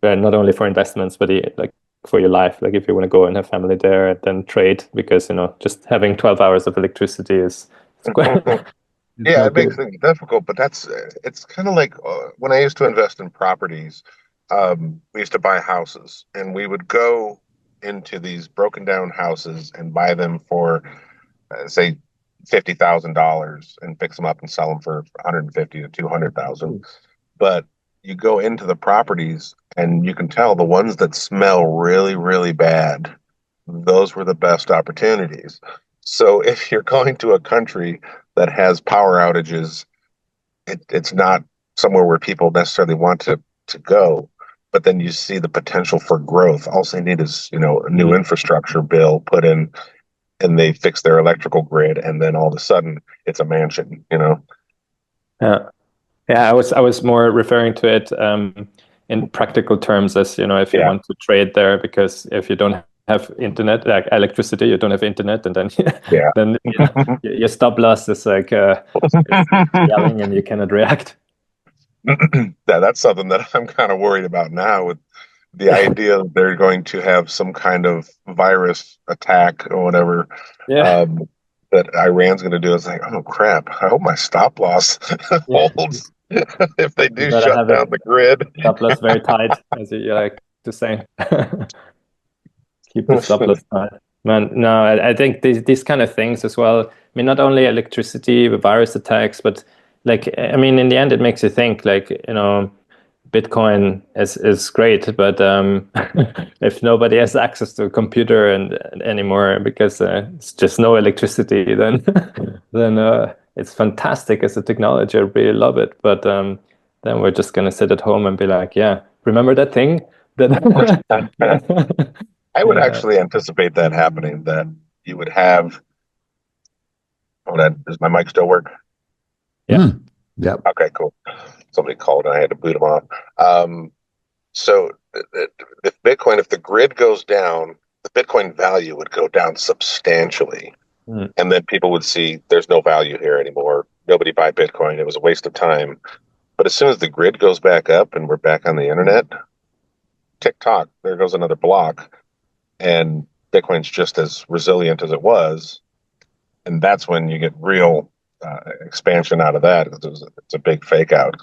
not only for investments, but like for your life. Like if you want to go and have family there, and then trade, because just having 12 hours of electricity is quite, it's Yeah, not it makes good. things difficult, but it's kind of like when I used to invest in properties, we used to buy houses and we would go into these broken down houses and buy them for, say, $50,000 and fix them up and sell them for 150 to 200,000. But you go into the properties and you can tell the ones that smell really, really bad, those were the best opportunities. So if you're going to a country that has power outages, it's not somewhere where people necessarily want to go. But then you see the potential for growth. All they need is, a new infrastructure bill put in, and they fix their electrical grid, and then all of a sudden it's a mansion. Yeah. Yeah, I was more referring to it in practical terms, as if you Yeah. want to trade there, because if you don't have internet, like electricity, you don't have internet, and then Yeah. then your stop loss is like it's yelling, and you cannot react. That's something that I'm kind of worried about now, with the idea that they're going to have some kind of virus attack or whatever, Yeah, um, that Iran's going to do. It's like, oh crap! I hope my stop loss yeah. holds if they You do better shut have it down the grid. stop loss very tight, as you like to say. Keep the stop loss tight. Man, no, I think these kind of things as well. I mean, not only electricity, virus attacks, but like, I mean, in the end, it makes you think, like, Bitcoin is great, but if nobody has access to a computer and anymore, because it's just no electricity, then it's fantastic as a technology. I really love it, but then we're just gonna sit at home and be like, yeah, remember that thing that I would yeah. actually anticipate that happening. That you would have. Oh, does my mic still work? Yeah. Yep. Okay, cool. Somebody called and I had to boot them off. So if Bitcoin, if the grid goes down, the Bitcoin value would go down substantially. Mm. And then people would see there's no value here anymore. Nobody buy Bitcoin. It was a waste of time. But as soon as the grid goes back up and we're back on the internet, tick-tock, there goes another block. And Bitcoin's just as resilient as it was. And that's when you get real expansion out of that. It's a big fake out.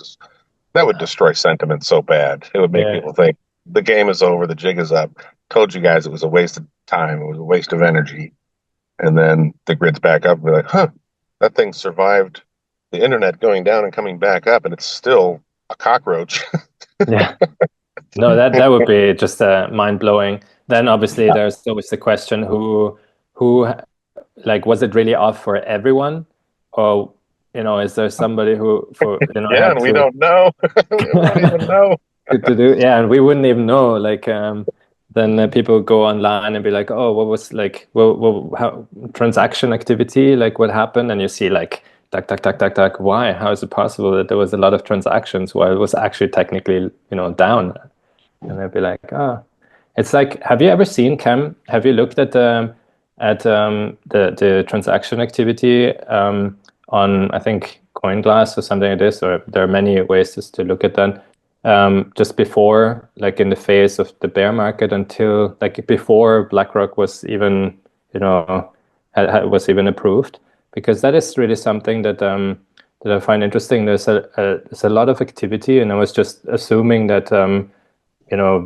That would destroy sentiment so bad. It would make Yeah. people think the game is over, the jig is up. Told you guys it was a waste of time, it was a waste of energy. And then the grid's back up and be like, huh, that thing survived the internet going down and coming back up, and it's still a cockroach. Yeah. No, that would be just mind blowing. Then obviously there's always the question who like, was it really off for everyone, or is there somebody who Yeah, had and we to don't know. We don't even know. to do, yeah, and we wouldn't even know, like, then people go online and be like, oh, what was, like, how transaction activity, like, what happened, and you see, like, tuck tuck tuck tuck tuck, why, how is it possible that there was a lot of transactions while it was actually technically down? And they'd be like, oh, it's like, have you ever seen, Cam, have you looked at the transaction activity on, I think, CoinGlass or something like this, or there are many ways to look at that, just before, like, in the phase of the bear market, until, like, before BlackRock was even, was even approved, because that is really something that I find interesting. There's a lot of activity, and I was just assuming that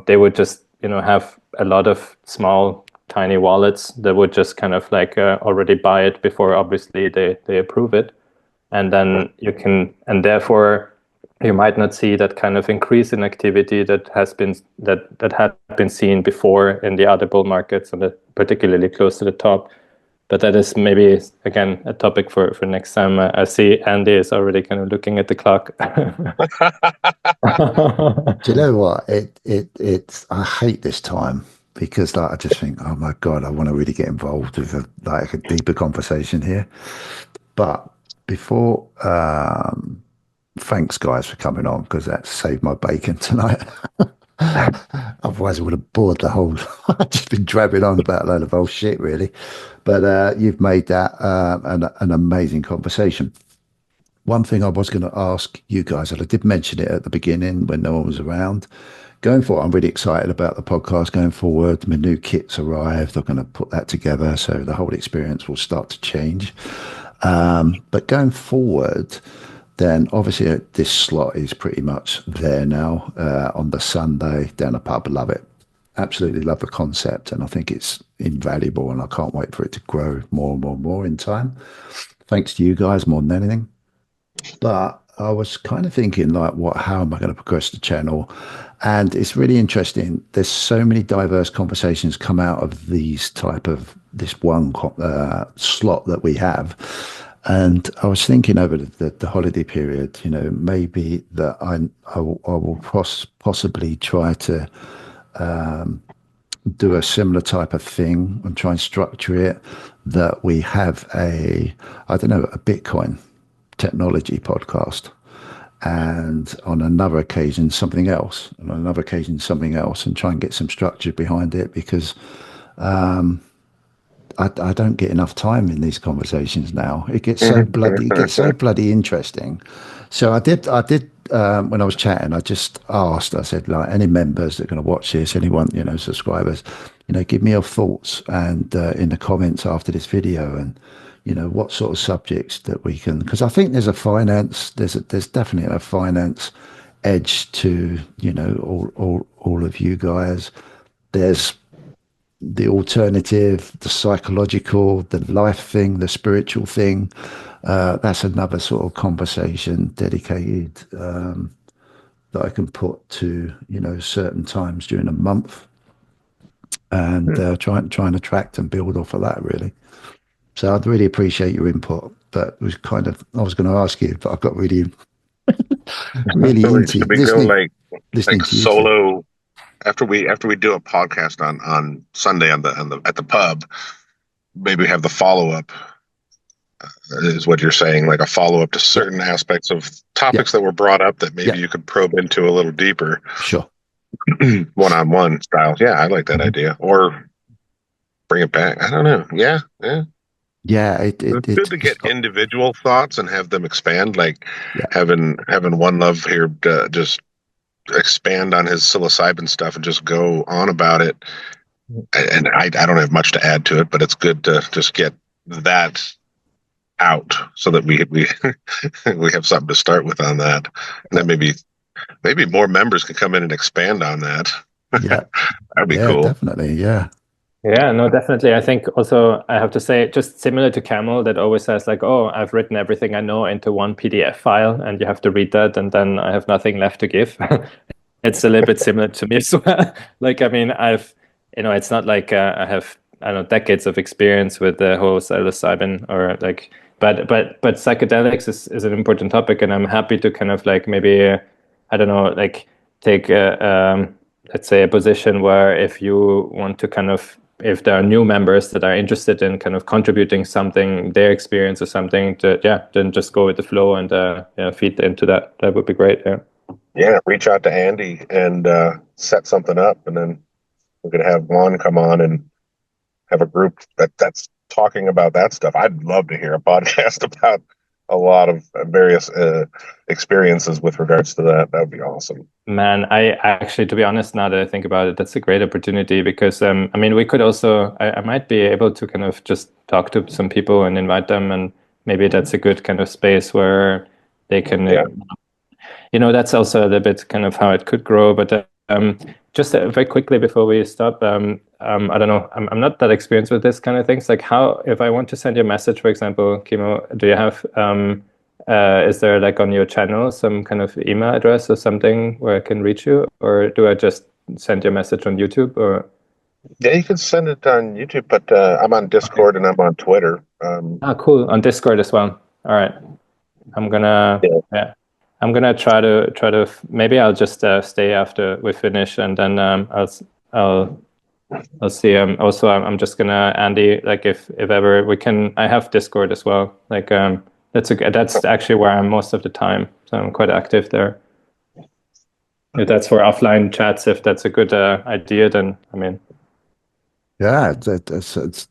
they would just have a lot of small tiny wallets that would just kind of like already buy it before obviously they approve it, and then and therefore you might not see that kind of increase in activity that had been seen before in the other bull markets, and that particularly close to the top. But that is maybe, again, a topic for next time. I see Andy is already kind of looking at the clock. Do you know what? It's I hate this time because like I just think, oh my God, I want to really get involved with a deeper conversation here. But before, thanks guys for coming on because that saved my bacon tonight. Otherwise, I would have bored the whole. I've just been drabbing on about a load of old shit, really. But you've made that an amazing conversation. One thing I was going to ask you guys, and I did mention it at the beginning when no one was around. Going forward, I'm really excited about the podcast going forward. My new kit's arrived. I'm going to put that together, so the whole experience will start to change. But going forward, then obviously this slot is pretty much there now on the Sunday down the pub. Love it. Absolutely love the concept, and I think it's invaluable, and I can't wait for it to grow more and more and more in time. Thanks to you guys more than anything. But I was kind of thinking, like, how am I going to progress the channel? And it's really interesting. There's so many diverse conversations come out of this one slot that we have. And I was thinking over the holiday period, maybe that I will possibly try to do a similar type of thing and try and structure it that we have a Bitcoin technology podcast, and on another occasion something else, and try and get some structure behind it, because I don't get enough time in these conversations now. It gets so bloody interesting. So I did when I was chatting, I just asked, I said, like, any members that are going to watch this, anyone, subscribers, give me your thoughts and in the comments after this video, and what sort of subjects that we can, because I think there's definitely a finance edge to all of you guys. There's the alternative, the psychological, the life thing, the spiritual thing. That's another sort of conversation dedicated that I can put to certain times during a month, and try and attract and build off of that, really. So I'd really appreciate your input. But it was I was going to ask you, but I got really into we go listening like to you solo after we do a podcast on Sunday at the pub. Maybe have the follow up. Is what you're saying, like a follow up to certain aspects of topics that were brought up that maybe you could probe into a little deeper. Sure. One-on-one style. Yeah, I like that idea. Or bring it back. I don't know. Yeah. It's good to get individual thoughts and have them expand, like having One Love here just expand on his psilocybin stuff and just go on about it. And I don't have much to add to it, but it's good to just get that out so that we we have something to start with on that. And then maybe Maybe more members could come in and expand on that. Yeah, That'd be yeah, cool. definitely. Yeah, Yeah, no, definitely. I think also I have to say, just similar to Camel, that always says like, "Oh, I've written everything I know into one PDF file, and you have to read that, and then I have nothing left to give." It's a little bit similar to me as well. Like, I mean, it's not like I have, I don't know, decades of experience with the whole psilocybin or like, but psychedelics is an important topic, and I'm happy to kind of like maybe, I don't know, like take let's say a position where if you want to kind of, if there are new members that are interested in kind of contributing something, their experience or something, to then just go with the flow and feed into that. That would be great. Yeah. Yeah, reach out to Andy and set something up, and then we're gonna have Juan come on and have a group that's talking about that stuff. I'd love to hear a podcast about a lot of various experiences with regards to that. That would be awesome. Man, I actually, to be honest, now that I think about it, that's a great opportunity because I mean, we could also, I might be able to kind of just talk to some people and invite them, and maybe that's a good kind of space where they can, Yeah. that's also a little bit kind of how it could grow. But just very quickly before we stop, I don't know, I'm not that experienced with this kind of things. Like, how, if I want to send you a message, for example, Kimo, do you have is there like on your channel some kind of email address or something where I can reach you, or do I just send you a message on YouTube? Or Yeah, you can send it on YouTube, but I'm on Discord and I'm on Twitter. cool, on Discord as well. All right, I'm gonna Yeah. yeah, I'm gonna try to maybe I'll just stay after we finish, and then I'll I'll see. Also, I'm just gonna Andy, like if ever we can. I have Discord as well. Like that's actually where I'm most of the time, so I'm quite active there. If that's for offline chats, if that's a good idea, then I mean, yeah, it's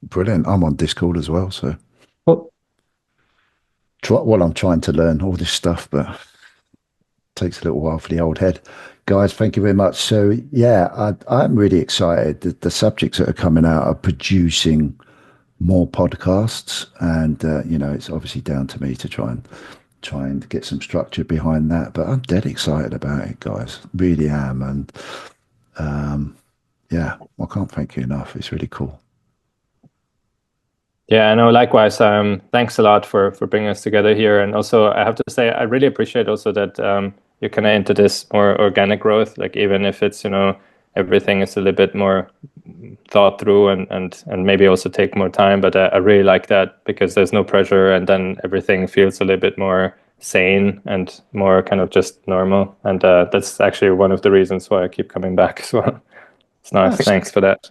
brilliant. I'm on Discord as well, so cool. well, I'm trying to learn all this stuff, but it takes a little while for the old head. Guys, thank you very much. So yeah, I'm really excited that the subjects that are coming out are producing more podcasts, and it's obviously down to me to try and get some structure behind that. But I'm dead excited about it, guys. Really am, and yeah, I can't thank you enough. It's really cool. Yeah, I know. Likewise. Thanks a lot for bringing us together here, and also I have to say I really appreciate also that you're kind of into this more organic growth. Like even if it's everything is a little bit more thought through and maybe also take more time. But I really like that because there's no pressure, and then everything feels a little bit more sane and more kind of just normal. And that's actually one of the reasons why I keep coming back as well. It's nice. That's, Thanks for that.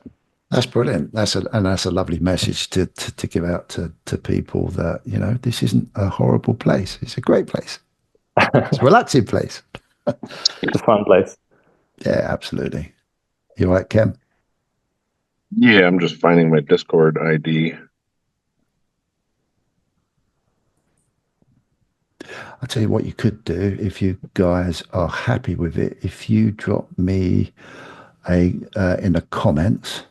that's brilliant. That's a lovely message to give out to people that, this isn't a horrible place. It's a great place. It's a relaxing place. It's a fun place. Yeah, absolutely. You right, Kem? Yeah, I'm just finding my Discord ID. I'll tell you what you could do if you guys are happy with it. If you drop me in the comments.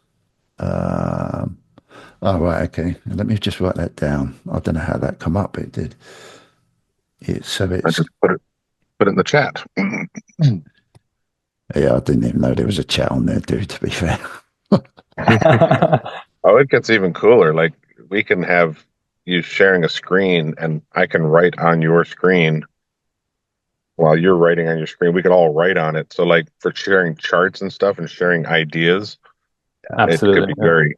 Oh, right, okay. Let me just write that down. I don't know how that come up. It did. I just put it in the chat. Yeah, I didn't even know there was a chat on there, dude, to be fair. Oh, it gets even cooler. Like we can have you sharing a screen and I can write on your screen while you're writing on your screen. We could all write on it. So like for sharing charts and stuff and sharing ideas, Absolutely. it could be very,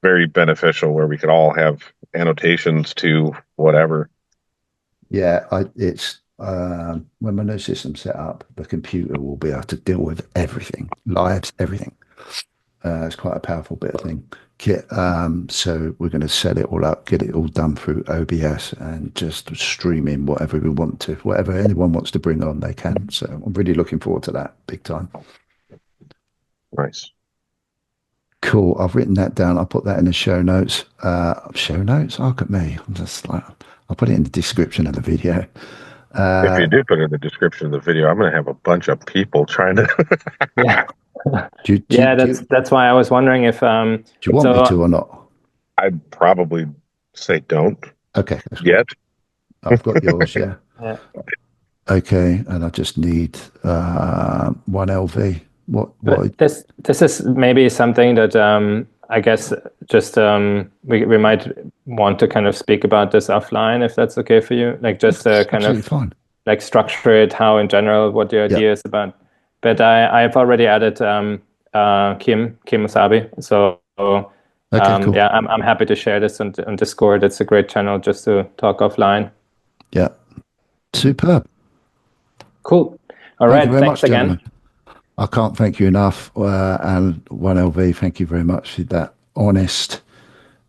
very beneficial where we could all have annotations to whatever. Yeah, it's when my new system's set up, the computer will be able to deal with everything, lives, everything. It's quite a powerful bit of thing. Kit. So we're going to set it all up, get it all done through OBS, and just stream in whatever we want to, whatever anyone wants to bring on, they can. So I'm really looking forward to that, big time. Nice. Cool. I've written that down. I'll put that in the show notes. Show notes? Look at me. I'm just like, I'll put it in the description of the video. If you do put it in the description of the video, I'm going to have a bunch of people trying to. Yeah. That's why I was wondering if do you want me to or not? I'd probably say don't. Okay. Yet. I've got yours. Yeah. Yeah. Okay, and I just need 1 LV. What? But this is maybe something that I guess just we might want to kind of speak about this offline, if that's okay for you. Like just kind Absolutely of fine. like structure it, how in general, what your Yeah. idea is about. But I've already added Kim Wasabi, so Okay, cool. yeah, I'm happy to share this on Discord. It's a great channel just to talk offline. Yeah. Superb. Cool. All Thank you right. very Thanks much, again. gentlemen. I can't thank you enough. And 1LV, thank you very much for that honest.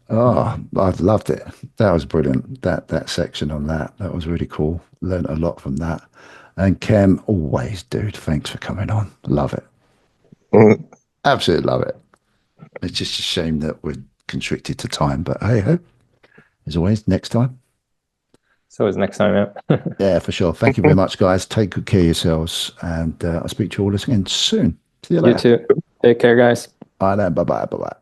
Oh, I've loved it. That was brilliant. That section on that was really cool. Learned a lot from that. And Kem, always, dude, thanks for coming on. Love it. Absolutely love it. It's just a shame that we're constricted to time, but hey ho. As always, next time. So it's next time, yeah. Yeah, for sure. Thank you very much, guys. Take good care of yourselves, and I'll speak to you all again soon. See you You later. too. Take care, guys. Bye now. Bye bye. Bye bye.